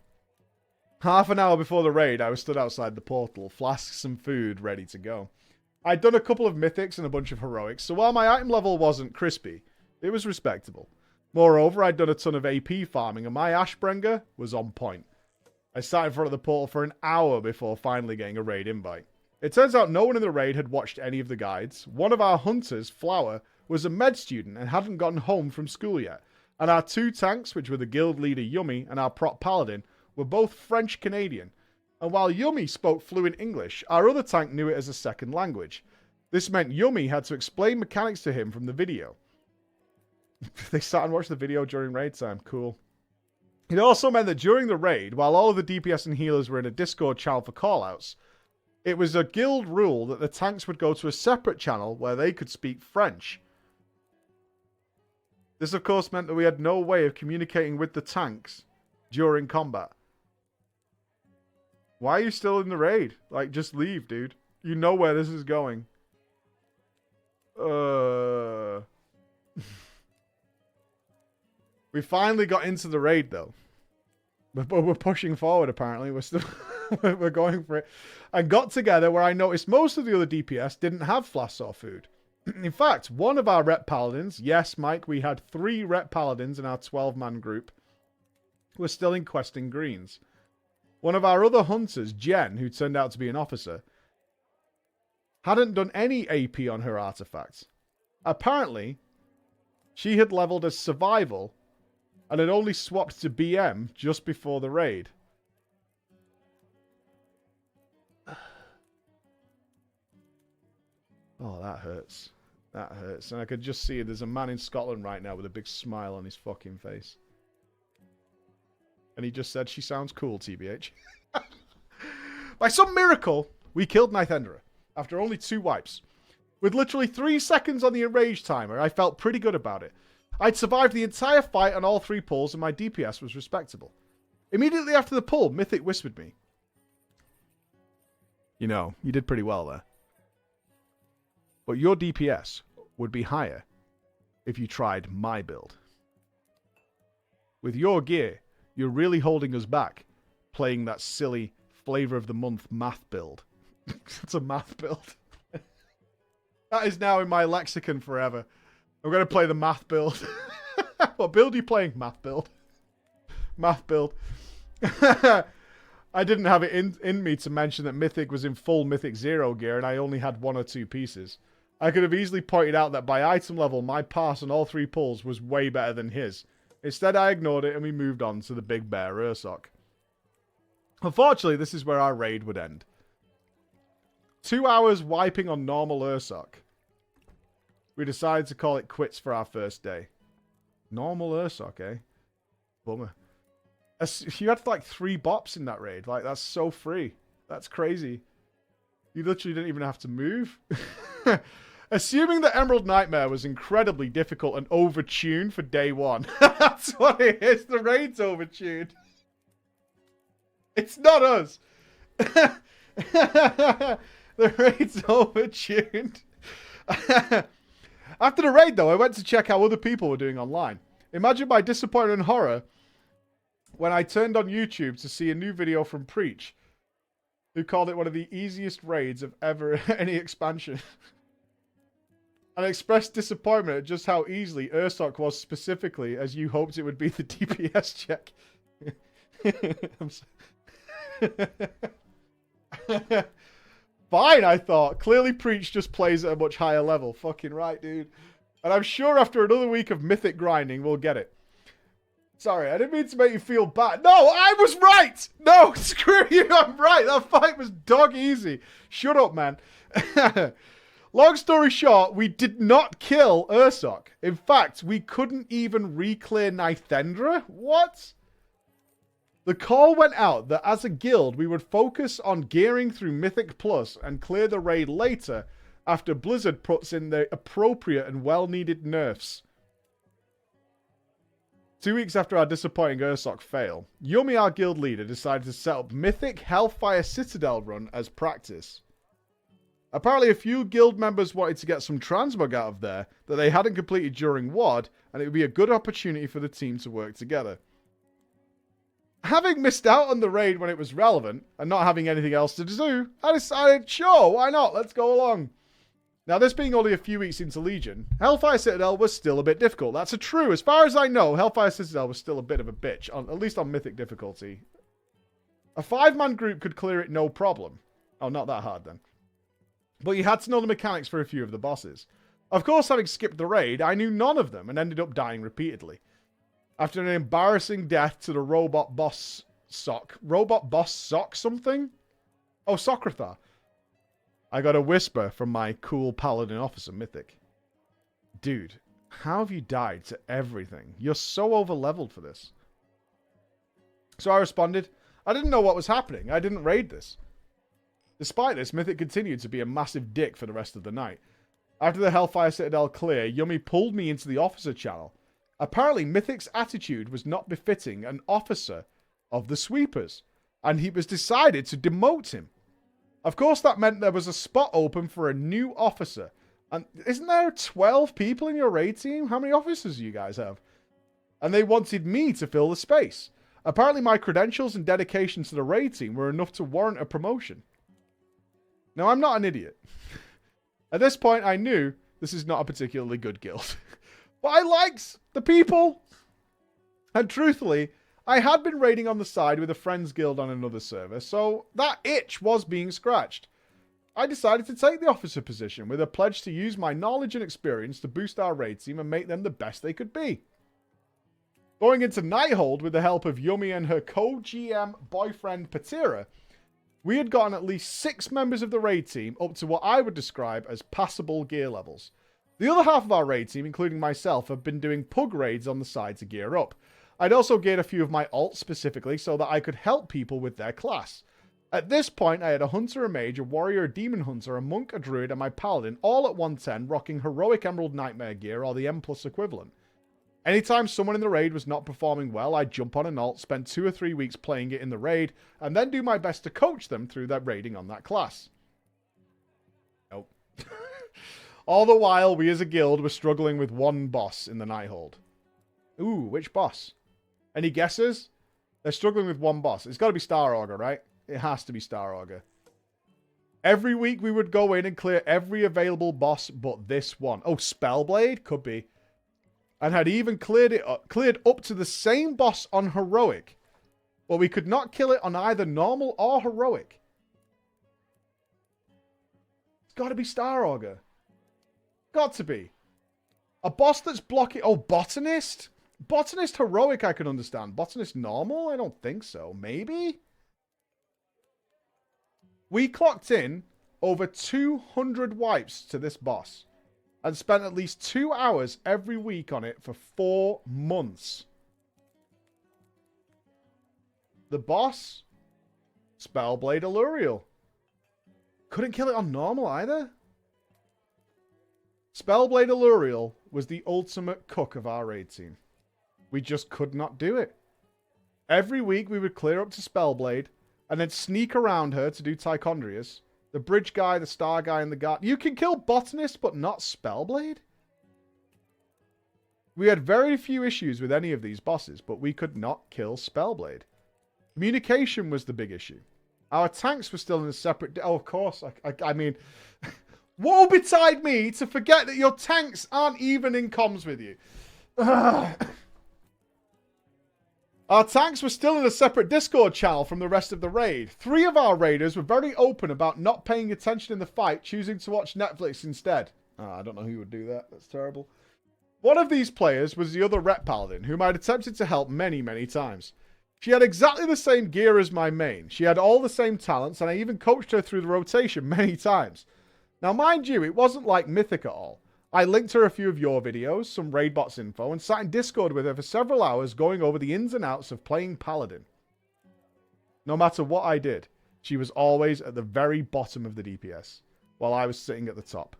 Half an hour before the raid, I was stood outside the portal, flasks and food ready to go. I'd done a couple of mythics and a bunch of heroics, so while my item level wasn't crispy, it was respectable. Moreover, I'd done a ton of AP farming, and my Ashbringer was on point. I sat in front of the portal for an hour before finally getting a raid invite. It turns out no one in the raid had watched any of the guides. One of our hunters, Flower, was a med student and hadn't gotten home from school yet. And our 2 tanks, which were the guild leader Yummy and our prop paladin, were both French-Canadian. And while Yummy spoke fluent English, our other tank knew it as a second language. This meant Yummy had to explain mechanics to him from the video. They sat and watched the video during raid time. Cool. It also meant that during the raid, while all of the DPS and healers were in a Discord channel for callouts, it was a guild rule that the tanks would go to a separate channel where they could speak French. This, of course, meant that we had no way of communicating with the tanks during combat. Why are you still in the raid? Like, just leave, dude. You know where this is going. We finally got into the raid, though. But we're pushing forward, apparently. We're still... we're going for it. And got together where I noticed most of the other DPS didn't have flasks or food. In fact, one of our rep paladins, yes, Mike, we had 3 rep paladins in our 12-man group, were still in questing greens. One of our other hunters, Jen, who turned out to be an officer, hadn't done any AP on her artifacts. Apparently, she had leveled as survival and had only swapped to BM just before the raid. Oh, that hurts. That hurts. And I could just see there's a man in Scotland right now with a big smile on his fucking face. And he just said, she sounds cool, TBH. By some miracle, we killed Nithendra after only 2 wipes. With literally 3 seconds on the enrage timer, I felt pretty good about it. I'd survived the entire fight on all 3 pulls and my DPS was respectable. Immediately after the pull, Mythic whispered me, you know, you did pretty well there. But your DPS would be higher if you tried my build. With your gear, you're really holding us back, playing that silly flavor of the month math build. It's a math build. That is now in my lexicon forever. I'm going to play the math build. What build are you playing? Math build. Math build. I didn't have it in me to mention that Mythic was in full Mythic 0 gear and I only had 1 or 2 pieces. I could have easily pointed out that by item level, my pass on all 3 pulls was way better than his. Instead, I ignored it and we moved on to the big bear Ursoc. Unfortunately, this is where our raid would end. 2 hours wiping on normal Ursoc. We decided to call it quits for our first day. Normal Ursoc, eh? Bummer. You had like 3 bops in that raid. Like, that's so free. That's crazy. You literally didn't even have to move. Assuming that Emerald Nightmare was incredibly difficult and overtuned for day 1. That's what it is. The raid's overtuned. It's not us. The raid's overtuned. After the raid, though, I went to check how other people were doing online. Imagine my disappointment and horror when I turned on YouTube to see a new video from Preach, who called it one of the easiest raids of ever any expansion. And expressed disappointment at just how easily Ursoc was specifically, as you hoped it would be the DPS check. Fine, I thought. Clearly Preach just plays at a much higher level. Fucking right, dude. And I'm sure after another week of mythic grinding, we'll get it. Sorry, I didn't mean to make you feel bad. No, I was right! No, screw you, I'm right. That fight was dog easy. Shut up, man. Long story short, we did not kill Ursoc. In fact, we couldn't even re-clear Nithendra? What? The call went out that as a guild, we would focus on gearing through Mythic Plus and clear the raid later after Blizzard puts in the appropriate and well-needed nerfs. 2 weeks after our disappointing Ursoc fail, Yumi, our guild leader, decided to set up Mythic Hellfire Citadel run as practice. Apparently a few guild members wanted to get some transmog out of there that they hadn't completed during WOD, and it would be a good opportunity for the team to work together. Having missed out on the raid when it was relevant, and not having anything else to do, I decided, sure, why not, let's go along. Now, this being only a few weeks into Legion, Hellfire Citadel was still a bit difficult. That's true. As far as I know, Hellfire Citadel was still a bit of a bitch, at least on Mythic difficulty. A 5-man group could clear it no problem. Oh, not that hard then. But you had to know the mechanics for a few of the bosses. Of course, having skipped the raid, I knew none of them and ended up dying repeatedly. After an embarrassing death to the robot boss sock. Robot boss sock something? Oh, Socrathar. I got a whisper from my cool paladin officer, Mythic. Dude, how have you died to everything? You're so over-leveled for this. So I responded, I didn't know what was happening. I didn't raid this. Despite this, Mythic continued to be a massive dick for the rest of the night. After the Hellfire Citadel clear, Yumi pulled me into the officer channel. Apparently, Mythic's attitude was not befitting an officer of the Sweepers, and he was decided to demote him. Of course, that meant there was a spot open for a new officer. And isn't there 12 people in your raid team? How many officers do you guys have? And they wanted me to fill the space. Apparently, my credentials and dedication to the raid team were enough to warrant a promotion. Now, I'm not an idiot. At this point, I knew This is not a particularly good guild. But I liked the people. And truthfully, I had been raiding on the side with a friends guild on another server, so that itch was being scratched. I decided to take the officer position with a pledge to use my knowledge and experience to boost our raid team and make them the best they could be. Going into Nighthold with the help of Yumi and her co-GM boyfriend Patira, we had gotten at least 6 members of the raid team up to what I would describe as passable gear levels. The other half of our raid team, including myself, have been doing pug raids on the side to gear up. I'd also geared a few of my alts specifically so that I could help people with their class. At this point, I had a hunter, a mage, a warrior, a demon hunter, a monk, a druid, and my paladin, all at 110, rocking heroic Emerald Nightmare gear or the M+ equivalent. Anytime someone in the raid was not performing well, I'd jump on an alt, spend 2 or 3 weeks playing it in the raid, and then do my best to coach them through their raiding on that class. Nope. All the while, we as a guild were struggling with one boss in the Nighthold. Ooh, which boss? Any guesses? They're struggling with one boss. It's got to be Star Augur, right? It has to be Star Augur. Every week we would go in and clear every available boss but this one. Oh, Spellblade? Could be. And had even cleared up to the same boss on Heroic. But we could not kill it on either normal or Heroic. It's got to be Star Augur. Got to be. A boss that's blocking... Oh, Botanist? Botanist Heroic I can understand. Botanist normal? I don't think so. Maybe? We clocked in over 200 wipes to this boss. And spent at least 2 hours every week on it for 4 months. The boss? Spellblade Allurial. Couldn't kill it on normal either. Spellblade Allurial was the ultimate cook of our raid team. We just could not do it. Every week we would clear up to Spellblade and then sneak around her to do Tichondrius. The bridge guy, the star guy, and the guard. You can kill Botanist, but not Spellblade? We had very few issues with any of these bosses, but we could not kill Spellblade. Communication was the big issue. Our tanks were still in a separate... Oh, of course. I mean... Woe betide me to forget that your tanks aren't even in comms with you. Our tanks were still in a separate Discord channel from the rest of the raid. 3 of our raiders were very open about not paying attention in the fight, choosing to watch Netflix instead. Oh, I don't know who would do that. That's terrible. One of these players was the other rep paladin, whom I'd attempted to help many, many times. She had exactly the same gear as my main. She had all the same talents, and I even coached her through the rotation many times. Now, mind you, it wasn't like Mythic at all. I linked her a few of your videos, some Raidbots info, and sat in Discord with her for several hours going over the ins and outs of playing Paladin. No matter what I did, she was always at the very bottom of the DPS, while I was sitting at the top.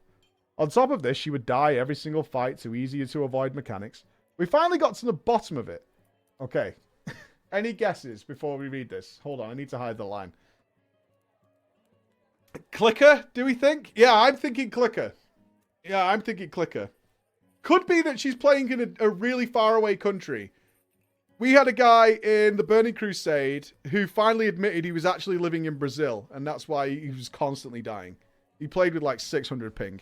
On top of this, she would die every single fight, too easy to avoid mechanics. We finally got to the bottom of it. Okay. Any guesses before we read this? Hold on, I need to hide the line. Clicker, do we think? Yeah, I'm thinking Clicker. Yeah, I'm thinking Clicker. Could be that she's playing in a really faraway country. We had a guy in the Burning Crusade who finally admitted he was actually living in Brazil, and that's why he was constantly dying. He played with like 600 ping.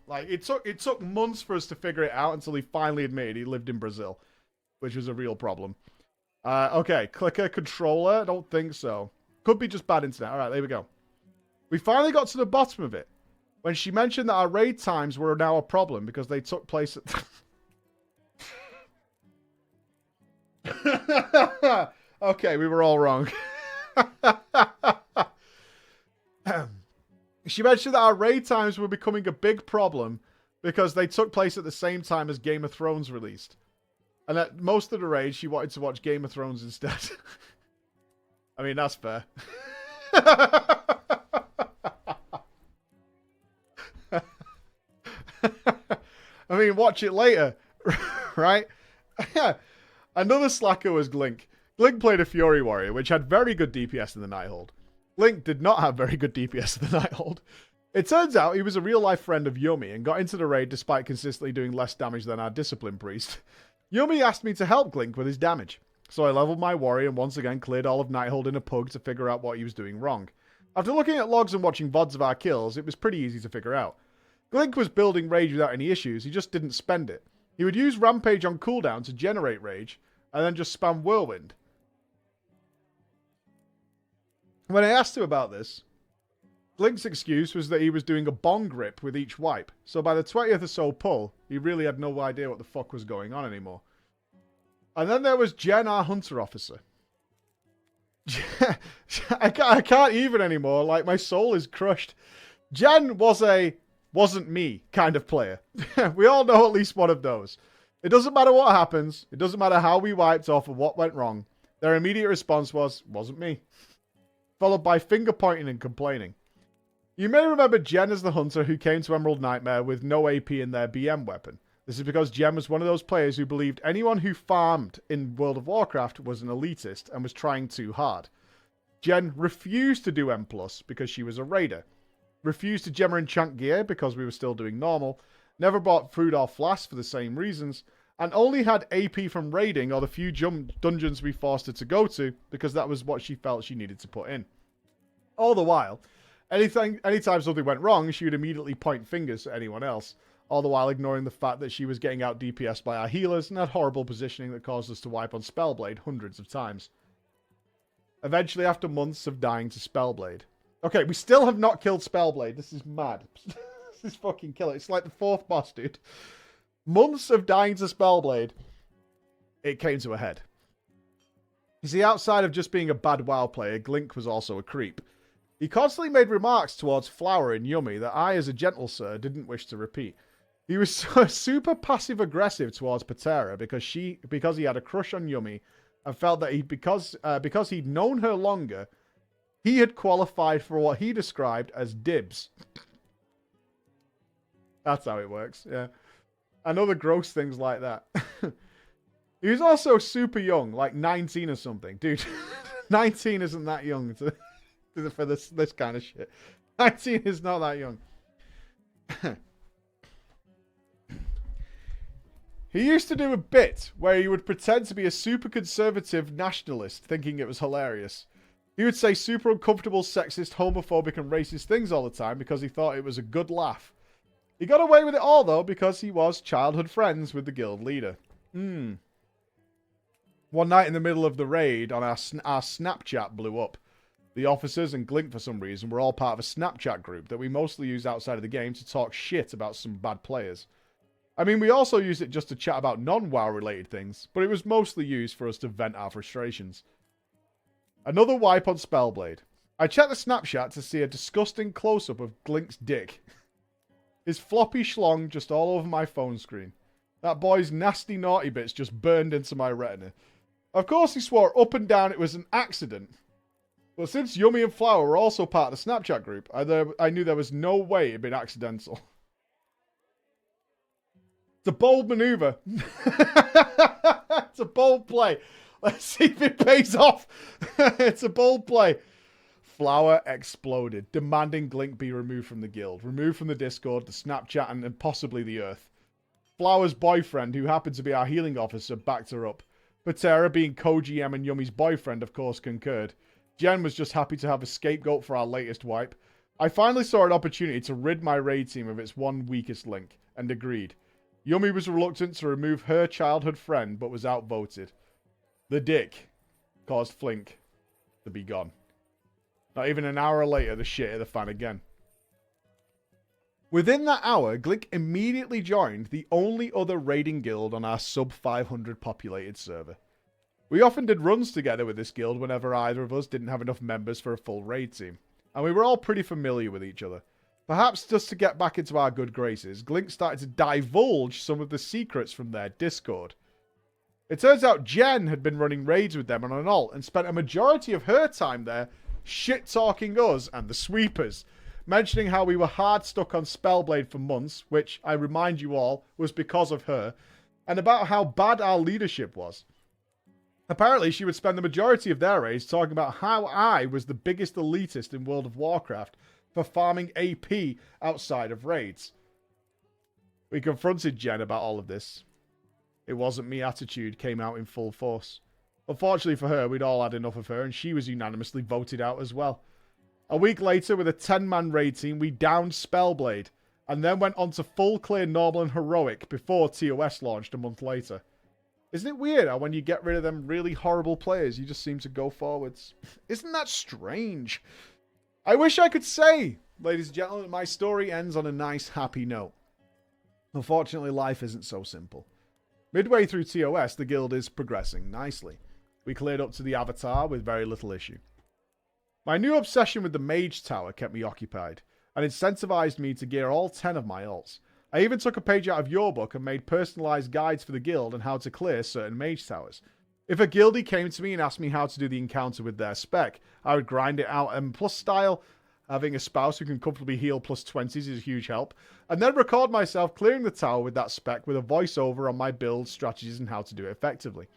Like it took months for us to figure it out until he finally admitted he lived in Brazil, which was a real problem. Okay, Clicker controller. I don't think so. Could be just bad internet. All right, there we go. We finally got to the bottom of it when she mentioned that our raid times were now a problem because they took place at... Okay, we were all wrong. She mentioned that our raid times were becoming a big problem because they took place at the same time as Game of Thrones released. And at most of the raids, she wanted to watch Game of Thrones instead. I mean, that's fair. I mean, watch it later, right? Another slacker was Glink. Glink played a Fury Warrior, which had very good DPS in the Nighthold. Glink did not have very good DPS in the Nighthold. It turns out he was a real-life friend of Yumi and got into the raid despite consistently doing less damage than our Discipline Priest. Yumi asked me to help Glink with his damage, so I leveled my warrior and once again cleared all of Nighthold in a pug to figure out what he was doing wrong. After looking at logs and watching VODs of our kills, it was pretty easy to figure out. Glink was building rage without any issues, he just didn't spend it. He would use Rampage on cooldown to generate rage, and then just spam Whirlwind. When I asked him about this, Glink's excuse was that he was doing a bong grip with each wipe, so by the 20th or so pull, he really had no idea what the fuck was going on anymore. And then there was Jen, our hunter officer. I can't even anymore, like my soul is crushed. Jen was a wasn't me kind of player. We all know at least one of those. It doesn't matter what happens, it doesn't matter how we wiped off or what went wrong, their immediate response was, wasn't me. Followed by finger pointing and complaining. You may remember Jen as the hunter who came to Emerald Nightmare with no AP in their BM weapon. This is because Jen was one of those players who believed anyone who farmed in World of Warcraft was an elitist and was trying too hard. Jen refused to do M+, because she was a raider. Refused to gem or enchant gear because we were still doing normal. Never bought food or flasks for the same reasons. And only had AP from raiding or the few dungeons we forced her to go to because that was what she felt she needed to put in. All the while, anytime something went wrong, she would immediately point fingers at anyone else. All the while ignoring the fact that she was getting out DPS by our healers and had horrible positioning that caused us to wipe on Spellblade hundreds of times. Eventually, after months of dying to Spellblade. Okay, we still have not killed Spellblade. This is mad. This is fucking killer. It's like the 4th boss, dude. Months of dying to Spellblade. It came to a head. You see, outside of just being a bad WoW player, Glink was also a creep. He constantly made remarks towards Flower and Yummy that I, as a gentle sir, didn't wish to repeat. He was super passive-aggressive towards Patera because he had a crush on Yummy and felt that because he'd known her longer, he had qualified for what he described as dibs. That's how it works, yeah. And other gross things like that. He was also super young, like 19 or something. Dude, 19 isn't that young for this kind of shit. 19 is not that young. He used to do a bit where he would pretend to be a super conservative nationalist, thinking it was hilarious. He would say super uncomfortable, sexist, homophobic, and racist things all the time because he thought it was a good laugh. He got away with it all, though, because he was childhood friends with the guild leader. One night in the middle of the raid, our Snapchat blew up. The officers and Glink, for some reason, were all part of a Snapchat group that we mostly use outside of the game to talk shit about some bad players. I mean, we also used it just to chat about non-WoW related things, but it was mostly used for us to vent our frustrations. Another wipe on Spellblade. I checked the Snapchat to see a disgusting close-up of Glink's dick. His floppy schlong just all over my phone screen. That boy's nasty naughty bits just burned into my retina. Of course he swore up and down it was an accident. But since Yummy and Flower were also part of the Snapchat group, I knew there was no way it had been accidental. It's a bold maneuver. It's a bold play. Let's see if it pays off. It's a bold play. Flower exploded, demanding Glink be removed from the guild, removed from the Discord, the Snapchat, and possibly the Earth. Flower's boyfriend, who happened to be our healing officer, backed her up. Patera, being co-GM and Yummy's boyfriend, of course, concurred. Jen was just happy to have a scapegoat for our latest wipe. I finally saw an opportunity to rid my raid team of its one weakest link, and agreed. Yummy was reluctant to remove her childhood friend, but was outvoted. The dick caused Flink to be gone. Not even an hour later, the shit hit the fan again. Within that hour, Glink immediately joined the only other raiding guild on our sub-500 populated server. We often did runs together with this guild whenever either of us didn't have enough members for a full raid team, and we were all pretty familiar with each other. Perhaps just to get back into our good graces, Glink started to divulge some of the secrets from their Discord. It turns out Jen had been running raids with them on an alt and spent a majority of her time there shit-talking us and the sweepers, mentioning how we were hard stuck on Spellblade for months, which, I remind you all, was because of her, and about how bad our leadership was. Apparently, she would spend the majority of their raids talking about how I was the biggest elitist in World of Warcraft for farming AP outside of raids. We confronted Jen about all of this. It wasn't me attitude came out in full force. Unfortunately for her, we'd all had enough of her, and she was unanimously voted out as well. A week later, with a 10-man raid team, we downed Spellblade, and then went on to full clear normal and heroic before TOS launched a month later. Isn't it weird how when you get rid of them really horrible players, you just seem to go forwards? Isn't that strange? I wish I could say, ladies and gentlemen, my story ends on a nice, happy note. Unfortunately, life isn't so simple. Midway through TOS, the guild is progressing nicely. We cleared up to the Avatar with very little issue. My new obsession with the Mage Tower kept me occupied, and incentivized me to gear all 10 of my alts. I even took a page out of your book and made personalized guides for the guild on how to clear certain Mage Towers. If a guildie came to me and asked me how to do the encounter with their spec, I would grind it out M+ style. Having a spouse who can comfortably heal +20s is a huge help. And then record myself clearing the tower with that spec with a voiceover on my build, strategies, and how to do it effectively.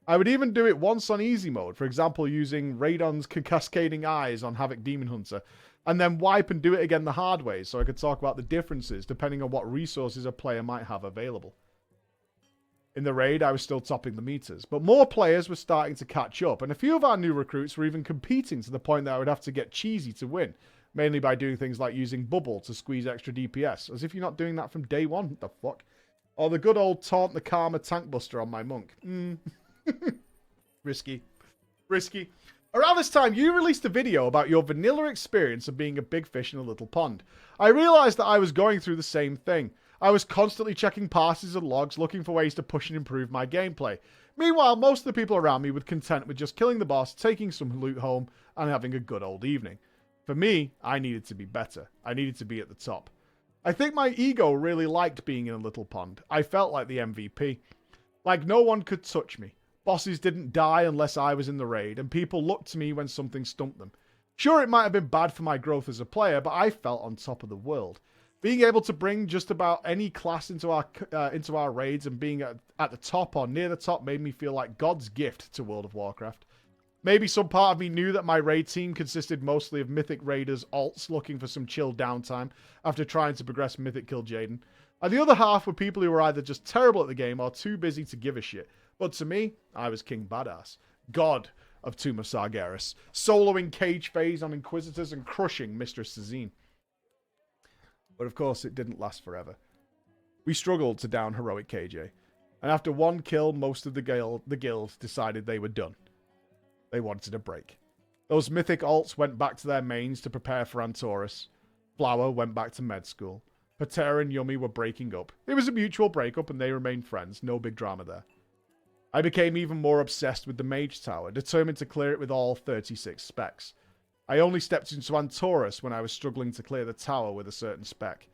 I would even do it once on easy mode, for example using Radon's Cascading Eyes on Havoc Demon Hunter, and then wipe and do it again the hard way so I could talk about the differences depending on what resources a player might have available. In the raid, I was still topping the meters, but more players were starting to catch up, and a few of our new recruits were even competing to the point that I would have to get cheesy to win, mainly by doing things like using Bubble to squeeze extra DPS, as if you're not doing that from day one, what the fuck? Or the good old Taunt the Karma Tank Buster on my monk. Risky. Risky. Around this time, you released a video about your vanilla experience of being a big fish in a little pond. I realized that I was going through the same thing. I was constantly checking passes and logs, looking for ways to push and improve my gameplay. Meanwhile, most of the people around me were content with just killing the boss, taking some loot home, and having a good old evening. For me, I needed to be better. I needed to be at the top. I think my ego really liked being in a little pond. I felt like the MVP. Like no one could touch me. Bosses didn't die unless I was in the raid, and people looked to me when something stumped them. Sure, it might have been bad for my growth as a player, but I felt on top of the world. Being able to bring just about any class into our raids and being at the top or near the top made me feel like God's gift to World of Warcraft. Maybe some part of me knew that my raid team consisted mostly of Mythic Raiders alts looking for some chill downtime after trying to progress Mythic Kill Jaden. And the other half were people who were either just terrible at the game or too busy to give a shit. But to me, I was King Badass. God of Tomb of Sargeras. Soloing Cage Phase on Inquisitors and crushing Mistress Sazine. But of course, it didn't last forever. We struggled to down heroic KJ. And after one kill, most of the guild decided they were done. They wanted a break. Those mythic alts went back to their mains to prepare for Antorus. Flower went back to med school. Patera and Yummy were breaking up. It was a mutual breakup and they remained friends. No big drama there. I became even more obsessed with the Mage Tower, determined to clear it with all 36 specs. I only stepped into Antorus when I was struggling to clear the tower with a certain spec.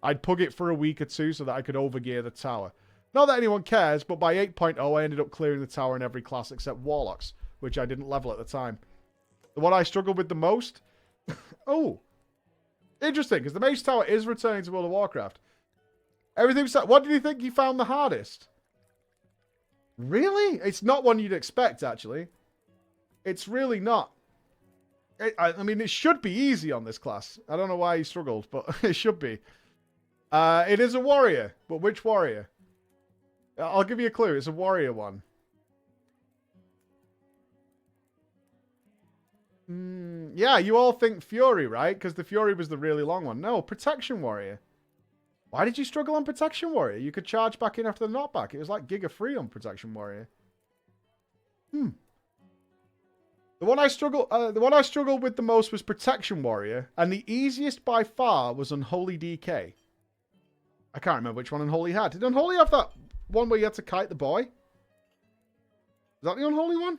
I'd pug it for a week or two so that I could overgear the tower. Not that anyone cares, but by 8.0 I ended up clearing the tower in every class except Warlocks, which I didn't level at the time. The one I struggled with the most? Oh. Interesting, because the Mage Tower is returning to World of Warcraft. Everything's... What did you think you found the hardest? Really? It's not one you'd expect, actually. It's really not. I mean, it should be easy on this class. I don't know why he struggled, but it should be. It is a warrior, but which warrior? I'll give you a clue. It's a warrior one. Yeah, you all think Fury, right? Because the Fury was the really long one. No, Protection Warrior. Why did you struggle on Protection Warrior? You could charge back in after the knockback. It was like Giga free on Protection Warrior. The one I struggled with the most was Protection Warrior, and the easiest by far was Unholy DK. I can't remember which one Unholy had. Did Unholy have that one where you had to kite the boy? Is that the Unholy one?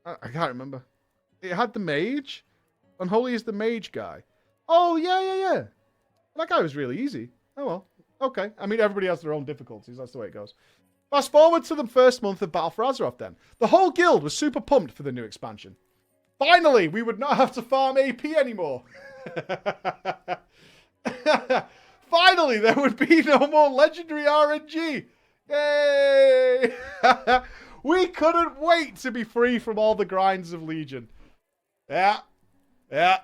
I can't remember. It had the mage. Unholy is the mage guy. Oh, yeah. That guy was really easy. Oh, well. Okay. I mean, everybody has their own difficulties. That's the way it goes. Fast forward to the first month of Battle for Azeroth then. The whole guild was super pumped for the new expansion. Finally, we would not have to farm AP anymore. Finally, there would be no more legendary RNG. Yay! We couldn't wait to be free from all the grinds of Legion. Yeah. The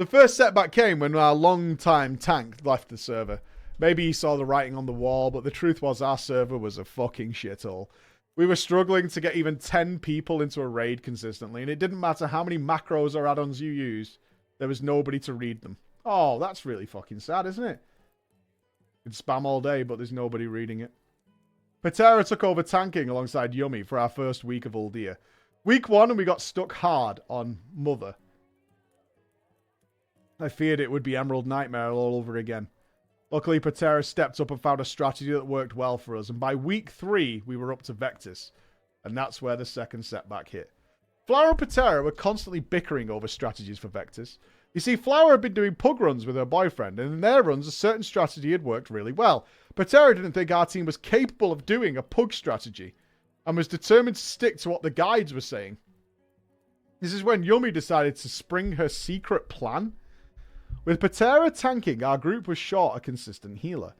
first setback came when our long-time tank left the server. Maybe he saw the writing on the wall, but the truth was our server was a fucking shithole. We were struggling to get even 10 people into a raid consistently, and it didn't matter how many macros or add-ons you used, there was nobody to read them. Oh, that's really fucking sad, isn't it? You can spam all day, but there's nobody reading it. Patera took over tanking alongside Yummy for our first week of Uldia. Week 1, and we got stuck hard on Mother. I feared it would be Emerald Nightmare all over again. Luckily, Patera stepped up and found a strategy that worked well for us, and by week 3, we were up to Vectis. And that's where the second setback hit. Flower and Patera were constantly bickering over strategies for Vectis. You see, Flower had been doing pug runs with her boyfriend, and in their runs, a certain strategy had worked really well. Patera didn't think our team was capable of doing a pug strategy, and was determined to stick to what the guides were saying. This is when Yummy decided to spring her secret plan. With Patera tanking, our group was short a consistent healer.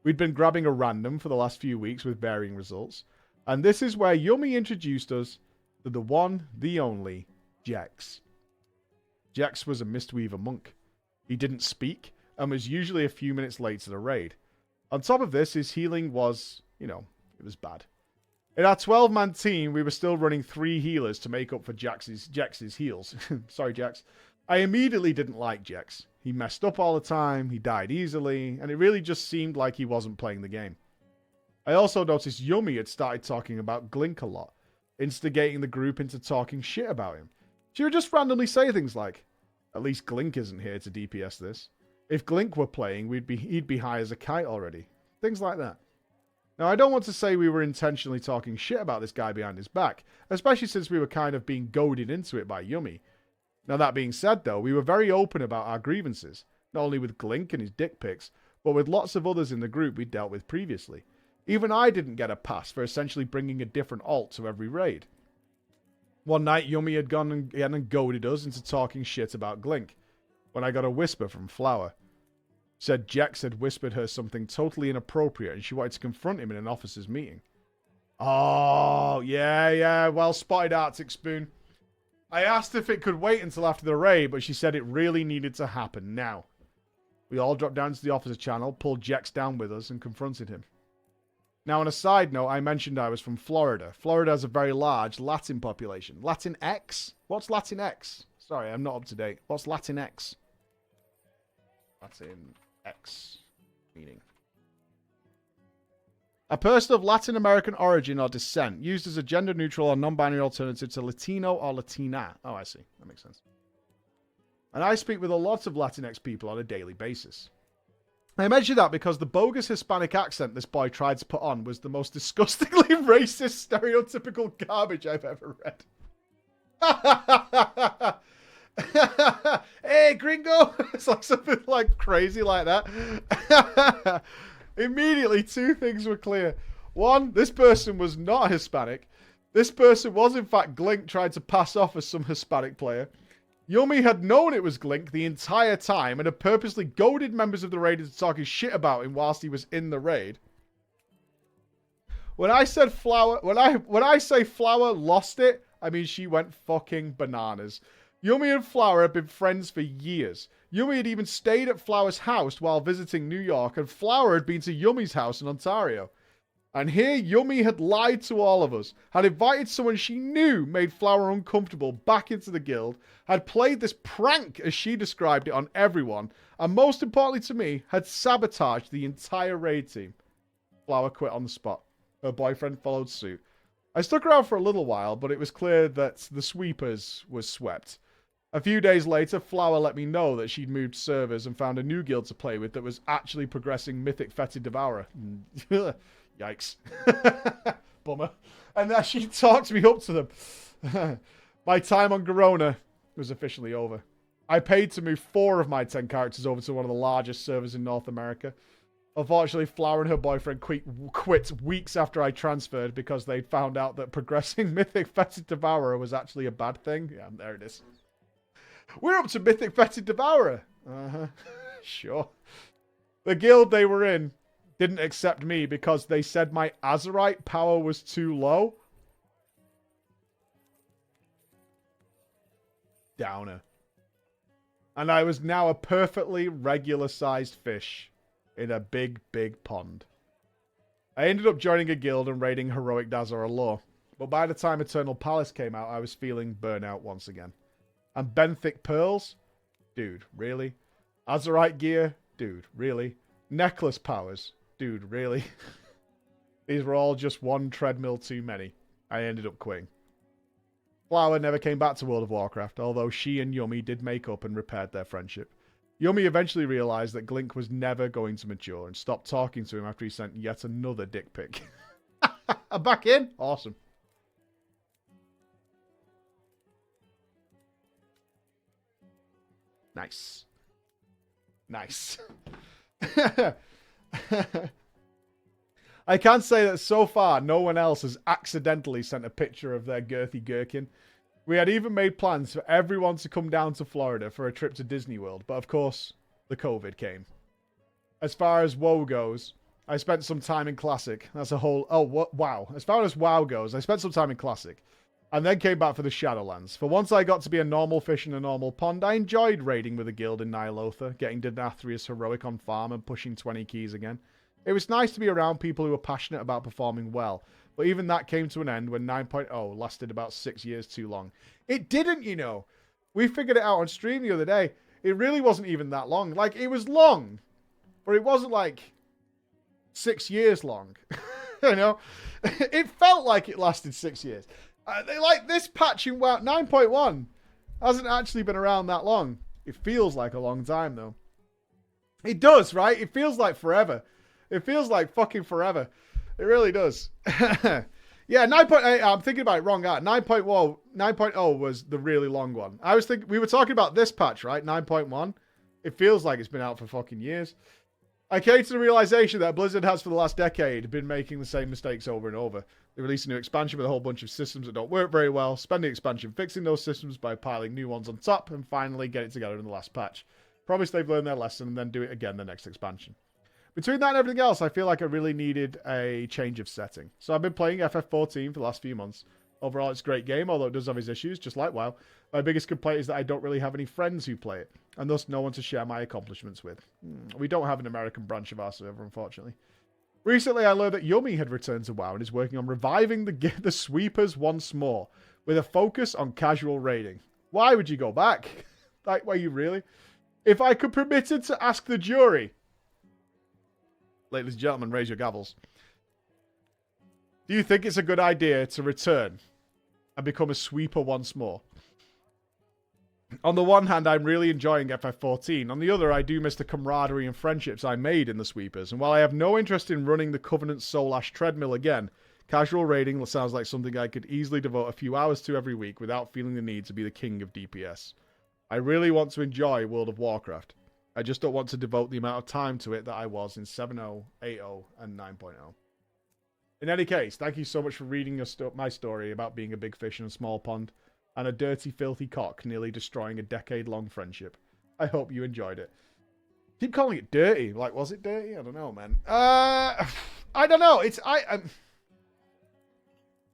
We'd been grabbing a random for the last few weeks with varying results, and this is where Yummy introduced us to the one, the only, Jex. Jex was a Mistweaver monk. He didn't speak, and was usually a few minutes late to the raid. On top of this, his healing was, it was bad. In our 12-man team, we were still running 3 healers to make up for Jex's heals. Sorry, Jex. I immediately didn't like Jex. He messed up all the time, he died easily, and it really just seemed like he wasn't playing the game. I also noticed Yummy had started talking about Glink a lot, instigating the group into talking shit about him. She would just randomly say things like, at least Glink isn't here to DPS this. If Glink were playing, he'd be high as a kite already. Things like that. Now, I don't want to say we were intentionally talking shit about this guy behind his back, especially since we were kind of being goaded into it by Yummy. Now, that being said, though, we were very open about our grievances, not only with Glink and his dick pics, but with lots of others in the group we'd dealt with previously. Even I didn't get a pass for essentially bringing a different alt to every raid. One night, Yummy had gone and goaded us into talking shit about Glink, when I got a whisper from Flower. Said Jex had whispered her something totally inappropriate and she wanted to confront him in an officers' meeting. Oh, yeah, well spotted, Arctic Spoon. I asked if it could wait until after the raid, but she said it really needed to happen now. We all dropped down to the officer channel, pulled Jex down with us, and confronted him. Now, on a side note, I mentioned I was from Florida. Florida has a very large Latin population. Latinx? What's Latinx? Sorry, I'm not up to date. What's Latinx? Latinx meaning. A person of Latin American origin or descent, used as a gender-neutral or non-binary alternative to Latino or Latina. Oh, I see. That makes sense. And I speak with a lot of Latinx people on a daily basis. I mention that because the bogus Hispanic accent this boy tried to put on was the most disgustingly racist, stereotypical garbage I've ever read. Hey, gringo! It's like something like crazy like that. Immediately, 2 things were clear. 1, this person was not Hispanic. This person was, in fact, Glink trying to pass off as some Hispanic player. Yummy had known it was Glink the entire time and had purposely goaded members of the raid into talking shit about him whilst he was in the raid. When I said Flower, when I say Flower lost it, I mean she went fucking bananas. Yummy and Flower had been friends for years. Yummy had even stayed at Flower's house while visiting New York, and Flower had been to Yummy's house in Ontario. And here Yummy had lied to all of us, had invited someone she knew made Flower uncomfortable back into the guild, had played this prank, as she described it, on everyone, and most importantly to me, had sabotaged the entire raid team. Flower quit on the spot. Her boyfriend followed suit. I stuck around for a little while, but it was clear that the sweepers was swept. A few days later, Flower let me know that she'd moved servers and found a new guild to play with that was actually progressing Mythic Fetid Devourer. Yikes. Bummer. And that she talked me up to them. My time on Garona was officially over. I paid to move 4 of my 10 characters over to one of the largest servers in North America. Unfortunately, Flower and her boyfriend quit weeks after I transferred because they'd found out that progressing Mythic Fetid Devourer was actually a bad thing. Yeah, there it is. We're up to Mythic Fetid Devourer. Uh-huh. Sure. The guild they were in didn't accept me because they said my Azerite power was too low. Downer. And I was now a perfectly regular-sized fish in a big, big pond. I ended up joining a guild and raiding Heroic Dazor Lore, but by the time Eternal Palace came out, I was feeling burnout once again. And Benthic Pearls? Dude, really? Azurite Gear? Dude, really? Necklace Powers? Dude, really? These were all just one treadmill too many. I ended up quitting. Flower never came back to World of Warcraft, although she and Yummy did make up and repaired their friendship. Yummy eventually realized that Glink was never going to mature and stopped talking to him after he sent yet another dick pic. I'm back in? Awesome. Nice. Nice. I can say that so far, no one else has accidentally sent a picture of their girthy gherkin. We had even made plans for everyone to come down to Florida for a trip to Disney World, but of course, the COVID came. As far as WoW goes, I spent some time in Classic. That's a whole... Oh, wow. As far as WoW goes, I spent some time in Classic. And then came back for the Shadowlands. For once I got to be a normal fish in a normal pond, I enjoyed raiding with a guild in Nyalotha, getting Denathrius heroic on farm and pushing 20 keys again. It was nice to be around people who were passionate about performing well, but even that came to an end when 9.0 lasted about 6 years too long. It didn't, you know. We figured it out on stream the other day. It really wasn't even that long. Like, it was long, but it wasn't like 6 years long. You know? It felt like it lasted 6 years. Like, this patch in WoW 9.1 hasn't actually been around that long. It feels like a long time, though. It does, right? It feels like forever. It feels like fucking forever. It really does. Yeah, 9.8, I'm thinking about it wrong. 9.0 was the really long one. I was thinking, we were talking about this patch, right? 9.1. It feels like it's been out for fucking years. I came to the realization that Blizzard has for the last decade been making the same mistakes over and over. They release a new expansion with a whole bunch of systems that don't work very well, spend the expansion fixing those systems by piling new ones on top, and finally get it together in the last patch. Promise they've learned their lesson and then do it again the next expansion. Between that and everything else, I feel like I really needed a change of setting. So I've been playing FF14 for the last few months. Overall, it's a great game, although it does have its issues, just like WoW. My biggest complaint is that I don't really have any friends who play it, and thus no one to share my accomplishments with. We don't have an American branch of our server, unfortunately. Recently, I learned that Yummy had returned to WoW and is working on reviving the sweepers once more, with a focus on casual raiding. Why would you go back? Like, were you really? If I could permit it to ask the jury... Ladies and gentlemen, raise your gavels. Do you think it's a good idea to return and become a sweeper once more? On the one hand, I'm really enjoying FF14. On the other, I do miss the camaraderie and friendships I made in the sweepers. And while I have no interest in running the Covenant Soul Ash treadmill again, casual raiding sounds like something I could easily devote a few hours to every week without feeling the need to be the king of DPS. I really want to enjoy World of Warcraft. I just don't want to devote the amount of time to it that I was in 7.0, 8.0, and 9.0. In any case, thank you so much for reading my story about being a big fish in a small pond and a dirty, filthy cock nearly destroying a decade-long friendship. I hope you enjoyed it. Keep calling it dirty. Like, was it dirty? I don't know, man. I don't know.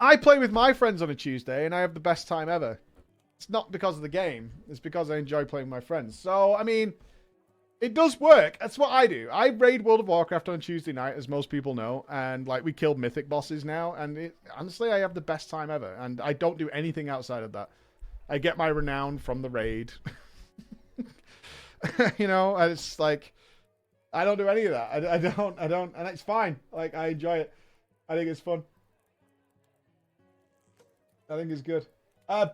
I play with my friends on a Tuesday, and I have the best time ever. It's not because of the game. It's because I enjoy playing with my friends. So, I mean... It does work. That's what I do. I raid World of Warcraft on Tuesday night, as most people know. And, like, we killed mythic bosses now. And, honestly, I have the best time ever. And I don't do anything outside of that. I get my renown from the raid. You know, and it's like... I don't do any of that. I don't. And it's fine. Like, I enjoy it. I think it's fun. I think it's good.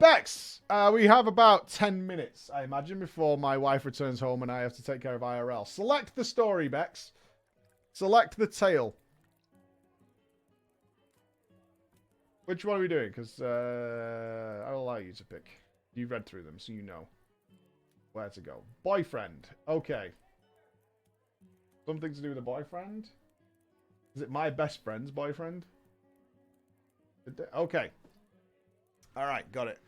Bex, we have about 10 minutes, I imagine, before my wife returns home and I have to take care of IRL. Select the story, Bex. Select the tale. Which one are we doing? Because I'll allow you to pick. You've read through them, so you know where to go. Boyfriend. Okay. Something to do with a boyfriend? Is it my best friend's boyfriend? Okay. Alright, got it.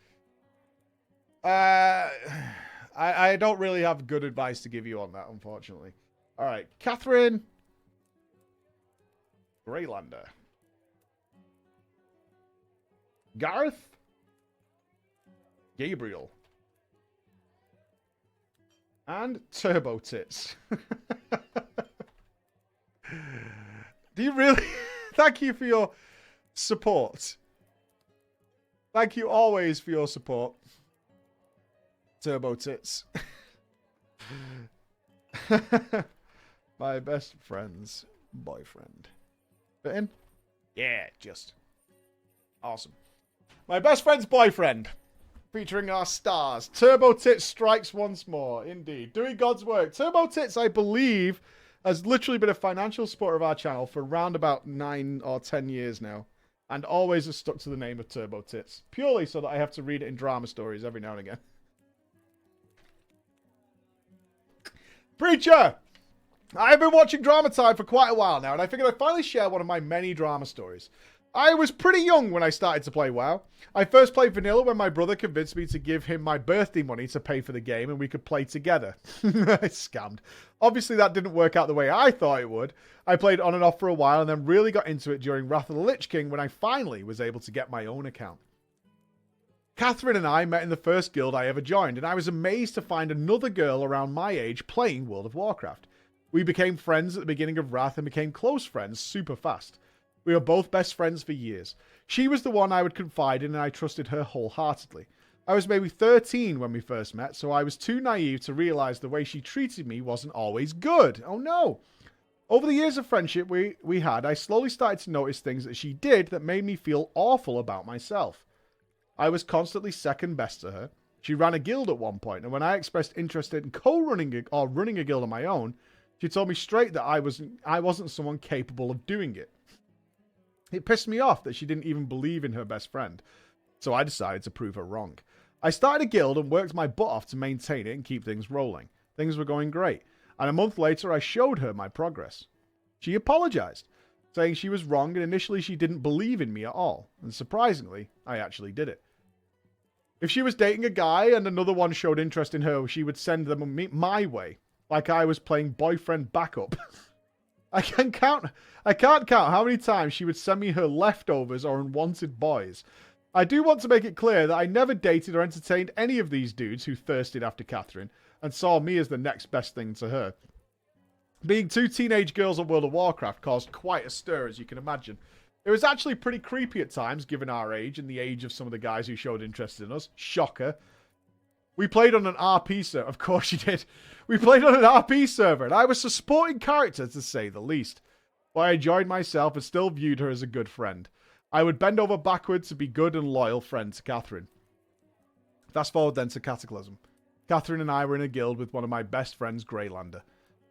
I don't really have good advice to give you on that, unfortunately. Alright, Catherine Greylander. Gareth Gabriel. And Turbo Tits. Do you really... Thank you for your support. Thank you always for your support. Turbo Tits. My best friend's boyfriend. Fit in? Yeah, just. Awesome. My best friend's boyfriend. Featuring our stars. Turbo Tits strikes once more. Indeed. Doing God's work. Turbo Tits, I believe, has literally been a financial supporter of our channel for around about 9 or 10 years now. And always has stuck to the name of Turbo Tits. Purely so that I have to read it in drama stories every now and again. Preacher! I've been watching Drama Time for quite a while now, and I figured I'd finally share one of my many drama stories. I was pretty young when I started to play WoW. I first played Vanilla when my brother convinced me to give him my birthday money to pay for the game and we could play together. I scammed. Obviously that didn't work out the way I thought it would. I played on and off for a while and then really got into it during Wrath of the Lich King when I finally was able to get my own account. Catherine and I met in the first guild I ever joined, and I was amazed to find another girl around my age playing World of Warcraft. We became friends at the beginning of Wrath and became close friends super fast. We were both best friends for years. She was the one I would confide in and I trusted her wholeheartedly. I was maybe 13 when we first met, so I was too naive to realize the way she treated me wasn't always good. Oh no! Over the years of friendship we had, I slowly started to notice things that she did that made me feel awful about myself. I was constantly second best to her. She ran a guild at one point, and when I expressed interest in co-running or running a guild of my own, she told me straight that I wasn't someone capable of doing it. It pissed me off that she didn't even believe in her best friend, so I decided to prove her wrong. I started a guild and worked my butt off to maintain it and keep things rolling. Things were going great, and a month later I showed her my progress. She apologized, saying she was wrong and initially she didn't believe in me at all, and surprisingly, I actually did it. If she was dating a guy and another one showed interest in her, she would send them my way, like I was playing boyfriend backup. I can't count how many times she would send me her leftovers or unwanted boys. I do want to make it clear that I never dated or entertained any of these dudes who thirsted after Catherine and saw me as the next best thing to her. Being two teenage girls on World of Warcraft caused quite a stir, as you can imagine. It was actually pretty creepy at times, given our age and the age of some of the guys who showed interest in us. Shocker. We played on an RP server. Of course you did. We played on an RP server, and I was a supporting character, to say the least. But I enjoyed myself and still viewed her as a good friend. I would bend over backwards to be good and loyal friend to Catherine. Fast forward then to Cataclysm. Catherine and I were in a guild with one of my best friends, Greylander.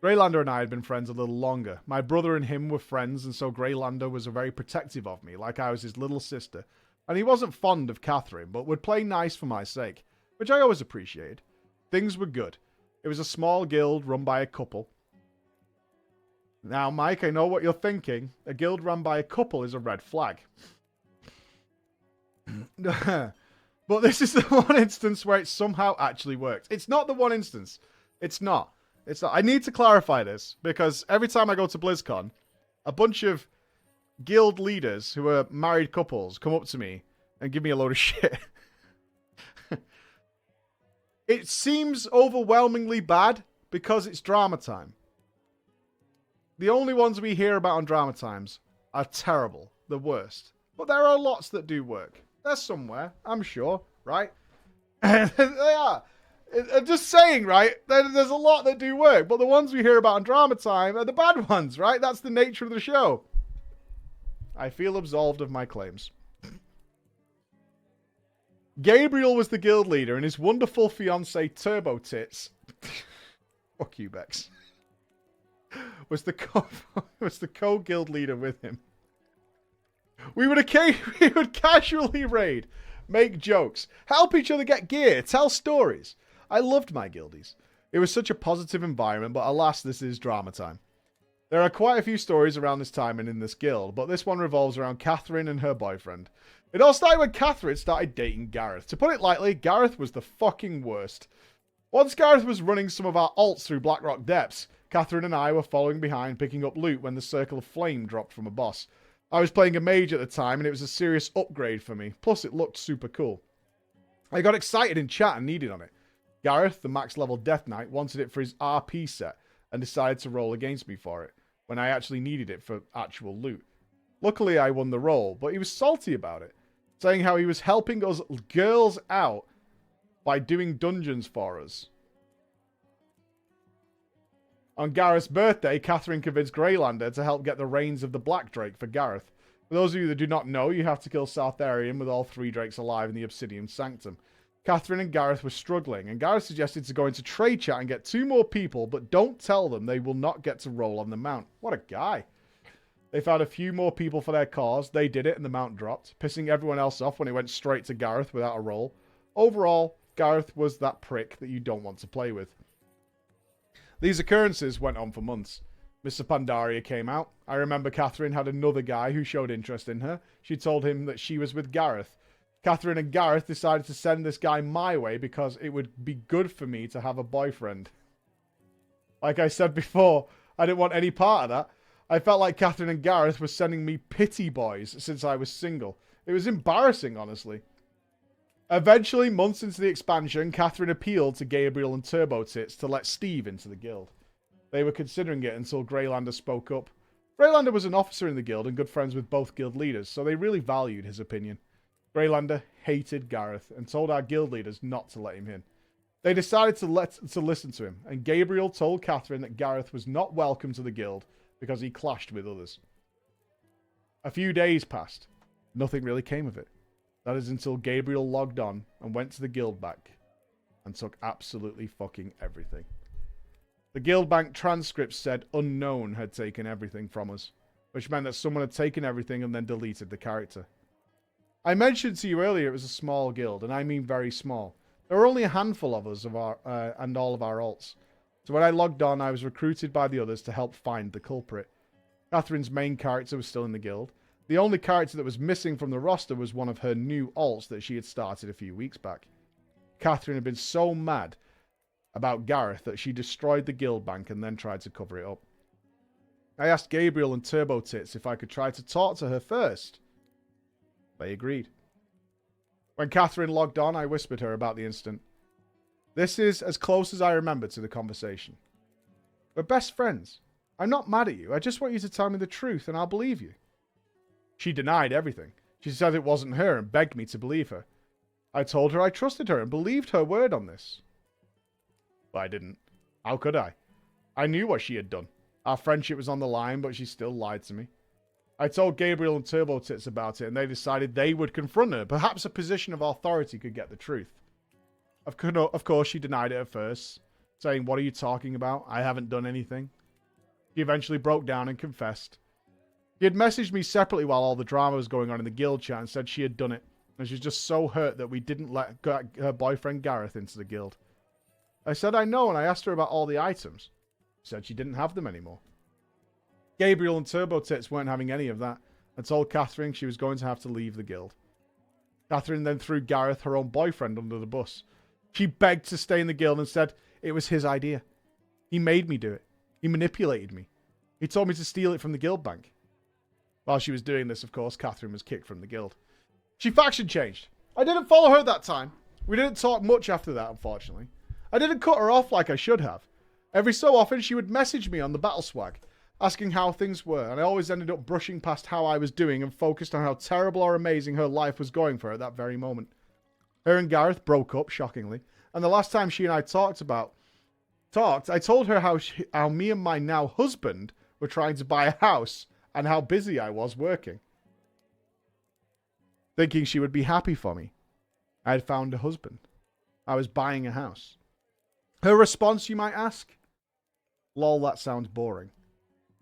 Greylander and I had been friends a little longer. My brother and him were friends, and so Greylander was very protective of me, like I was his little sister. And he wasn't fond of Catherine, but would play nice for my sake, which I always appreciated. Things were good. It was a small guild run by a couple. Now, Mike, I know what you're thinking. A guild run by a couple is a red flag. But this is the one instance where it somehow actually worked. It's not the one instance. It's not. It's not. I need to clarify this, because every time I go to BlizzCon, a bunch of guild leaders who are married couples come up to me and give me a load of shit. It seems overwhelmingly bad because it's Drama Time. The only ones we hear about on Drama Times are terrible, the worst. But there are lots that do work. They're somewhere, I'm sure, right? They are. I'm just saying, right? There's a lot that do work, but the ones we hear about on Drama Time are the bad ones, right? That's the nature of the show. I feel absolved of my claims. Gabriel was the guild leader, and his wonderful fiancée Turbo Tits, fuck you, Bex, was the co-guild leader with him. We would casually raid, make jokes, help each other get gear, tell stories. I loved my guildies. It was such a positive environment, but alas, this is Drama Time. There are quite a few stories around this time and in this guild, but this one revolves around Catherine and her boyfriend. It all started when Catherine started dating Gareth. To put it lightly, Gareth was the fucking worst. Once Gareth was running some of our alts through Blackrock Depths, Catherine and I were following behind picking up loot when the Circle of Flame dropped from a boss. I was playing a mage at the time and it was a serious upgrade for me, plus it looked super cool. I got excited in chat and needed on it. Gareth, the max level Death Knight, wanted it for his RP set and decided to roll against me for it, when I actually needed it for actual loot. Luckily, I won the role, but he was salty about it, saying how he was helping us girls out by doing dungeons for us. On Gareth's birthday, Catherine convinced Greylander to help get the reins of the Black Drake for Gareth. For those of you that do not know, you have to kill Sartharion with all 3 drakes alive in the Obsidian Sanctum. Catherine and Gareth were struggling, and Gareth suggested to go into trade chat and get 2 more people, but don't tell them they will not get to roll on the mount. What a guy. They found a few more people for their cause. They did it, and the mount dropped, pissing everyone else off when it went straight to Gareth without a roll. Overall, Gareth was that prick that you don't want to play with. These occurrences went on for months. Mr. Pandaria came out. I remember Catherine had another guy who showed interest in her. She told him that she was with Gareth. Catherine and Gareth decided to send this guy my way because it would be good for me to have a boyfriend. Like I said before, I didn't want any part of that. I felt like Catherine and Gareth were sending me pity boys since I was single. It was embarrassing, honestly. Eventually, months into the expansion, Catherine appealed to Gabriel and Turbo Tits to let Steve into the guild. They were considering it until Greylander spoke up. Greylander was an officer in the guild and good friends with both guild leaders, so they really valued his opinion. Greylander hated Gareth and told our guild leaders not to let him in. They decided to listen to him, and Gabriel told Catherine that Gareth was not welcome to the guild because he clashed with others. A few days passed. Nothing really came of it. That is until Gabriel logged on and went to the guild bank and took absolutely fucking everything. The guild bank transcripts said unknown had taken everything from us, which meant that someone had taken everything and then deleted the character. I mentioned to you earlier it was a small guild, and I mean very small. There were only a handful of us and all of our alts. So when I logged on, I was recruited by the others to help find the culprit. Catherine's main character was still in the guild. The only character that was missing from the roster was one of her new alts that she had started a few weeks back. Catherine had been so mad about Gareth that she destroyed the guild bank and then tried to cover it up. I asked Gabriel and Turbo Tits if I could try to talk to her first. They agreed. When Catherine logged on, I whispered her about the incident. This is as close as I remember to the conversation. We're best friends. I'm not mad at you. I just want you to tell me the truth and I'll believe you. She denied everything. She said it wasn't her and begged me to believe her. I told her I trusted her and believed her word on this. But I didn't. How could I? I knew what she had done. Our friendship was on the line, but she still lied to me. I told Gabriel and Turbo Tits about it, and they decided they would confront her. Perhaps a position of authority could get the truth. Of course, she denied it at first, saying, "What are you talking about? I haven't done anything." She eventually broke down and confessed. She had messaged me separately while all the drama was going on in the guild chat and said she had done it, and she was just so hurt that we didn't let her boyfriend Gareth into the guild. I said I know, and I asked her about all the items. She said she didn't have them anymore. Gabriel and Turbo Tits weren't having any of that, and told Catherine she was going to have to leave the guild. Catherine then threw Gareth, her own boyfriend, under the bus. She begged to stay in the guild and said it was his idea. He made me do it. He manipulated me. He told me to steal it from the guild bank. While she was doing this, of course, Catherine was kicked from the guild. She faction changed. I didn't follow her at that time. We didn't talk much after that, unfortunately. I didn't cut her off like I should have. Every so often, she would message me on the battle swag, asking how things were, and I always ended up brushing past how I was doing and focused on how terrible or amazing her life was going for her at that very moment. Her and Gareth broke up, shockingly, and the last time she and I talked, I told her how me and my now husband were trying to buy a house and how busy I was working. Thinking she would be happy for me, I had found a husband. I was buying a house. Her response, you might ask? Lol, that sounds boring.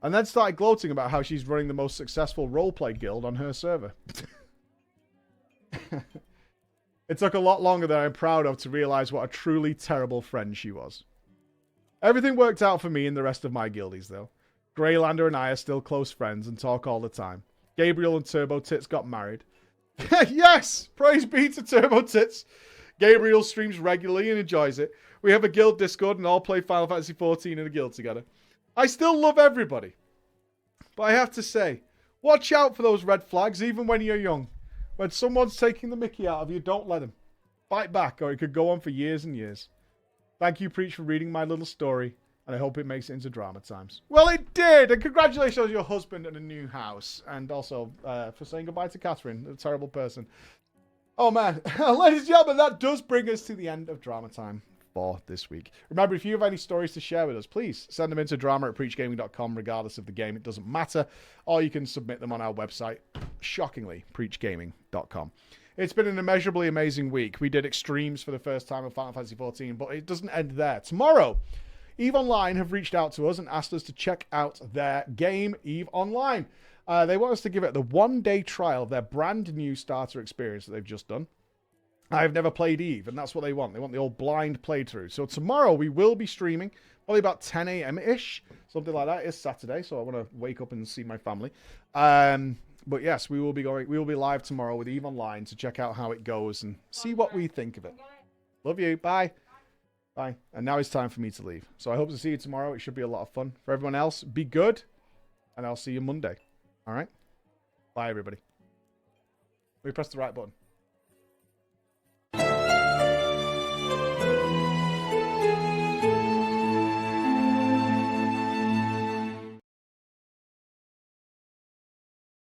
And then started gloating about how she's running the most successful roleplay guild on her server. It took a lot longer than I'm proud of to realize what a truly terrible friend she was. Everything worked out for me and the rest of my guildies, though. Greylander and I are still close friends and talk all the time. Gabriel and Turbo Tits got married. Yes! Praise be to Turbo Tits. Gabriel streams regularly and enjoys it. We have a guild Discord and all play Final Fantasy XIV in a guild together. I still love everybody. But I have to say, watch out for those red flags even when you're young. When someone's taking the mickey out of you, don't let them. Fight back or it could go on for years and years. Thank you, Preach, for reading my little story. And I hope it makes it into drama times. Well, it did! And congratulations on your husband and a new house. And also for saying goodbye to Catherine, a terrible person. Oh, man. Ladies and gentlemen, that does bring us to the end of drama time for this week. Remember, if you have any stories to share with us, please send them into drama@preachgaming.com, regardless of the game. It doesn't matter. Or you can submit them on our website, shockingly, preachgaming.com. It's been an immeasurably amazing week. We did extremes for the first time of Final Fantasy XIV, but it doesn't end there. Tomorrow, EVE Online have reached out to us and asked us to check out their game, EVE Online. They want us to give it the one-day trial of their brand new starter experience that they've just done. I've never played EVE, and that's what they want. They want the old blind playthrough. So tomorrow we will be streaming, probably about 10 a.m.-ish, something like that. It's Saturday, so I want to wake up and see my family. But yes, we will be live tomorrow with EVE Online to check out how it goes and see what we think of it. Love you. Bye. Bye. And now it's time for me to leave. So I hope to see you tomorrow. It should be a lot of fun. For everyone else, be good, and I'll see you Monday. All right? Bye, everybody. We press the right button.